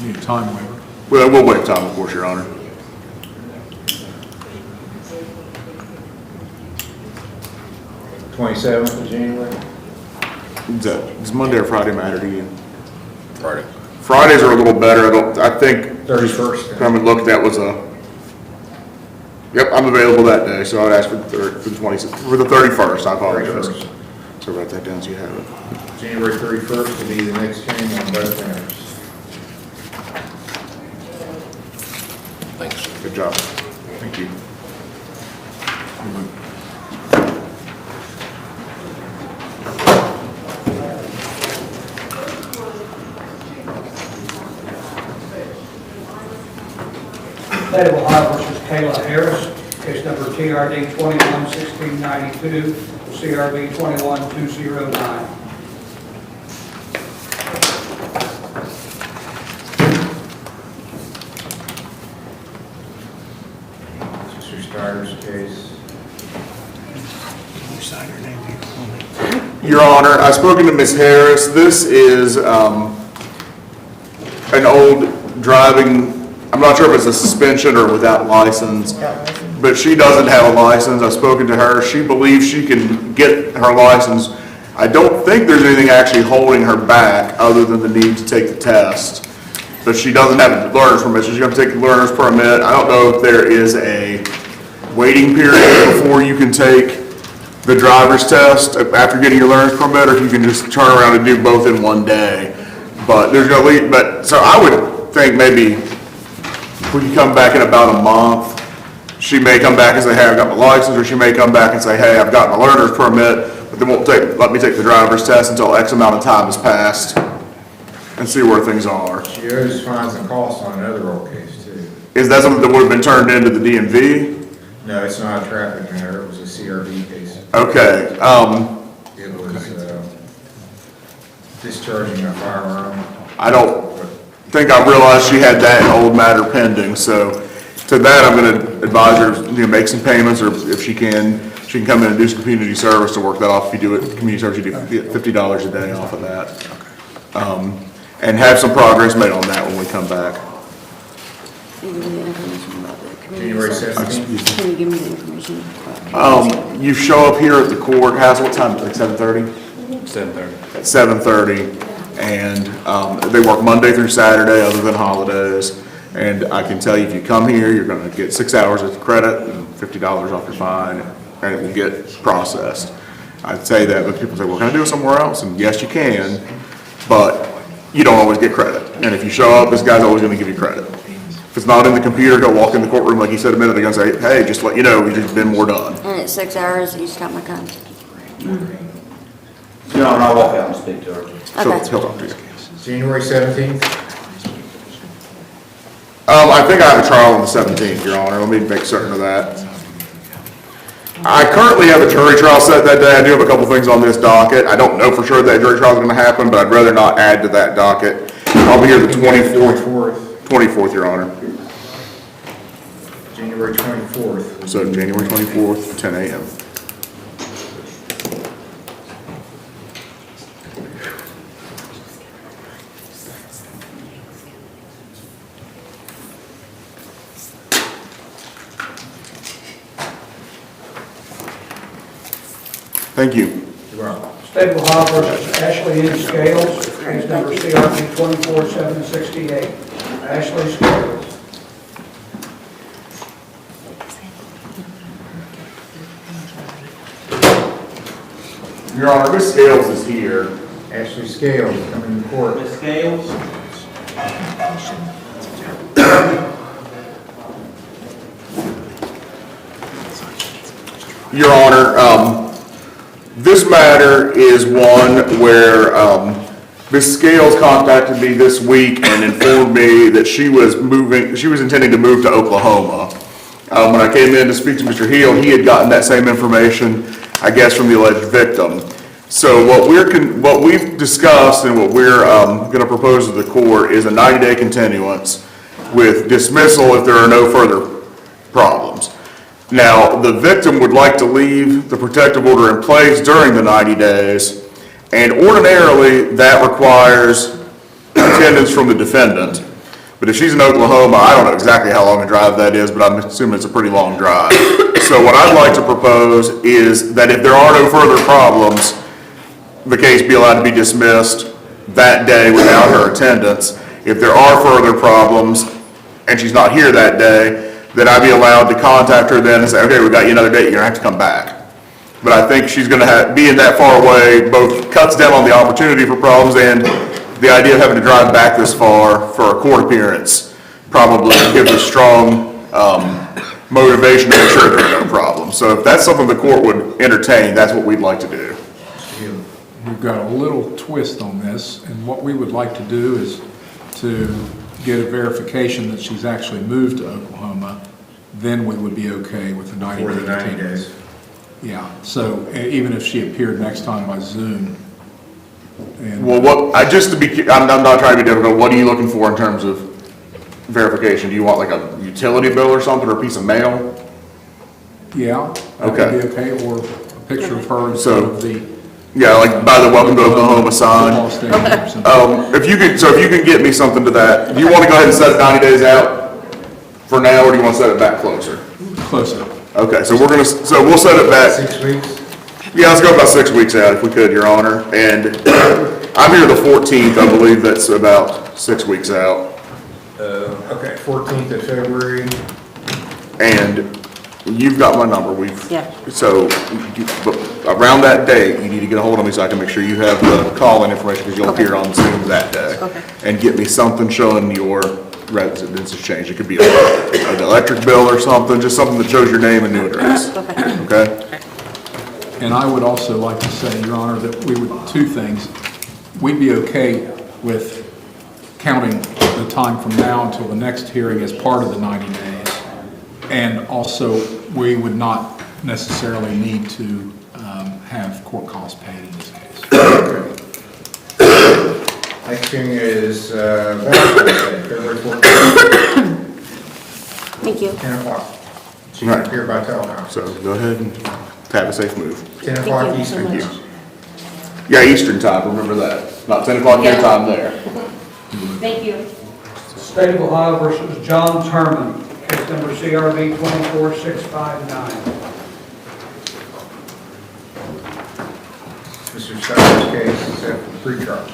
Need a time waiver. Well, we'll waive time, of course, Your Honor. Twenty-seventh of January? Does Monday or Friday matter to you? Friday. Fridays are a little better, I think. 31st. Come and look, that was yep, I'm available that day, so I'd ask for the 31st, I apologize. 31st. So write that down so you have it. January 31st will be the next hearing on both matters. Thanks. Good job. Thank you. State of Ohio versus Kayla Harris, case number TRD 21-1692, CRB 21-209. Mr. Starter's case. Can you sign her name here? Your Honor, I've spoken to Ms. Harris. This is an old driving, I'm not sure if it's a suspension or without license, but she doesn't have a license. I've spoken to her. She believes she can get her license. I don't think there's anything actually holding her back other than the need to take the test. But she doesn't have a learner's permit. She's going to take the learner's permit. I don't know if there is a waiting period before you can take the driver's test after getting your learner's permit, or if you can just turn around and do both in 1 day. But there's no lead, so I would think maybe if we can come back in about a month, she may come back and say, hey, I've got my license, or she may come back and say, hey, I've got my learner's permit, but they won't let me take the driver's test until X amount of time has passed and see where things are. She owes fines and costs on another old case too. Is that something that would have been turned into the DMV? No, it's not a traffic matter, it was a CRV case. Okay, It was discharging a firearm. I don't think I realized she had that old matter pending, so to that, I'm gonna advise her, make some payments, or if she can come in and do some community service to work that off. If you do it, community service, you get $50 a day off of that. And have some progress made on that when we come back. Can you give me the information about the community January service? 17th. Can you give me the information about community service? You show up here at the courthouse, what time, like 7:30? 7:30. At 7:30, and they work Monday through Saturday other than holidays. And I can tell you, if you come here, you're gonna get 6 hours of credit and $50 off your fine, and it will get processed. I'd say that, but people say, well, can I do it somewhere else? And yes, you can, but you don't always get credit. And if you show up, this guy's always gonna give you credit. If it's not in the computer, go walk in the courtroom, like you said a minute ago, and say, hey, just let you know, we've just been more done. And it's 6 hours each time I come. No, I'll walk out and speak to her. He'll talk to you. January 17th? I think I have a trial on the 17th, Your Honor. Let me make certain of that. I currently have a jury trial set that day. I do have a couple things on this docket. I don't know for sure that jury trial is going to happen, but I'd rather not add to that docket. I'll be here the 24th, Your Honor. January 24th. So January 24th, 10 a.m. Thank you. You're welcome. State of Ohio versus Ashley N. Scales, case number CRB 24768. Ashley Scales. Your Honor, Ms. Scales is here. Ashley Scales, coming to court. Ms. Scales? Your Honor, this matter is one where Ms. Scales contacted me this week and informed me that she was intending to move to Oklahoma. When I came in to speak to Mr. Hill, he had gotten that same information, I guess, from the alleged victim. So what we've discussed and what we're going to propose to the court is a 90-day continuance with dismissal if there are no further problems. Now, the victim would like to leave the protective order in place during the 90 days, and ordinarily that requires attendance from the defendant. But if she's in Oklahoma, I don't know exactly how long a drive that is, but I'm assuming it's a pretty long drive. So what I'd like to propose is that if there are no further problems, the case be allowed to be dismissed that day without her attendance. If there are further problems and she's not here that day, then I'd be allowed to contact her then and say, okay, we got you another date, you're gonna have to come back. But I think she's gonna being that far away, both cuts down on the opportunity for problems and the idea of having to drive back this far for a court appearance probably gives a strong motivation to make sure there are no problems. So if that's something the court would entertain, that's what we'd like to do. We've got a little twist on this, and what we would like to do is to get a verification that she's actually moved to Oklahoma, then we would be okay with the 90 For the 90 continuance. days. Yeah, so even if she appeared next time by Zoom. And Well, I'm not trying to be difficult, what are you looking for in terms of verification? Do you want like a utility bill or something, or a piece of mail? yeah, that would Okay. be okay, or a picture of her instead So- of the Yeah, like by the Welcome to Oklahoma sign. football stadium or something. If you can get me something to that, do you want to go ahead and set it 90 days out for now, or do you want to set it back closer? Closer. Okay, so we'll set it back. 6 weeks? Yeah, let's go about 6 weeks out if we could, Your Honor. And I'm here the 14th, I believe that's about 6 weeks out. Okay, 14th of February. And you've got my number, Yeah. but around that date, you need to get a hold of me so I can make sure you have the call-in information, because you'll Okay. appear on Zoom that day. Okay. And get me something showing your residence has changed. It could be an electric bill or something, just something that shows your name and new address. Okay? And I would also like to say, Your Honor, that we would, two things. We'd be okay with counting the time from now until the next hearing as part of the 90 days. And also, we would not necessarily need to have court costs paid in this case. Next hearing is February 14th, Thank you. 10 o'clock. She can appear by teleconference. So go ahead and have a safe move. 10 o'clock Thank you so Eastern. much. Yeah, Eastern time, remember that. Not 10 o'clock your Yeah. time there. Thank you. State of Ohio versus John Terman, case number CRB 24659. Mr. Steiner's case is set for pretrial.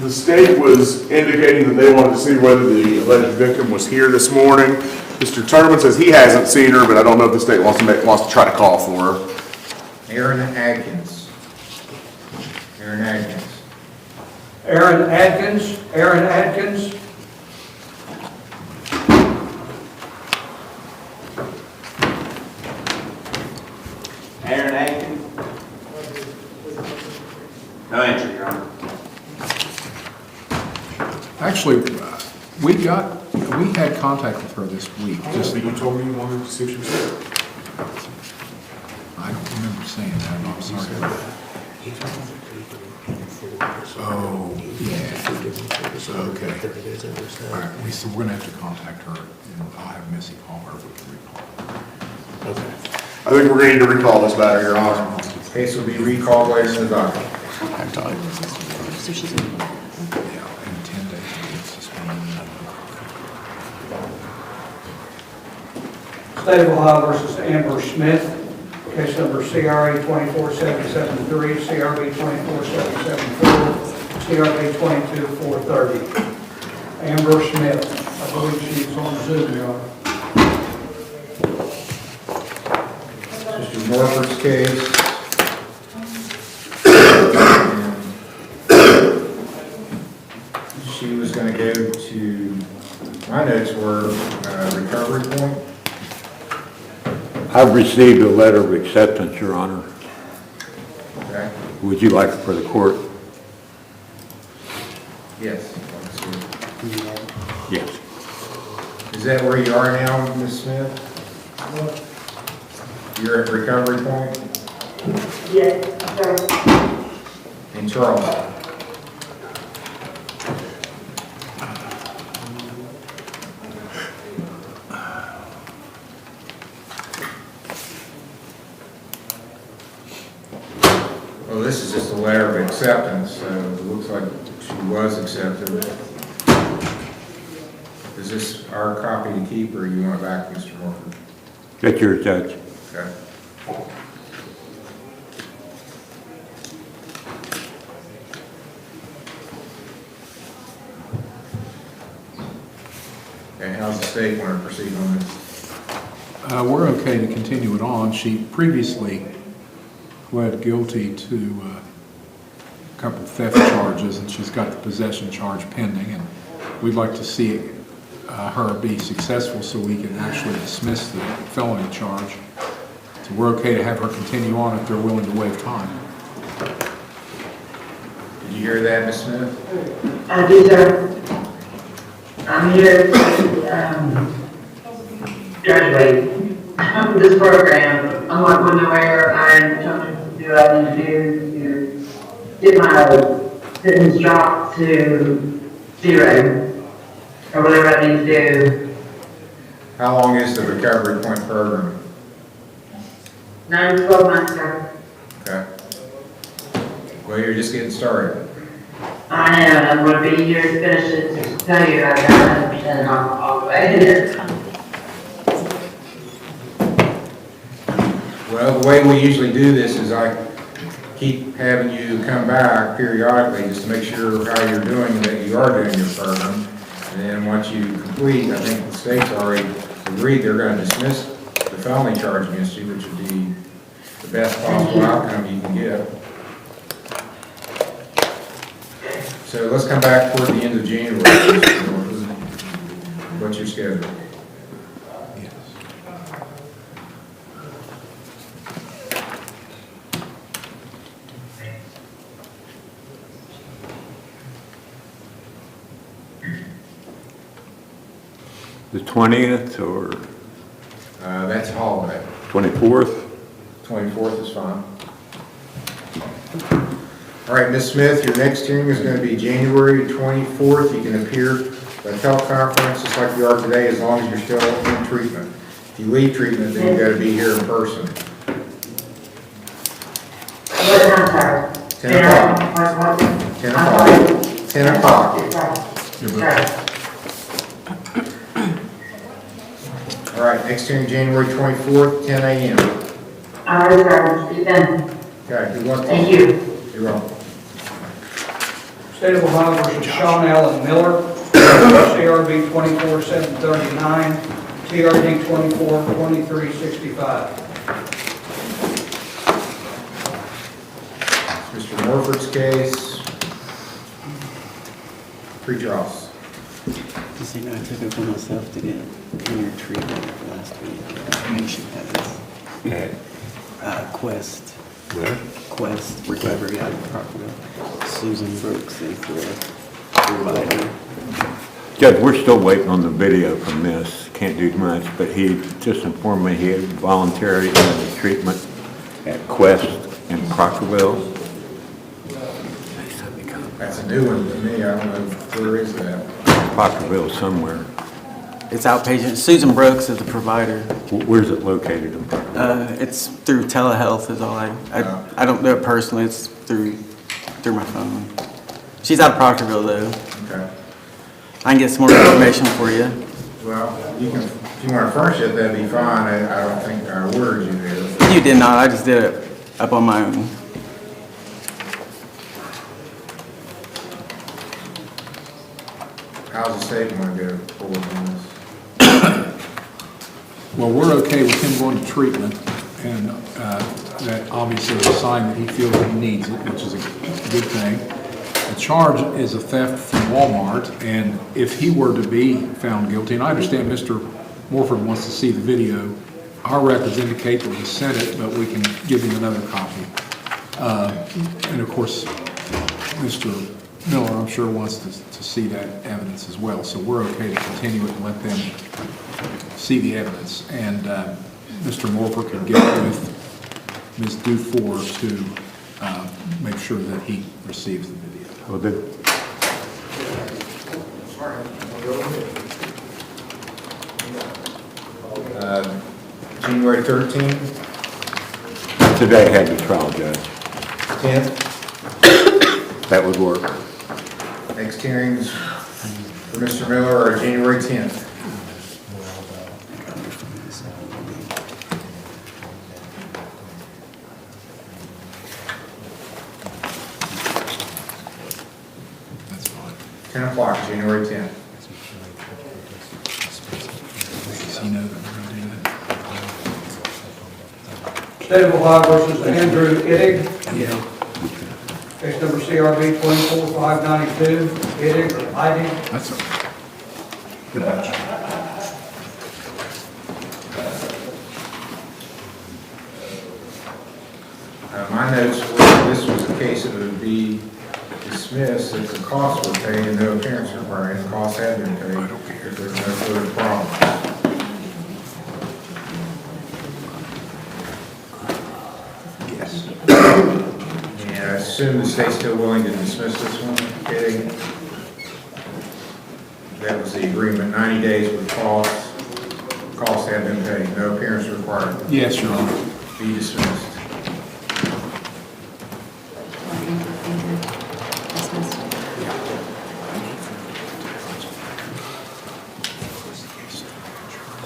The state was indicating that they wanted to see whether the alleged victim was here this morning. Mr. Terman says he hasn't seen her, but I don't know if the state wants to try to call for her. Aaron Adkins. Aaron Adkins. Aaron Adkins, Aaron Adkins. Aaron Atkins? No answer, Your Honor. Actually, we had contact with her this week. Just, You told me you wanted to see if she was here. I don't remember saying that, I'm sorry. Oh, yeah. So Okay. All right, so we're gonna have to contact her, and I'll have Missy call her if we can recall. Okay. I think we're going to need to recall this matter, Your Honor. Case will be recalled later in the docket. So she's in. Yeah, in 10 days, we'll get suspended. State of Ohio versus Amber Smith, case number CRA 24773, CRB 24774, CRB 22430. Amber Smith, I believe she's on Zoom, Your Honor. Mr. Morford's case. She was going to go to, my notes were recovery point. I've received a letter of acceptance, Your Honor. Okay. Would you like it for the court? Yes. Yes. Is that where you are now, Ms. Smith? You're at recovery point? Yes, sir. In Charleston? Well, this is just a letter of acceptance, so it looks like she was accepted. Is this our copy to keep, or you want it back, Mr. Morford? That's yours, Judge. Okay. And how's the state want to proceed on this? We're okay to continue it on. She previously pled guilty to a couple theft charges, and she's got the possession charge pending, and we'd like to see her be successful so we can actually dismiss the felony charge. So we're okay to have her continue on if they're willing to waive time. Did you hear that, Ms. Smith? I do, sir. I'm here to graduate from this program. I'm not going nowhere. I'm trying to do what I need to do to get my sentence dropped to 0, or whatever I need to do. How long is the recovery point program? 9 to 12 months, sir. Okay. Well, you're just getting started. I am. I'm going to be here to finish it, to tell you I got 100% all the way. Well, the way we usually do this is I keep having you come back periodically just to make sure how you're doing and that you are doing your program. And then once you complete, I think the state's already agreed they're going to dismiss the felony charge against you, which would be the best possible outcome you can get. So let's come back toward the end of January. What's your schedule? The 20th or That's a holiday. 24th? 24th is fine. All right, Ms. Smith, your next hearing is going to be January 24th. You can appear by teleconference just like you are today, as long as you're still in treatment. If you leave treatment, then you've got to be here in person. What time, sir? 10 o'clock. 10 o'clock. 10 o'clock. All right, next hearing, January 24th, 10 a.m. All right, sir. See you then. Okay, good luck. Thank you. You're welcome. State of Ohio versus Sean Allen Miller, CRB 24739, CRD 242365. Mr. Morford's case, pre-trials. Just, I took it upon myself to get your treatment last week. She has Quest. Where? Quest Recovery out of Proctorville. Susan Brooks is the provider. Judge, we're still waiting on the video from this. Can't do much, but he just informed me he had voluntarily ended treatment at Quest in Proctorville. That's a new one to me, I don't know, where is that? Proctorville somewhere. It's outpatient. Susan Brooks is the provider. Where's it located in Proctorville? It's through telehealth is all I don't do it personally. It's through my phone. She's out of Proctorville though. Okay. I can get some more information for you. Well, you can, if you want to furnish it, that'd be fine. I don't think I ordered you there. You did not. I just did it up on my own. How's the state want to go forward on this? Well, we're okay with him going to treatment, and that obviously is a sign that he feels that he needs it, which is a good thing. The charge is a theft from Walmart, and if he were to be found guilty, and I understand Mr. Morford wants to see the video, our records indicate that we sent it, but we can give him another copy. And of course, Mr. Miller, I'm sure, wants to see that evidence as well, so we're okay to continue it and let them see the evidence. And Mr. Morford can get with Ms. Dufour to make sure that he receives the video. Will do. January 13th, Today had the trial, Judge. 10th, That would work. next hearings for Mr. Miller are January 10th. That's fine. 10 o'clock, January 10th. Does he know that we're going to do that? State of Ohio versus Andrew Ittig. Case number CRB 24592, Ittig or Ittig. That's all right. Good match. My notes were this was a case that would be dismissed if the costs were paid and no appearance required, and the costs had been paid. If there's no further problems. Yes. And I assume the state's still willing to dismiss this one, Kitty? That was the agreement, 90 days with costs. Costs have been paid, no appearance required. Yes, Your Honor. Be dismissed.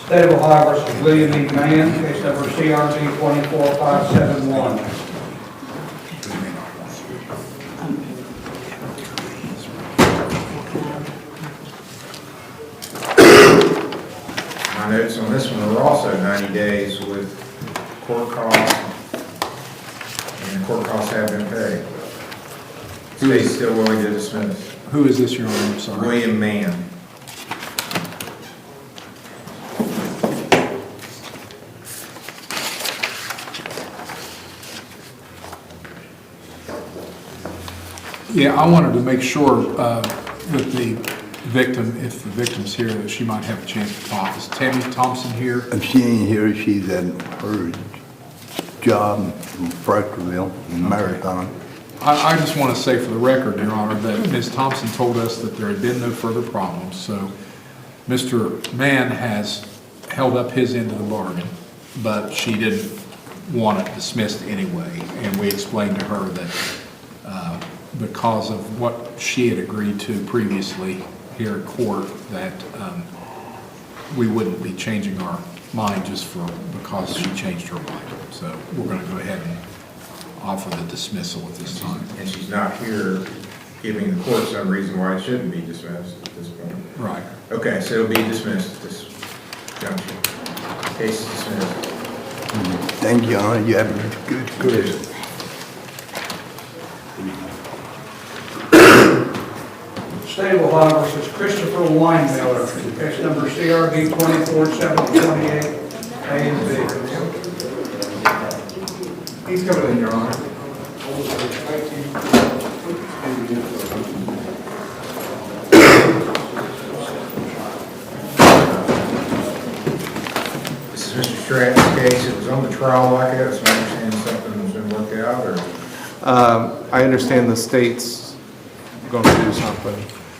State of Ohio versus William E. Mann, case number CRB 24571. My notes on this one were also 90 days with court costs, and the court costs have been paid. State's still willing to dismiss. Who is this, Your Honor? I'm sorry. William Mann. Yeah, I wanted to make sure that the victim, if the victim's here, that she might have a chance to talk. Is Tammy Thompson here? If she ain't here, she's at her job in Fractorville, Marathon. I just want to say for the record, Your Honor, that Ms. Thompson told us that there had been no further problems. So Mr. Mann has held up his end of the bargain, but she didn't want it dismissed anyway. And we explained to her that because of what she had agreed to previously here at court, that we wouldn't be changing our mind just because she changed her mind. So we're going to go ahead and offer the dismissal at this time. And she's not here giving the court some reason why it shouldn't be dismissed at this point. Right. Okay, so it'll be dismissed at this juncture. Case is dismissed. Thank you, Honor. You have a good career. State of Ohio versus Christopher Weinmiller, case number CRB 24728, A and B. He's coming in, Your Honor. This is Mr. Stratton's case. It was on the trial like that, so I understand something has been worked out, or? I understand the state's going to do something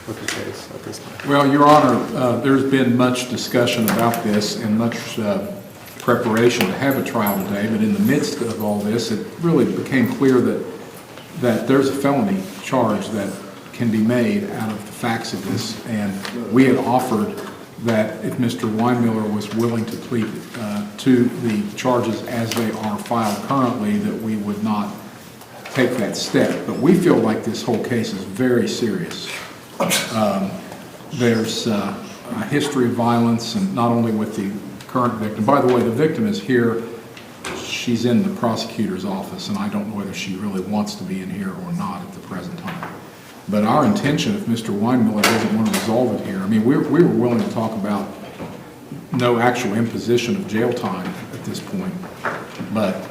with the case at this time. Well, Your Honor, there's been much discussion about this and much preparation to have a trial today, but in the midst of all this, it really became clear that there's a felony charge that can be made out of the facts of this, and we had offered that if Mr. Weinmiller was willing to plead to the charges as they are filed currently, that we would not take that step. But we feel like this whole case is very serious. There's a history of violence, and not only with the current victim. By the way, the victim is here. She's in the prosecutor's office, and I don't know whether she really wants to be in here or not at the present time. But our intention, if Mr. Weinmiller doesn't want to resolve it here, I mean, we were willing to talk about no actual imposition of jail time at this point, but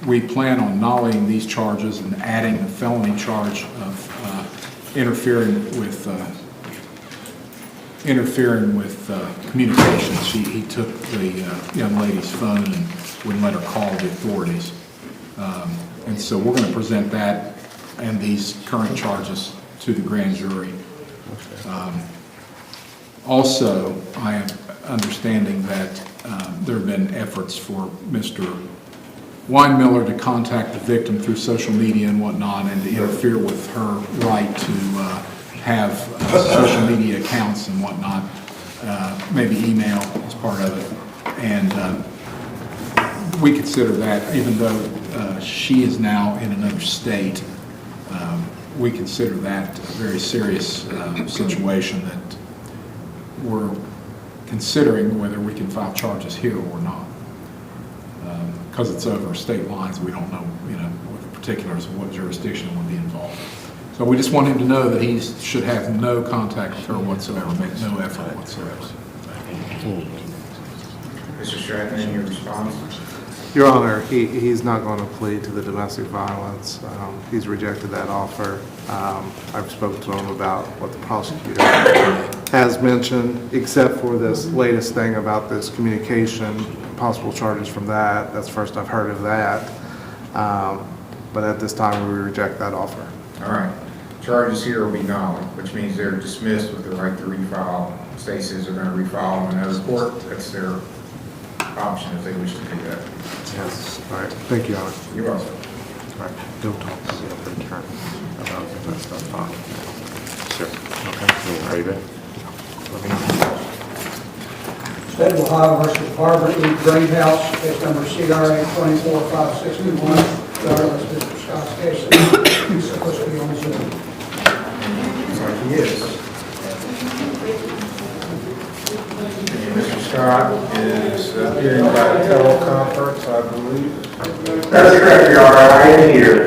we plan on nulling these charges and adding the felony charge of interfering with communications. He took the young lady's phone and wouldn't let her call the authorities. And so we're going to present that and these current charges to the grand jury. Also, I am understanding that there have been efforts for Mr. Weinmiller to contact the victim through social media and whatnot, and to interfere with her right to have social media accounts and whatnot, maybe email as part of it. And we consider that, even though she is now in another state, we consider that a very serious situation that we're considering whether we can file charges here or not. Because it's over state lines, we don't know, what the particulars of what jurisdiction would be involved. So we just want him to know that he should have no contact with her whatsoever, make no effort whatsoever. Mr. Stratton, any response? Your Honor, he's not going to plead to the domestic violence. He's rejected that offer. I've spoken to him about what the prosecutor has mentioned, except for this latest thing about this communication, possible charges from that. That's the first I've heard of that. But at this time, we reject that offer. All right. Charges here will be null, which means they're dismissed with the right to refile. State says they're going to refile in another court. That's their option if they wish to do that. Yes. All right. Thank you, Your Honor. You're welcome. All right. Don't talk to the attorney about that stuff. Sure. Okay. Are you ready? Let me know. State of Ohio versus Barbara E. Greenhouse, case number CRA 24561. Regardless, Mr. Scott's case, he's supposed to be on Zoom. Looks like he is. And Mr. Scott is appearing by teleconference, I believe. That's correct, Your Honor. I am here.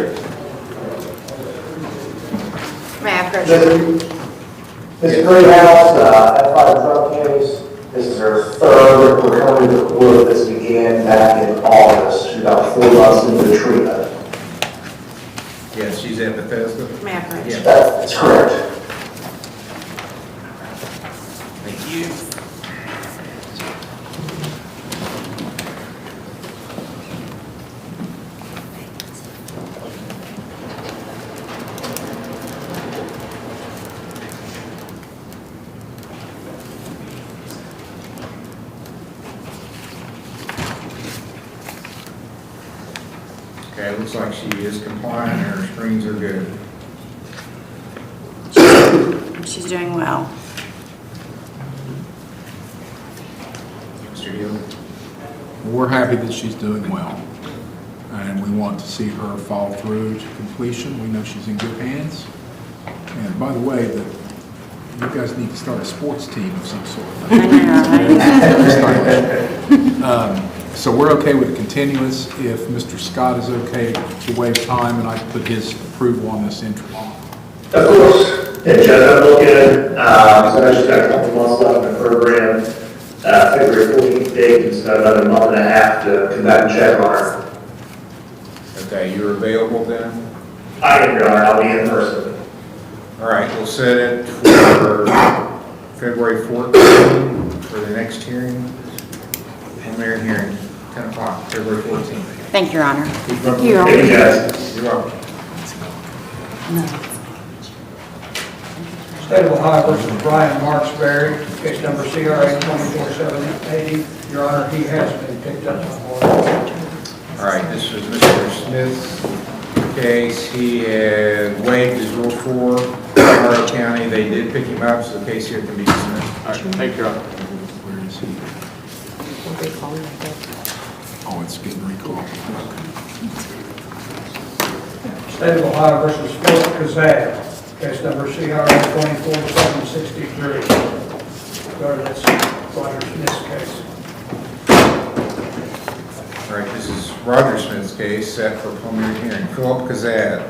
May I approach you? Ms. Greenhouse, F5 drug case. This is her third recovery to court. This began back in August. She's about 4 months into treatment. Yes, she's at Bethesda. May I approach? Yeah. That's correct. Thank you. Okay, it looks like she is compliant and her screens are good. She's doing well. Mr. Hill? We're happy that she's doing well, and we want to see her follow through to completion. We know she's in good hands. And by the way, you guys need to start a sports team of some sort. So we're okay with the continuance. If Mr. Scott is okay to waive time, and I put his approval on this entry. Of course. And Judge, I'm looking, so I just got a couple months left in the program. February 14th date, it's got about a month and a half to come back and check on her. Okay, you're available then? I am, Your Honor. I'll be in person. All right, we'll set it for February 14th for the next hearing. Preliminary hearing, 10 o'clock, February 14th. Thank you, Your Honor. Thank you, guys. You're welcome. No. State of Ohio versus Brian Marksberry, case number CRA 24780. Your Honor, he has been picked up on board. All right, this was Mr. Smith's case. He had waived his Rule 4 in Colorado County. They did pick him up, so the case here can be dismissed. All right, thank you, Your Honor. Where is he? Oh, it's getting recalled. State of Ohio versus Philip Kazad, case number CRA 24763. Go to this Roger Smith's case. All right, this is Roger Smith's case set for preliminary hearing. Philip Kazad.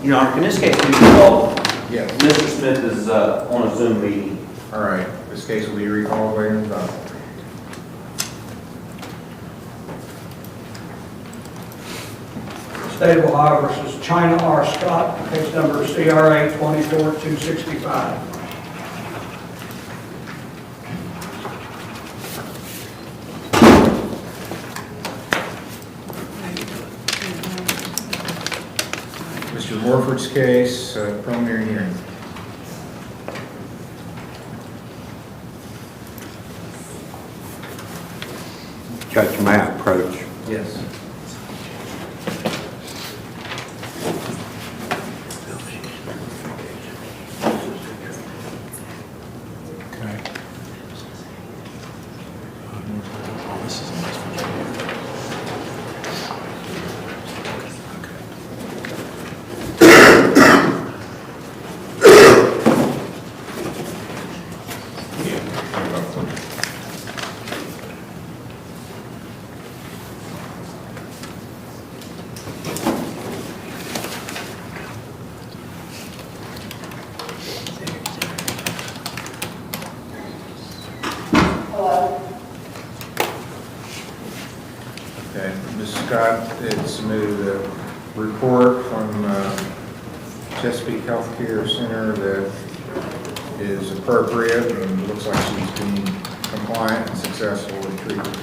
Your Honor, can this case be recalled? Yes. Mr. Smith is on a Zoom meeting. All right, this case will be recalled later in the docket. State of Ohio versus China R. Scott, case number CRA 24265. Mr. Morford's case, preliminary hearing. Judge, may I approach? Yes. Okay. Oh, this is in West Virginia. Okay, Ms. Scott had submitted a report from Chesapeake Healthcare Center that is appropriate and looks like she's being compliant and successful in treatment.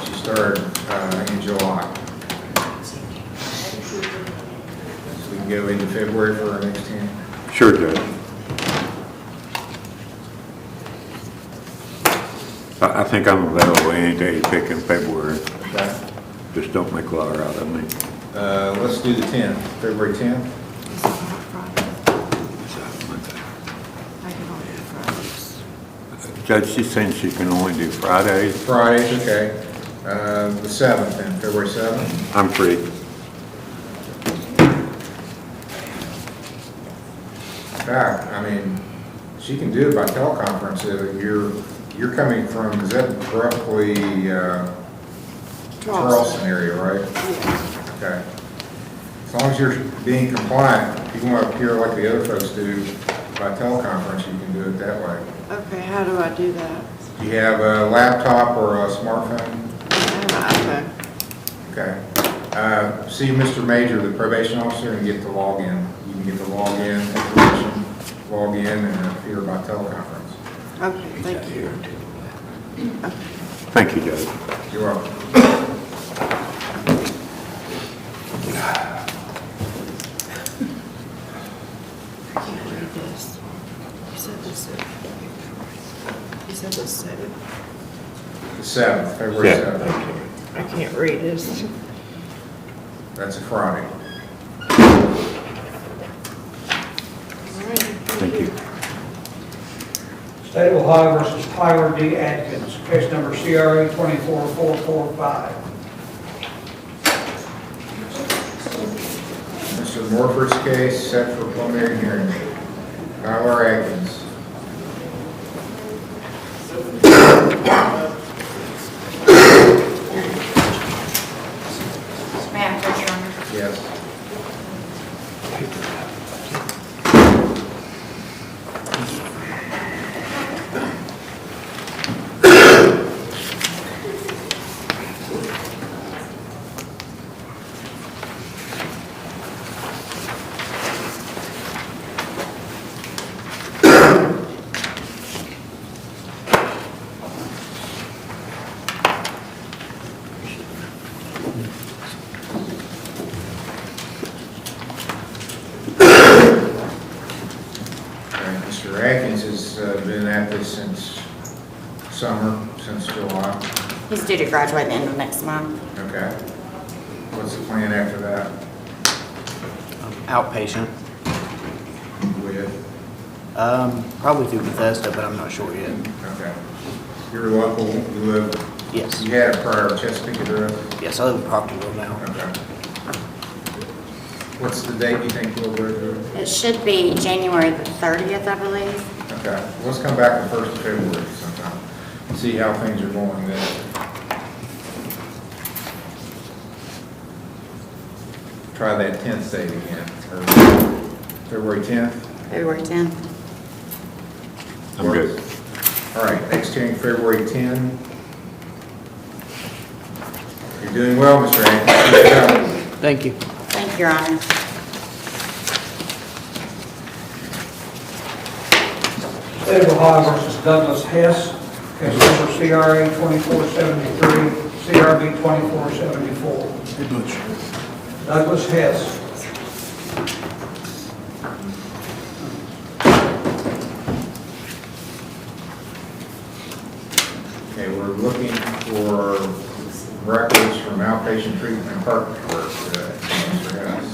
She started in July. So we can go into February for our next hearing. Sure, Judge. I think I'm available any day to pick in February. Okay. Just don't make a lot out of me. Let's do the 10th, February 10th. Judge, she's saying she can only do Fridays. Fridays, okay. The 7th then, February 7th. I'm free. In fact, I mean, she can do it by teleconference. You're coming from, is that roughly Charleston area, right? Okay. As long as you're being compliant, if you want to appear like the other folks do by teleconference, you can do it that way. Okay, how do I do that? Do you have a laptop or a smartphone? Okay. Okay. See Mr. Major, the probation officer, and get the login. You can get the login information, log in, and appear by teleconference. Okay, thank you. Thank you, Judge. You're welcome. I can't read this. You said this. You said this 7. The 7th, February 7th. I can't read this. That's a Friday. Thank you. State of Ohio versus Tyler D. Atkins, case number CRA 24445. Mr. Morford's case set for preliminary hearing. Tyler Atkins. May I approach, Your Honor? Yes. been at this since summer, since July. He's due to graduate the end of next month. Okay. What's the plan after that? Outpatient. With? Probably through Bethesda, but I'm not sure yet. Okay. You're local, you live? Yes. You had a prior Chesapeake address? Yes, I live in Proctorville now. Okay. What's the date you think you'll graduate? It should be January the 30th, I believe. Okay, let's come back the 1st of February sometime, and see how things are going then. Try that 10th date again, or February 10th? February 10th. I'm good. All right, next hearing, February 10. You're doing well, Mr. Atkins. Thank you. Thank you, Your Honor. State of Ohio versus Douglas Hess, case number CRA 2473, CRB 2474. Hey, Butch. Douglas Hess. Okay, we're looking for records from outpatient treatment and park work, Mr. Hess.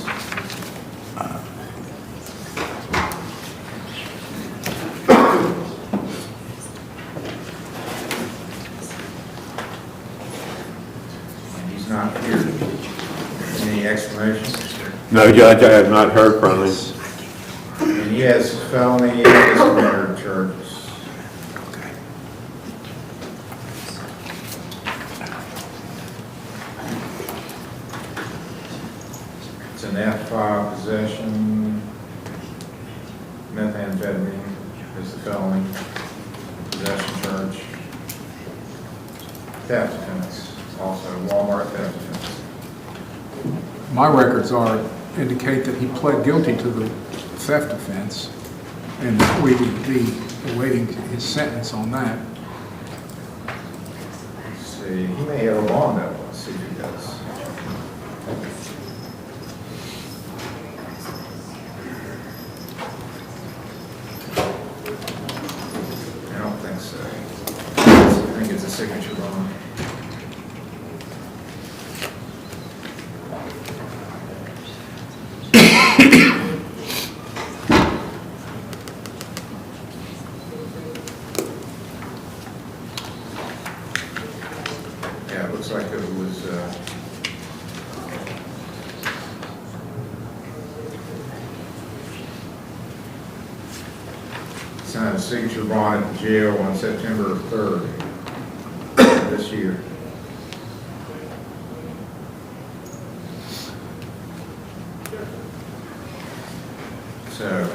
He's not here. Any explanations? No, Judge, I have not heard from him. And he has felony and misdemeanor charges. It's an F5 possession, methamphetamine is the felony, possession charge. Theft offense, also Walmart theft offense. My records indicate that he pled guilty to the theft offense, and we would be awaiting his sentence on that. Let's see, he may have a bond though, let's see if he does. I don't think so. I think it's a signature bond. Yeah, it looks like it was, signed a signature bond at the jail on September 3rd this year. So,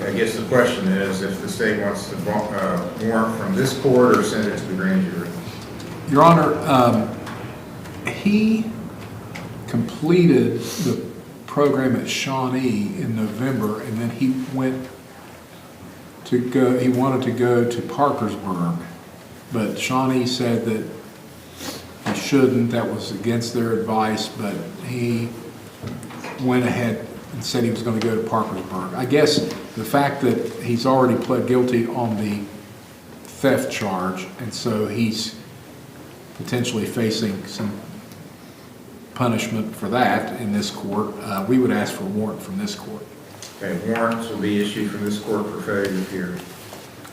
I guess the question is if the state wants to warrant from this court or send it to the grand jury. Your Honor, he completed the program at Shawnee in November, and then he wanted to go to Parkersburg, but Shawnee said that he shouldn't, that was against their advice, but he went ahead and said he was going to go to Parkersburg. I guess the fact that he's already pled guilty on the theft charge, and so he's potentially facing some punishment for that in this court, we would ask for a warrant from this court. Okay, warrants will be issued from this court for failure to appear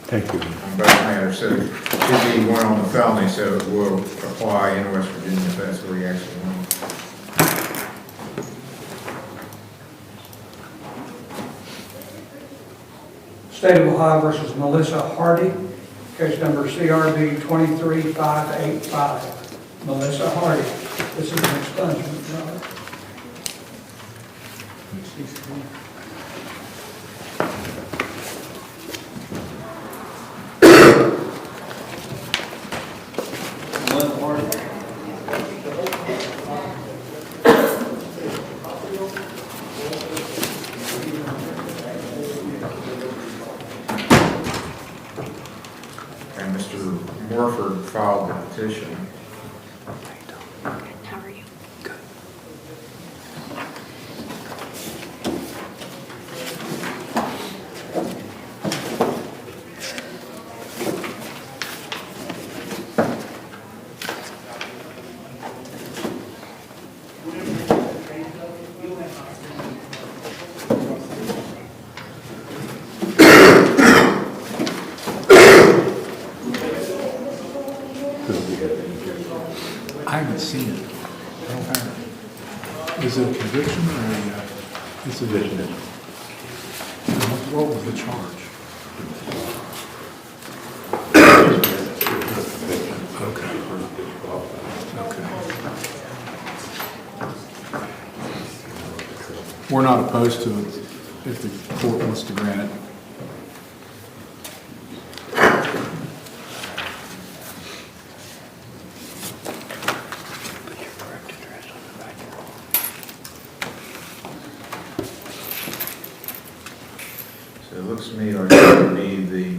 Thank you. on both matters. So it should be one on the felony, so it will apply in West Virginia if that's where you actually want. State of Ohio versus Melissa Hardy, case number CRB 23585. Melissa Hardy. This is an expungement, Your Honor. And Mr. Morford filed the petition. How are you? Good. Is it a conviction or it's a conviction? What was the charge? Okay. We're not opposed to it if the court wants to grant it. So it looks to me like it would be the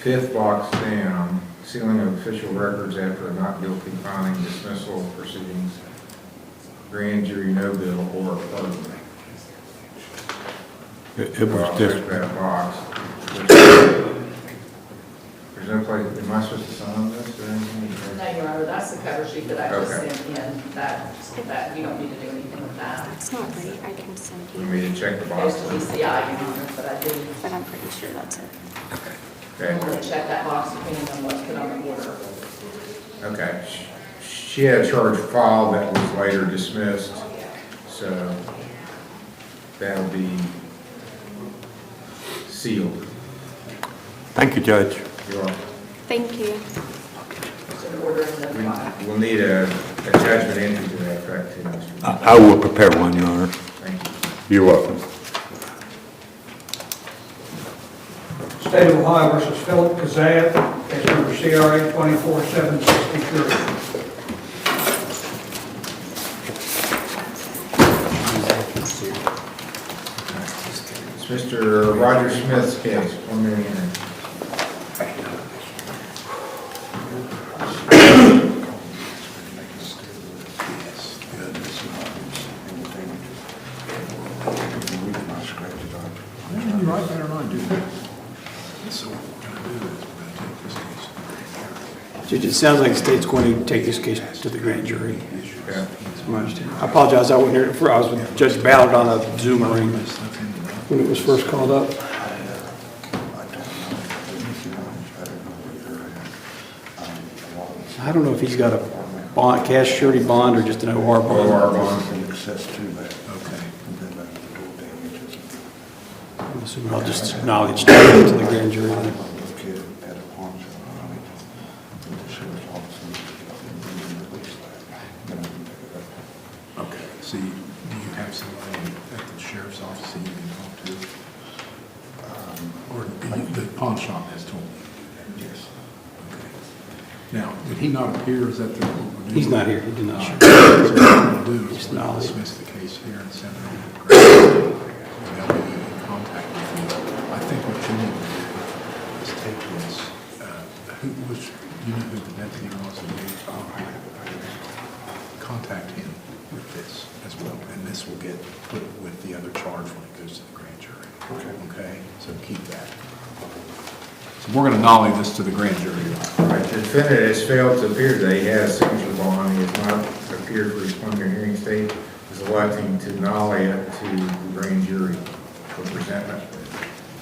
5th box down, sealing of official records after a not guilty finding, dismissal proceedings, grand jury no bill, or a pardon. It was Check just, that box. There's no place, am I supposed to sign this or anything? No, Your Honor, that's the cover sheet that I just Okay. sent in, that you don't need to do anything with that. It's not right, I can send You want me to check the box? Goes to DCI, Your Honor, but I do, but I'm pretty sure that's it. I'm gonna check that box depending on what's put on the order. Okay. She had a charge filed that was later dismissed, so that'll be sealed. thank you, Judge. You're welcome. Thank you. It's an order in the file. We'll need a judgment entry to that effect too, Mr. I will prepare one, Your Honor. Thank you. You're welcome. State of Ohio versus Philip Kazan, case number CRA 24763. It's Mr. Roger Smith's case, preliminary hearing. You right better not do that. So what we're going to do is we're going to take this case. Judge, it sounds like the state's going to take this case to the grand jury. Yeah. That's my understanding. I apologize, I wasn't here, I was with Judge Ballard on a Zoom ring when it was first called up. I don't know if he's got a bond, cash surety bond or just an OR bond. OR bond. Okay. I'm assuming I'll just acknowledge that to the grand jury then. Okay, so do you have somebody at the sheriff's office that you can talk to? Or the pawn shop has told me? Yes. Okay. Now, did he not appear, is that the? He's not here, he did not. So what we're going to do is we're going to dismiss the case here and send it over to the grand jury. And they'll be in contact with you. I think what you need to do is take this, you know who the deputy was in the contact him with this as well, and this will get put with the other charge when it goes to the grand jury. Okay, so keep that. So we're going to nollie this to the grand jury. Right, the defendant has failed to appear today. He has a signature bond. He has not appeared for his preliminary hearing state. Is electing to nollie it to the grand jury for presentment.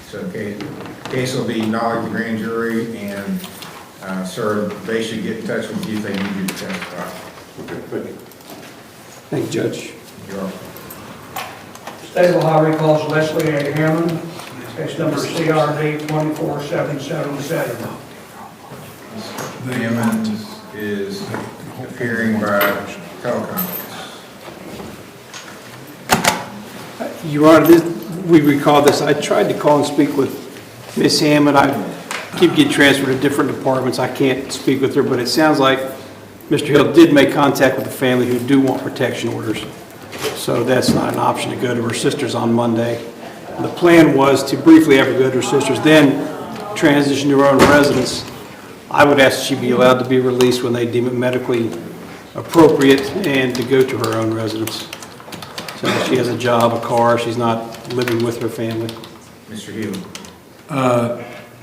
So case will be nollied to the grand jury, and sir, they should get in touch with you if they need you to testify. Thank you, Judge. You're welcome. State of Ohio recalls Leslie A. Hammond, case number CRD 24777. Hammond is appearing by teleconference. Your Honor, we recall this, I tried to call and speak with Ms. Hammond. I keep getting transferred to different departments. I can't speak with her, but it sounds like Mr. Hill did make contact with the family who do want protection orders. So that's not an option to go to her sister's on Monday. The plan was to briefly have her go to her sister's, then transition to her own residence. I would ask that she be allowed to be released when they deem it medically appropriate and to go to her own residence. So she has a job, a car, she's not living with her family. Mr. Hill.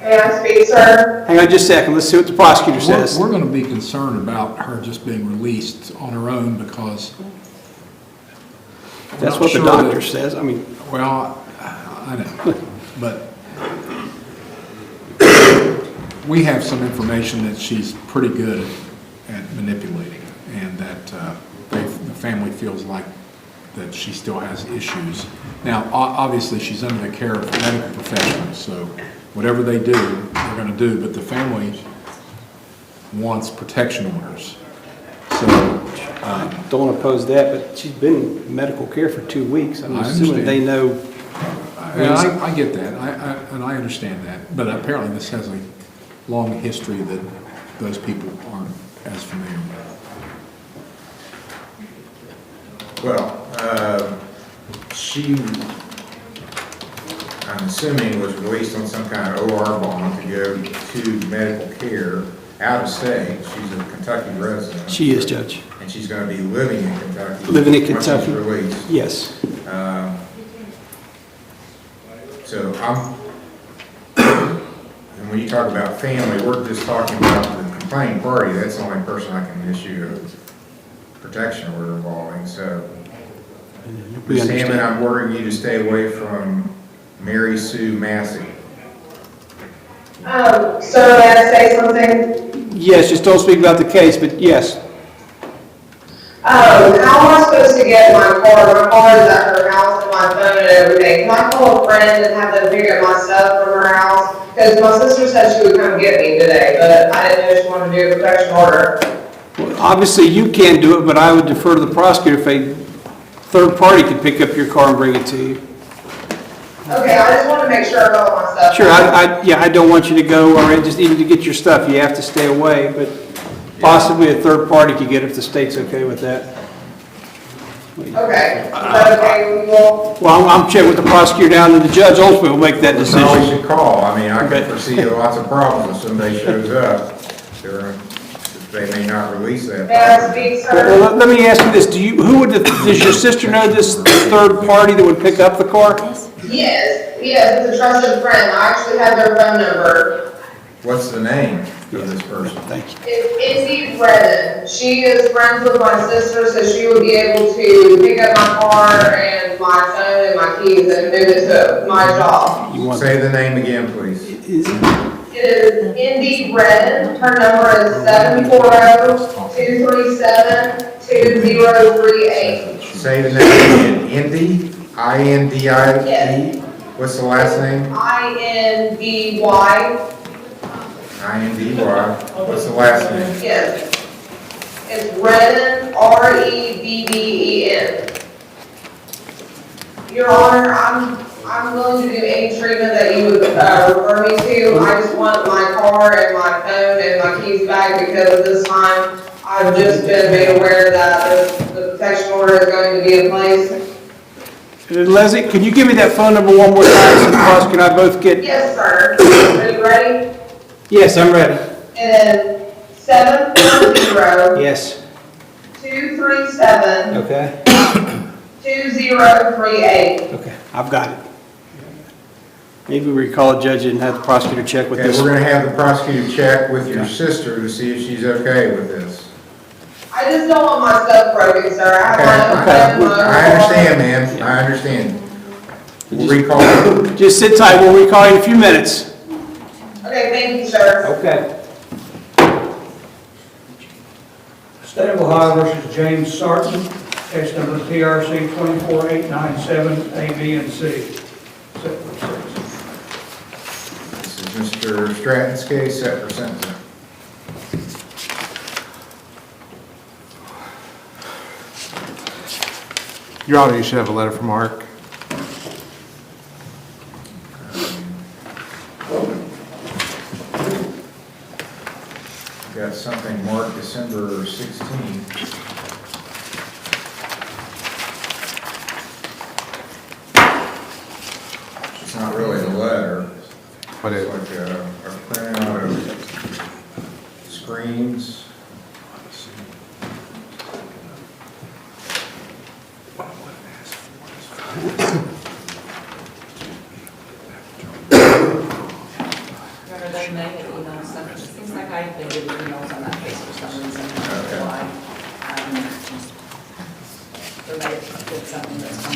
May I speak, sir? Hang on just a second, let's see what the prosecutor says. We're going to be concerned about her just being released on her own because That's what the doctor says, I mean. Well, I know, but we have some information that she's pretty good at manipulating, and that the family feels like that she still has issues. Now, obviously, she's under the care of medical professionals, so whatever they do, they're gonna do, but the family wants protection orders. So, Don't oppose that, but she's been in medical care for 2 weeks. I'm I assuming they know. I get that, and I understand that, but apparently this has a long history that those people aren't as familiar with. Well, she, I'm assuming, was released on some kind of OR bond to go to medical care out of state. She's a Kentucky resident. She is, Judge. And she's going to be living in Kentucky. Living in once Kentucky. she's released. Yes. So and when you talk about family, we're just talking about the complaining party. That's the only person I can issue a protection order involving, so. We Ms. Hammond, understand. I'm ordering you to stay away from Mary Sue Massey. Sir, may I say something? Yes, just don't speak about the case, but yes. How am I supposed to get my car? My car is at her house and my phone and everything. Can I call a friend and have them pick up my stuff from her house? Because my sister said she would come get me today, but I didn't know she wanted to do a protection order. Well, obviously, you can't do it, but I would defer to the prosecutor if a third party could pick up your car and bring it to you. Okay, I just want to make sure I got all my stuff. Sure, I don't want you to go, or just even to get your stuff, you have to stay away, but possibly a third party could get it if the state's okay with that. Okay, is that okay with you all? Well, I'm checking with the prosecutor down, and the judge ultimately will make that That's all we decision. should call. I mean, I Okay. can foresee lots of problems if somebody shows up. They may not release that. May I speak, sir? Well, let me ask you this, does your sister know this third party that would pick up the car? Yes, it's a trusted friend. I actually have their phone number. What's the name of this person? Thank you. It's Indy Brennan. She is friends with my sister, so she would be able to pick up my car and my phone and my keys and move it to my job. Say the name again, please. It is Indy Brennan. Her number is 740-237-2038. Say the name again. Indy, I-N-D-I-E. Yes. What's the last name? INDY. I-N-D-Y. What's the last name? Yes. It's Redden, R-E-D-D-E-N. Your Honor, I'm willing to do any treatment that you would refer me to. I just want my car and my phone and my keys back because this time I've just been made aware that the protection order is going to be in place. Leslie, can you give me that phone number one more time so the prosecutor and I both get? Yes, sir. Are you ready? Yes, I'm ready. And then 740 Yes. 237 Okay. 2038. Okay, I've got it. Maybe we call a judge and have the prosecutor check with Okay, this. we're gonna have the prosecutor check with your sister to see if she's okay with this. I just don't want my stuff broken, sir. I have my own Okay, phone, my own I understand, ma'am, I understand. We'll recall you. Just sit tight, we'll recall you in a few minutes. Okay, thank you, sir. Okay. State of Ohio versus James Sarton, case number PRC 24897, A, B, and C. This is Mr. Stratton's case, set for sentencing. Your Honor, you should have a letter from Mark. Got something marked December 16th. It's not really a letter. What is It's like a printout of screens. Remember, they may have emailed some, it seems like I've been getting emails on that case for some reason. I don't know why. There may have been something that's on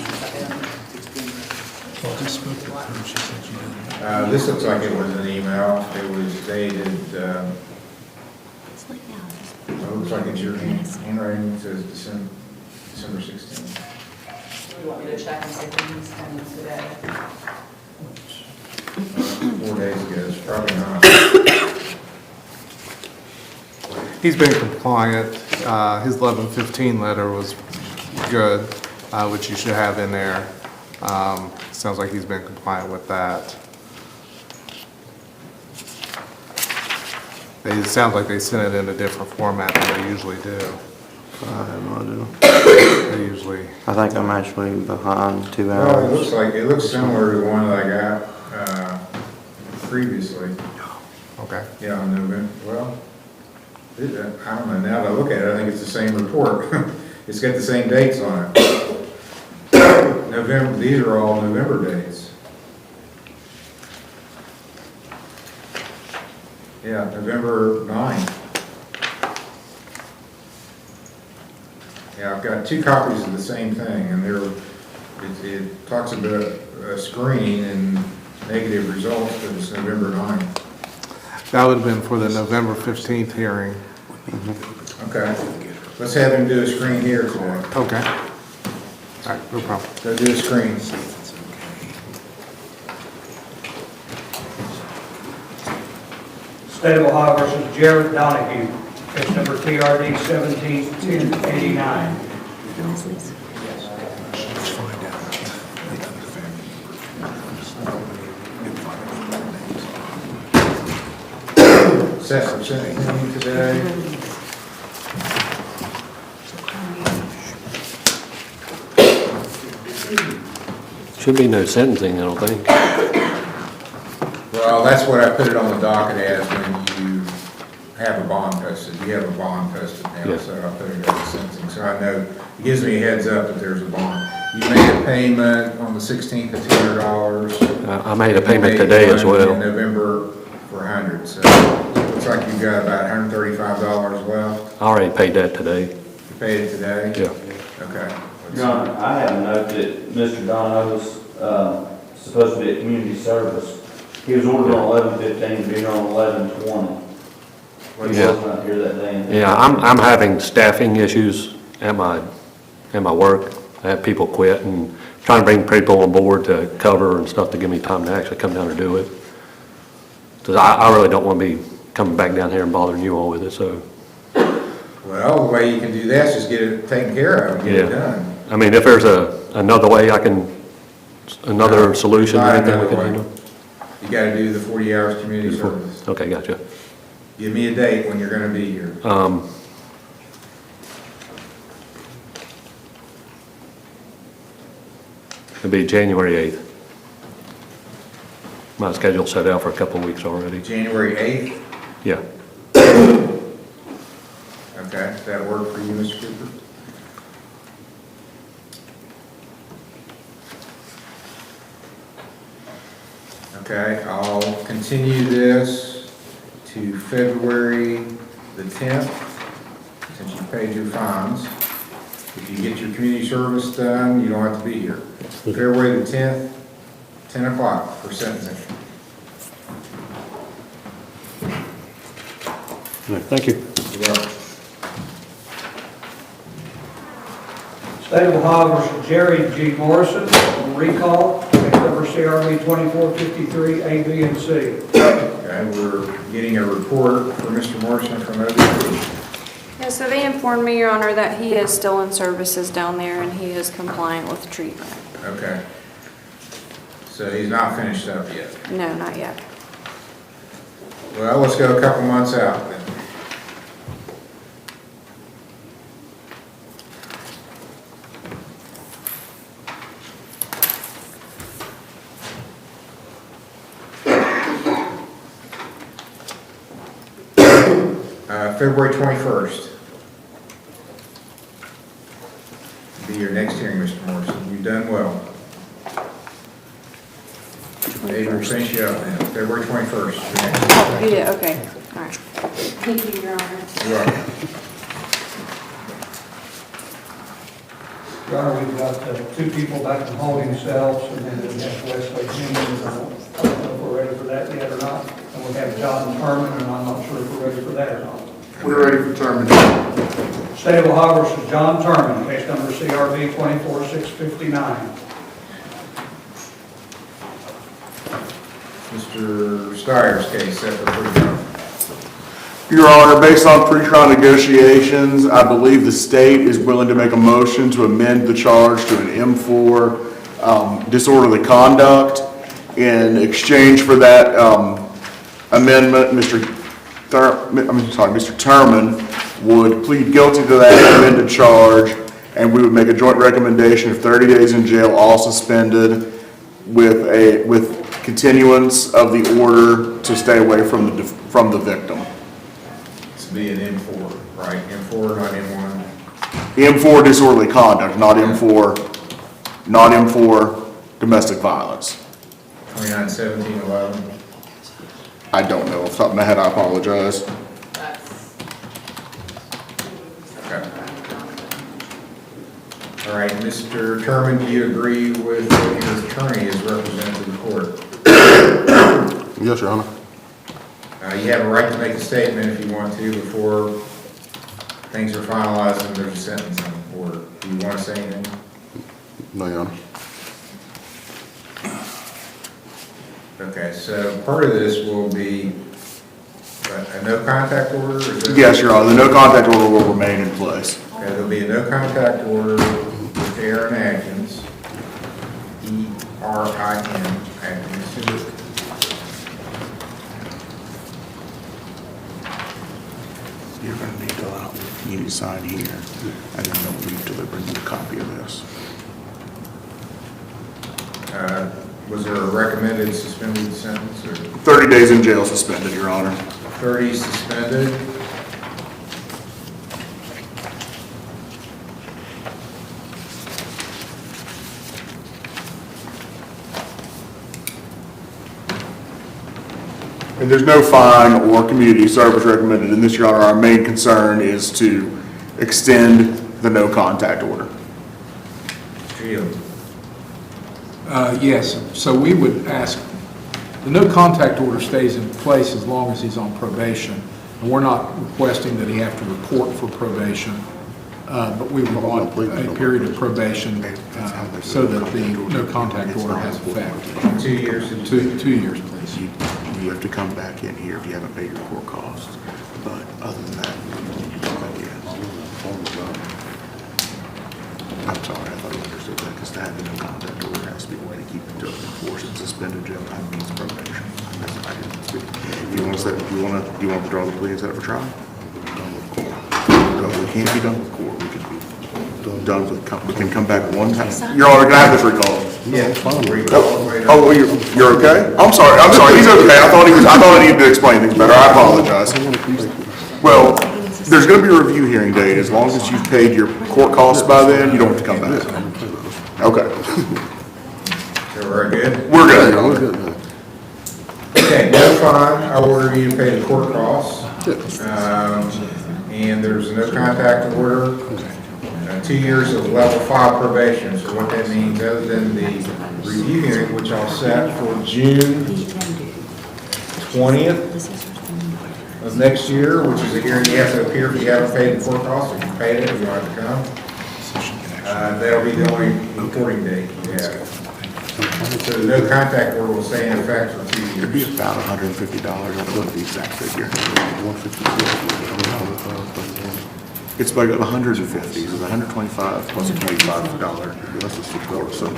This looks like it was an email. It was dated, it looks like it's your handwriting, it says December 16th. You want me to check and see if he's coming today? 4 days ago, it's probably not. He's been compliant. His 1115 letter was good, which you should have in there. Sounds like he's been compliant with that. It sounds like they sent it in a different format than they usually do. I have no idea. They usually, I think I'm actually behind 2 Well, hours. it looks similar to the one that I got previously. okay. Yeah, on November, well, I don't know, now that I look at it, I think it's the same report. It's got the same dates on it. November, these are all November dates. Yeah, November 9th. Yeah, I've got 2 copies of the same thing, and it talks about a screening and negative results, but it's November 9th. That would have been for the November 15th hearing. Okay, let's have him do a screen here today. Okay. All right, no problem. Go do a screen. State of Ohio versus Jared Donahue, case number TRD 171089. Leslie's. Seth, I'm sending him today. Should be no sentencing, I don't think. Well, that's what I put it on the docket as when you have a bond posted. You have a bond posted now, Yeah. so I put it as sentencing. So I know, it gives me a heads up that there's a bond. You made a payment on the 16th of $200. I made a payment today as You made one well. in November for 100, so it looks like you've got about $135 left. I already paid that today. You paid it today? Yeah. Okay. Your Honor, I have a note that Mr. Dono was supposed to be at community service. He was ordered on 11/15, to be here on 11/20. He was Yeah. not here that day. Yeah, I'm having staffing issues at my work. I have people quit and trying to bring people on board to cover and stuff to give me time to actually come down and do it. Because I really don't want to be coming back down here and bothering you all with it, so. Well, the way you can do that is just get it taken care of and get it Yeah. done. I mean, if there's another way another solution or Not anything we another can way. handle. You gotta do the 40 hours community service. Okay, gotcha. Give me a date when you're gonna be here. It'll be January 8th. My schedule's set out for a couple of weeks already. January 8th? Yeah. Okay, does that work for you, Mr. Cooper? Okay, I'll continue this to February the 10th, since you paid your fines. If you get your community service done, you don't have to be here. February the 10th, 10 o'clock for sentencing. All right, thank you. You're welcome. State of Ohio versus Jerry G. Morrison, on recall, case number CRB 2453, A, B, and C. Okay, we're getting a report for Mr. Morrison from ODP. Yeah, so they informed me, Your Honor, that he is still in services down there and he is compliant with treatment. Okay. So he's not finished up yet. No, not yet. Well, let's go a couple months out then. February 21st. Be your next hearing, Mr. Morrison. You've done well. Able to finish you up now. February 21st. your next Oh, you did, okay, all right. Thank you, Your Honor. You're welcome. Your Honor, we've got 2 people back in holding cells, and then we have Wesley Keenan. I don't know if we're ready for that yet or not. And we have John Herman, and I'm not sure if we're ready for that or not. We're ready for termination. State of Ohio versus John Terman, case number CRB 24659. Mr. Steyer's case, set for pre-trial. Your Honor, based on pre-trial negotiations, I believe the state is willing to make a motion to amend the charge to an M4 disorderly conduct. In exchange for that amendment, Mr. Terman would plead guilty to that amended charge, and we would make a joint recommendation of 30 days in jail, all suspended, with continuance of the order to stay away from the victim. To be an M4, right? M4, not M1. M4 disorderly conduct, not M4 domestic violence. 29-17-11. I don't know off the top of my head, I apologize. Okay. All right, Mr. Terman, do you agree with what your attorney has represented in court? Yes, Your Honor. You have a right to make a statement if you want to before things are finalized and there's a sentence on the board. Do you want to say anything? No, Your Honor. Okay, so part of this will be a no contact order? Yes, Your Honor, the no contact order will remain in place. Okay, there'll be a no contact order with Aaron Atkins, E-R-I-N, Atkins. You're going to need to you need to sign here, and then they'll need to bring you a copy of this. Was there a recommended suspended sentence or? 30 days in jail suspended, Your Honor. 30 suspended. And there's no fine or community service recommended in this, Your Honor. Our main concern is to extend the no contact order. Yes, so we would ask, the no contact order stays in place as long as he's on probation. And we're not requesting that he have to report for probation, but we would want a period of probation so that the no contact order has effect. 2 years? 2 years, please. You have to come back in here if you haven't paid your court costs. But other than that, I'm sorry, I thought you understood that, because to have the no contact order has to be a way to keep it to enforce and suspended jail time means probation. I didn't speak. You want to set, you want to withdraw the plea and set it for trial? No, we can't be done with court. We can be done with, we can come back one time. Your Honor, can I have this recalled? Yeah. Oh, you're okay? I'm sorry, he's okay. I thought I needed to explain things better. I apologize. Well, there's gonna be a review hearing date. As long as you've paid your court costs by then, you don't have to come back. Okay. So we're good? We're good. Okay, no fine. I order you to pay the court costs. And there's a no contact order. 2 years of level 5 probation. So what that means, other than the review hearing, which I'll set for June 20th of next year, which is a hearing you have to appear if you haven't paid the court costs. If you paid it, you don't have to come. That'll be the only reporting date you have. So the no contact order will stay in effect for 2 years. It'd be about $150. I don't know the exact figure. It's like 150, so it's 125 plus a $25. That's a support, so.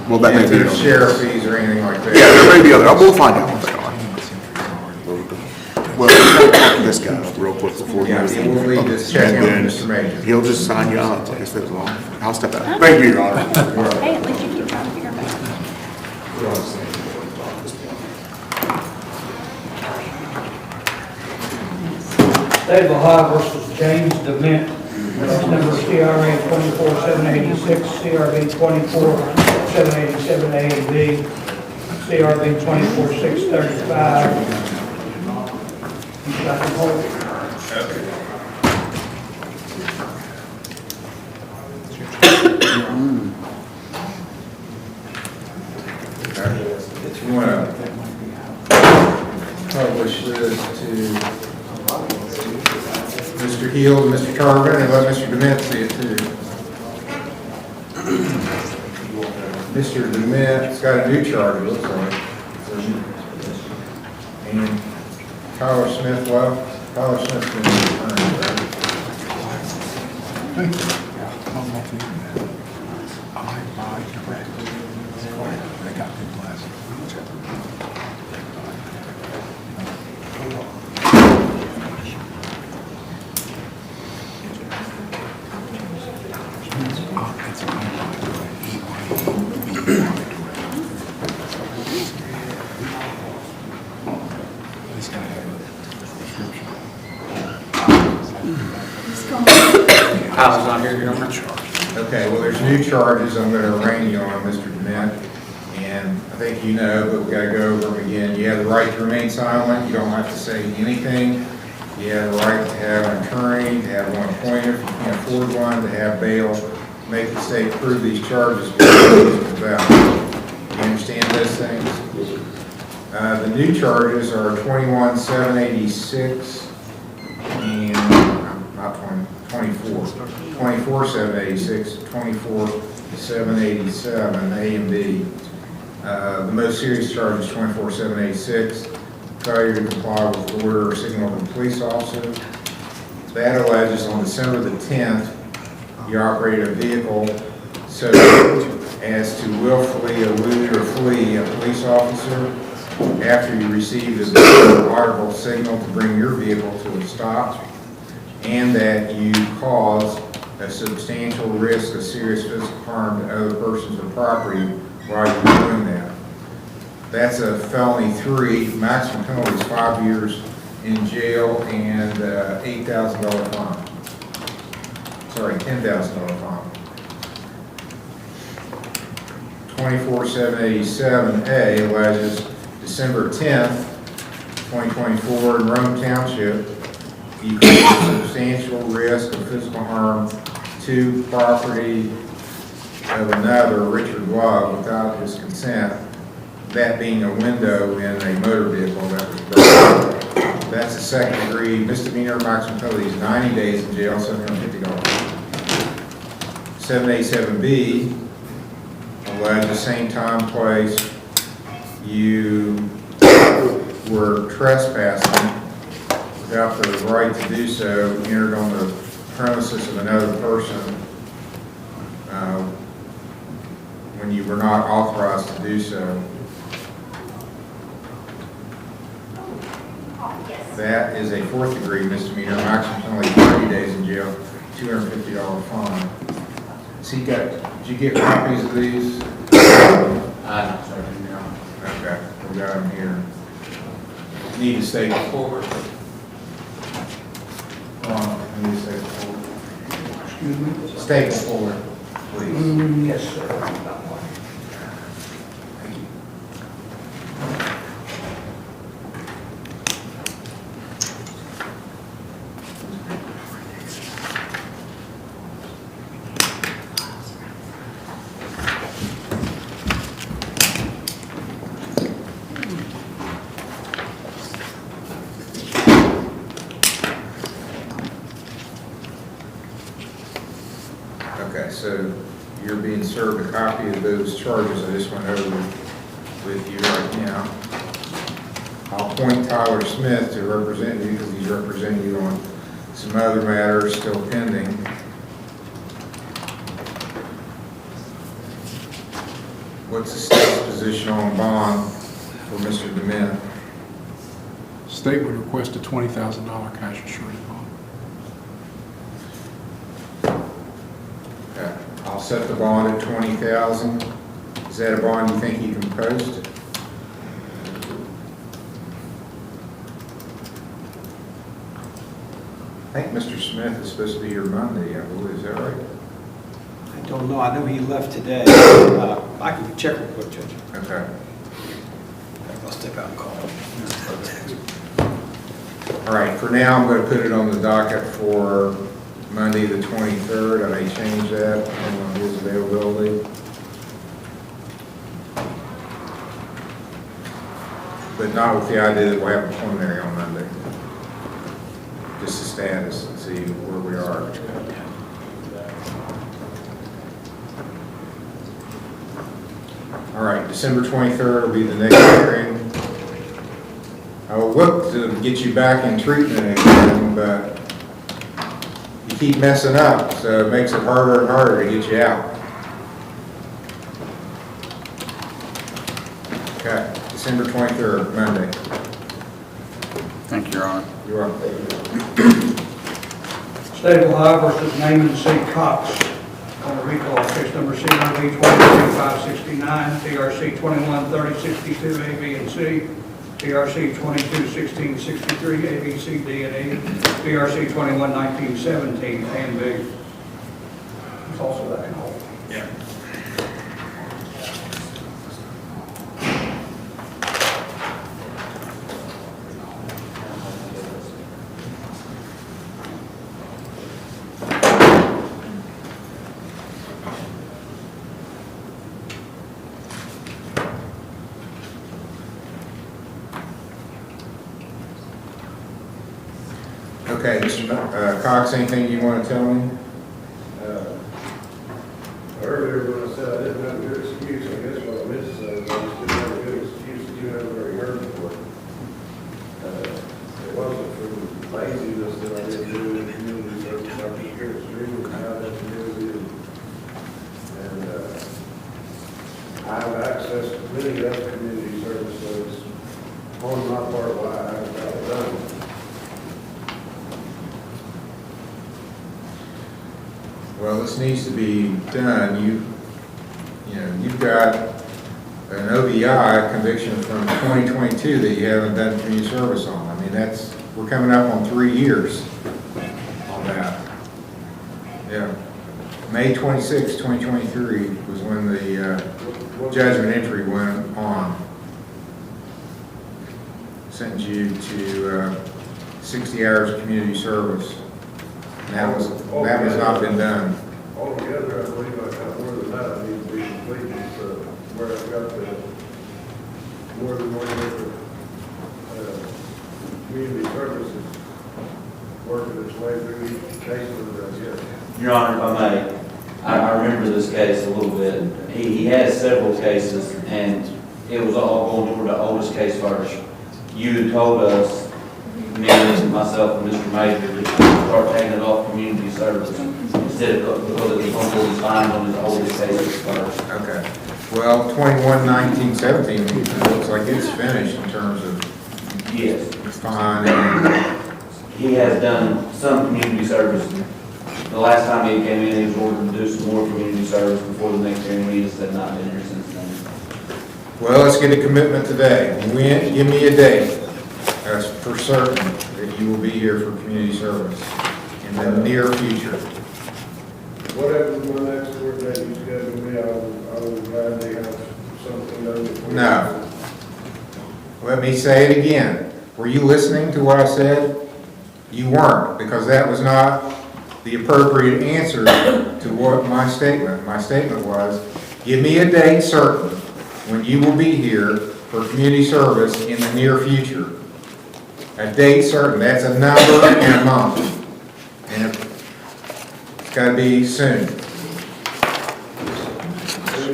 Well, that may And be. there's sheriff fees or anything like that. Yeah, there may be other, we'll find out what they are. Well, talk to this guy real quick before he goes. We'll leave this check in with Mr. Major. He'll just sign you up, like I said, as long. I'll step out. Thank you, Your Honor. Hey, at least you keep trying to figure it out. State of Ohio versus James DeMint, case number CRA 24786, CRB 24787 A and B, CRB 24635. You got the whole? If you want to publish this to Mr. Hill. Field and Mr. Tarvin, and let Mr. Dement see it too. Mr. Dement's got a new charge, it looks like. And Tyler Smith, well, Tyler Smith's been returned, right? Thank you. I'm off the internet. I buy directly. They got good glasses. It's This guy have a prescription. Kyle's not here, Your Honor. Okay, well, there's new charges I'm going to arraign you on, Mr. Dement, and I think you know, but we got to go over them again. You have the right to remain silent, you don't have to say anything. You have the right to have an attorney, to have one appointed if you can't afford one, to have bail, make the state prove these charges without. You understand those things? The new charges are 21,786 and, not 20, 24. 24,786, 24,787, A and B. The most serious charge is 24,786, failure to comply with order or signal of a police officer. That alleges on December the 10th, you operated a vehicle so as to willfully elude or flee a police officer after you received a audible signal to bring your vehicle to a stop, and that you caused a substantial risk of serious physical harm to other persons or property while you were doing that. That's a felony 3, maximum penalty is 5 years in jail and $8,000 fine. Sorry, $10,000 fine. 24,787A alleges December 10th, 2024 in Rome Township, you caused a substantial risk of physical harm to property of another, Richard Love, without his consent, that being a window in a motor vehicle that was broken. That's a second degree misdemeanor, maximum penalty is 90 days in jail, $750. 787B, allege the same time, place, you were trespassing without the right to do so, entered on the premises of another person when you were not authorized to do so. That is a 4th degree misdemeanor, maximum penalty 30 days in jail, $250 fine. So you got, did you get copies of these? No, sir. Okay, we got them here. Need to stay forward. Need to stay forward. Excuse me? Stay forward, please. Yes, sir. Okay, so you're being served a copy of those charges I just went over with you right now. I'll appoint Tyler Smith to represent you because he's representing you on some other matters still pending. What's the state's position on bond for Mr. Dement? State would request a $20,000 cash assurance bond. Okay, I'll set the bond at $20,000. Is that a bond you think you can post? I think Mr. Smith is supposed to be here Monday, I believe, is that right? I don't know, I know he left today. I can check real quick, Judge. Okay. I'll step out and call him. All right, for now, I'm going to put it on the docket for Monday, the 23rd. I may change that depending on his availability. But not with the idea that we'll have a preliminary on Monday. Just the status. see where we are. All right, December 23rd will be the next hearing. I will look to get you back in treatment again, but you keep messing up, so it makes it harder and harder to get you out. Okay, December 23rd, Monday. Thank you, Your Honor. You're welcome. State of Ohio versus Naaman C. Cox on a recall, case number CRV 22-569, TRC 21-3062, A, B, and C, TRC 22-1663, A, B, C, D, and E, TRC 21-1917, A and B. It's also that can hold. Yeah. Okay, Mr. Cox, anything you want to tell me? Earlier when I said I didn't have a good excuse, I guess what I meant to say was I just didn't have a good excuse that you haven't already heard before. It wasn't from laziness that I didn't do the community service, I was here to stream and how that community is. And I have access to many other community service, so it's on my part why I haven't got it done. Well, this needs to be done. You've got an OVI conviction from 2022 that you haven't done community service on. I mean, we're coming up on 3 years on that. Yeah. May 26, 2023 was when the judgment entry went on. Sentenced you to 60 hours of community service. And that has not been done. Altogether, I believe I got more than that, I need to be completed, where I've got the more than one different, community services working its way through each case of the, Your Honor, if I may, I remember this case a little bit. He has several cases, and it was all going toward the oldest case first. You had told us, me and myself and Mr. Major, to start taking it off community service instead of, because it was going to be signed on his oldest cases first. Okay. Well, 21-19-17, it looks like it's finished in terms of Yes. fine and He has done some community service. The last time he came in, he was ordered to do some more community service before the next hearing. We just have not been here since then. well, let's get a commitment today. Give me a date. That's for certain that you will be here for community service in the near future. whatever my next court date you schedule me, I will gladly have something done before. No. Let me say it again. Were you listening to what I said? You weren't, because that was not the appropriate answer to what my statement. My statement was, give me a date certain when you will be here for community service in the near future. A date certain, that's a number and a month. And it's got to be soon. And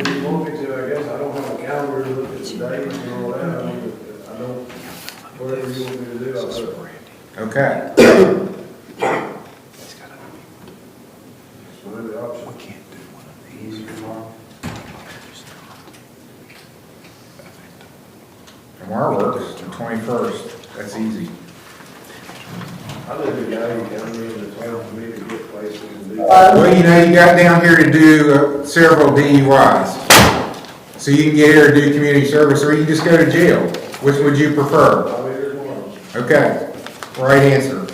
if you want me to, I guess I don't have a calendar to look at the dates and all that, I don't, whatever you want me to do, I'll do it. Okay. So maybe the option. We can't do one of these tomorrow. Tomorrow works, the 21st. That's easy. I live in Gary County, and it's hard for me to get places and do. Well, you got down here to do several DUIs. So you can get here and do community service, or you can just go to jail. Which would you prefer? I'll be here tomorrow. Okay, right answer.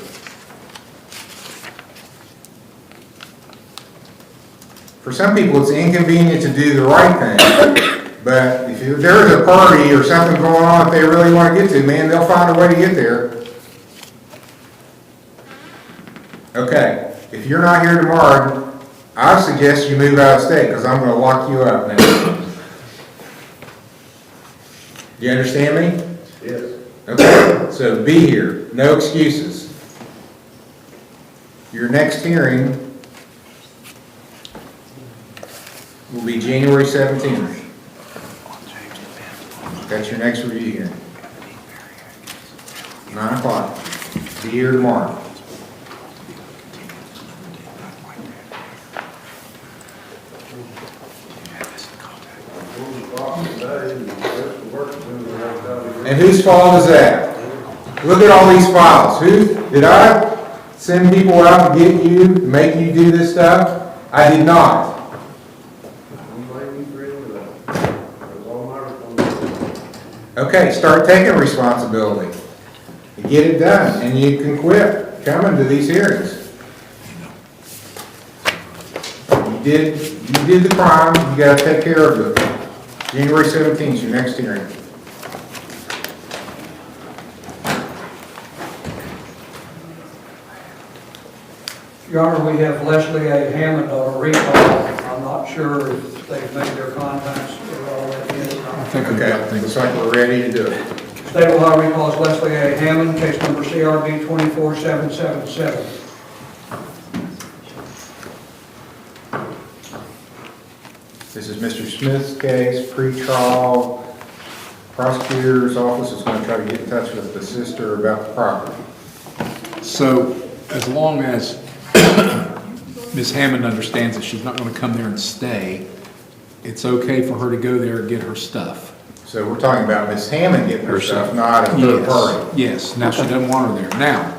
For some people, it's inconvenient to do the right thing. But if there's a party or something going on that they really want to get to, man, they'll find a way to get there. Okay, if you're not here tomorrow, I suggest you move out of state, because I'm going to lock you up now. You understand me? Yes. Okay, so be here, no excuses. Your next hearing will be January 17th. That's your next review hearing. 9 o'clock. Be here tomorrow. And whose fault is that? Look at all these files. Did I send people out to get you, make you do this stuff? I did not. Okay, start taking responsibility. Get it done, and you can quit coming to these hearings. You did the crime, you gotta take care of it. January 17th is your next hearing. Your Honor, we have Leslie A. Hammond on a recall. I'm not sure if they've made their contacts or all that yet. Okay, looks like we're ready to do it. State of Ohio recalls Leslie A. Hammond, case number CRB 24777. This is Mr. Smith's case, pre-trial. Prosecutor's office is going to try to get in touch with the sister about the property. So as long as Ms. Hammond understands that she's not going to come there and stay, it's okay for her to go there and get her stuff. So we're talking about Ms. Hammond getting her stuff, not a third party. Yes, now she doesn't want her there. Now,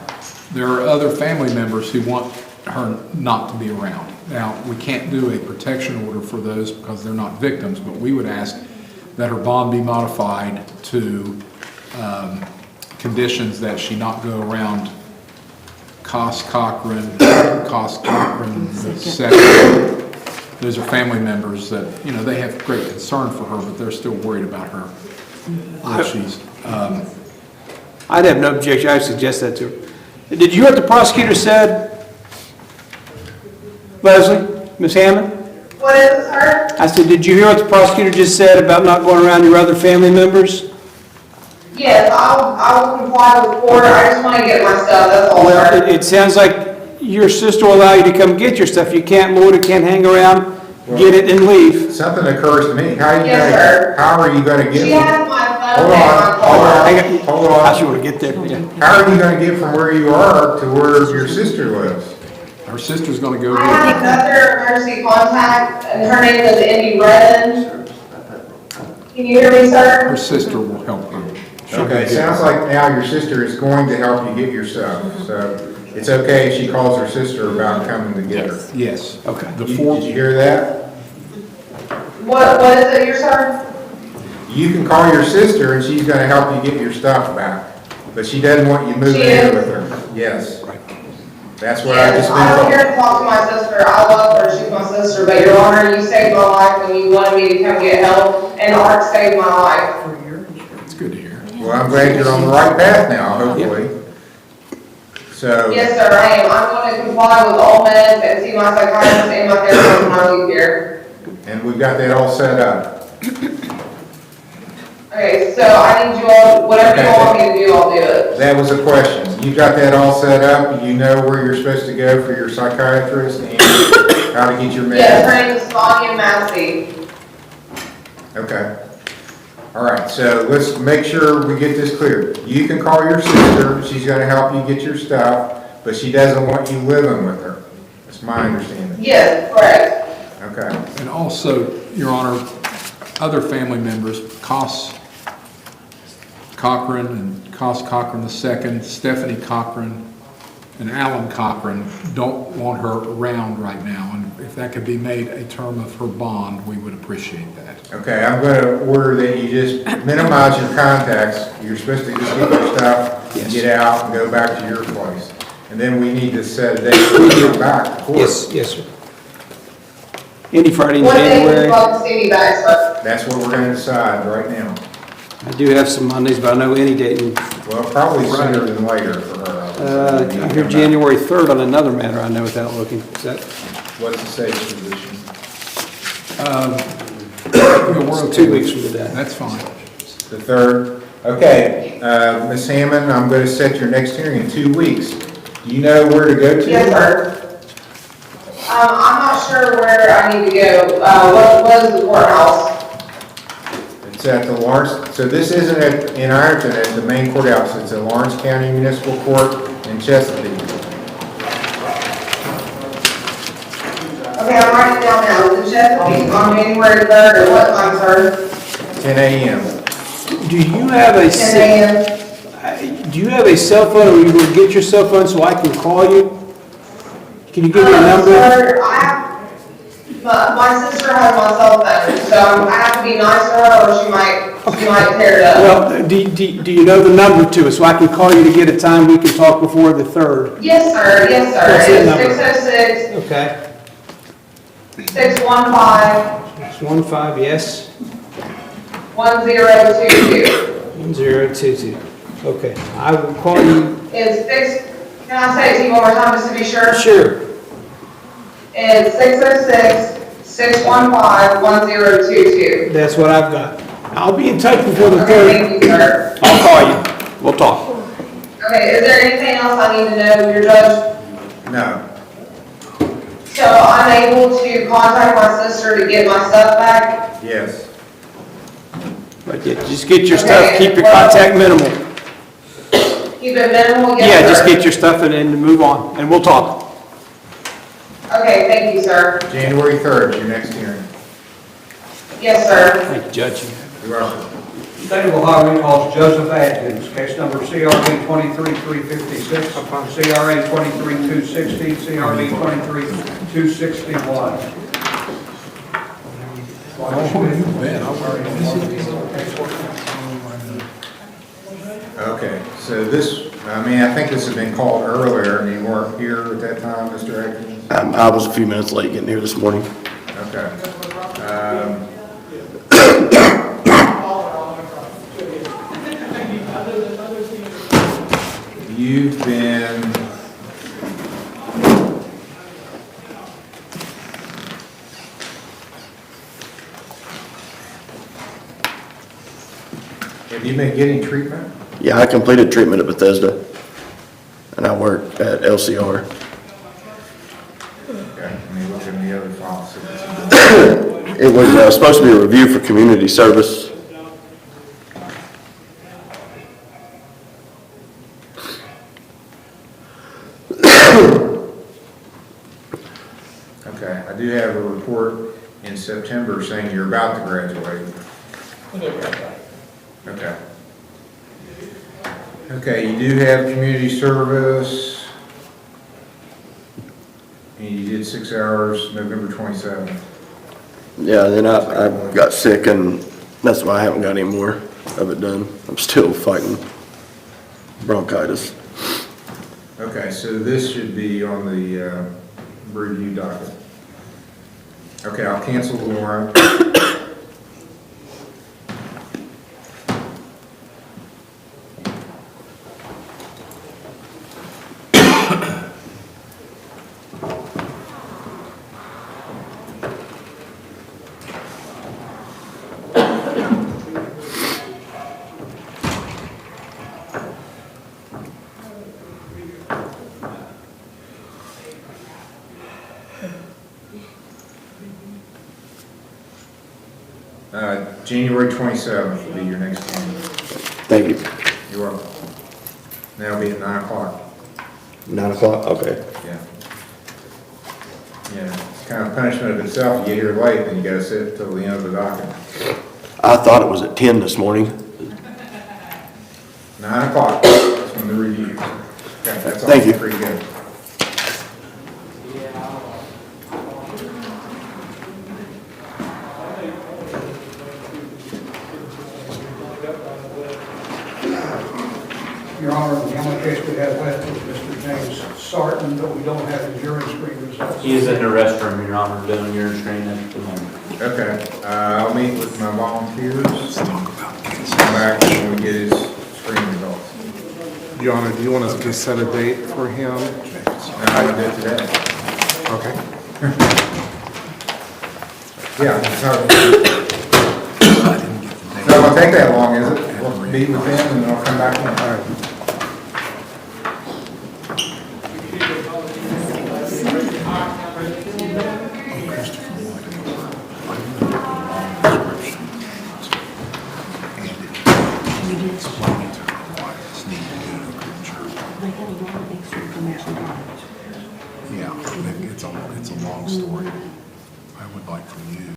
there are other family members who want her not to be around. Now, we can't do a protection order for those because they're not victims, but we would ask that her bond be modified to conditions that she not go around Cochran, the second. Those are family members that, you know, they have great concern for her, but they're still worried about her. That she's, I'd have no objection, I'd suggest that to her. Did you hear what the prosecutor said, Leslie, Ms. Hammond? What is it, sir? I said, did you hear what the prosecutor just said about not going around your other family members? Yes, I will comply with court. I just want to get my stuff, that's all, Well, sir. it sounds like your sister will allow you to come get your stuff. You can't load it, can't hang around, get it and leave. Something occurs to me. How are you going to get? She has my phone Hold and on, my car. hold on. I should want to get there. Yeah. How are you going to get from where you are to where your sister lives? her sister's going to go I get have another emergency contact, and her name is Amy Redden. Can you hear me, sir? her sister will help her. She'll go Okay, get sounds her. like now your sister is going to help you get your stuff, so it's okay if she calls her sister about coming to get her. Yes. Okay. The Did four, you hear that? What is it, your sir? You can call your sister and she's gonna help you get your stuff back, but she doesn't want you moving in with her. Yes. That's what I Yes, just I'm been here told. to talk to my sister. I love her, she's my sister, but Your Honor, you saved my life when you wanted me to come get help, and Art saved my life. it's good to hear. Well, I'm glad you're on the right path now, hopefully. So, Yes, sir, I am. I'm going to comply with all meds and see my psychiatrist and my therapist when I leave here. and we've got that all set up. Okay, so I need you all, whatever you want me to do, I'll do it. That was a question. You got that all set up? You know where you're supposed to go for your psychiatrist and how to get your meds? Yes, her name is Sonia Massey. Okay. All right, so let's make sure we get this clear. You can call your sister, she's gonna help you get your stuff, but she doesn't want you living with her. That's my understanding. Yes, correct. Okay. And also, Your Honor, other family members, Cochran and Cochran II, Stephanie Cochran, and Alan Cochran don't want her around right now. And if that could be made a term of her bond, we would appreciate that. Okay, I'm gonna order that you just minimize your contacts. You're supposed to just get your stuff, and get out, and go back to your place. And then we need to set a date for you to come back to court. Yes, sir. Any Friday in What day would January. you like to see me back, sir? That's what we're gonna decide right now. I do have some Mondays, but I know any date. Well, probably sooner than later for her. I'm here January 3rd on another matter I know without looking. Is that? What's the state's position? We're It's 2 weeks from today. That's fine. The 3rd? Okay, Ms. Hammond, I'm going to set your next hearing in 2 weeks. Do you know where to go to? Yes, sir. I'm not sure where I need to go. What is the courthouse? It's at the Lawrence, so this isn't in Ironton at the main courthouse, it's at Lawrence County Municipal Court in Chesapeake. Okay, I'm writing it down now. The Chesapeake on January 3rd, at what time, sir? 10 a.m. Do you have a, 10 a.m.? do you have a cell phone, or you will get your cell phone so I can call you? Can you give me a number? Sir, my sister has my cell phone, so I have to be nice to her or she might tear it up. Well, do you know the number to it, so I can call you to get a time we can talk before the 3rd? Yes, sir, yes, sir. What's that It's number? 606 Okay. 615 615, yes, 1022. 1022. Okay, I will call you. It's six, can I say it to you one more time just to be sure? Sure. It's 606-615-1022. That's what I've got. I'll be in touch before the 3rd. Thank you, sir. I'll call you. We'll talk. Okay, is there anything else I need to know, your judge? No. So I'm able to contact my sister to get my stuff back? Yes. But yeah, just get your stuff, keep your contact minimal. Keep it minimal? Yeah, Yes, just sir. get your stuff and move on, and we'll talk. Okay, thank you, sir. January 3rd is your next hearing. Yes, sir. Thank you, Judge. You're welcome. State of Ohio recalls Joseph Atkins, case number CRB 23-356, upon CRA 23-260, CRB 23-261. Okay, so this, I think this had been called earlier, and you weren't here at that time, Mr. Atkins? I was a few minutes late getting here this morning. Okay. You've been, have you been getting treatment? Yeah, I completed treatment at Bethesda, and I work at LCR. Okay, let me look in the other file. See what's in there. It was supposed to be a review for community service. Okay, I do have a report in September saying you're about to graduate. He did graduate. Okay. Okay, you do have community service. And you did 6 hours November 27th. Yeah, then I got sick, and that's why I haven't got any more of it done. I'm still fighting bronchitis. Okay, so this should be on the review docket. Okay, I'll cancel the warrant. January 27th will be your next meeting. Thank you. You're welcome. That'll be at 9 o'clock. 9 o'clock? Okay. Yeah. Yeah, it's kind of punishment of itself. You get here late, then you gotta sit till the end of the docket. I thought it was at 10 this morning. 9 o'clock, that's when the review. Okay, that's all. Thank you. Pretty good. Your Honor, the only case we have left is Mr. James Sarton, but we don't have his urine screen results. He is in the restroom, Your Honor, doing urine screening at the moment. Okay, I'll meet with my volunteers. Come back when we get his screen results. Your Honor, do you want us to set a date for him? No, I can do it today. Okay. Yeah, it's not gonna take that long, is it? We'll meet with him and then I'll come back in. All right. explain it to her why it's needed to go to a group church. They had a lot of extra information on it. Yeah, it's a long story. I would like for you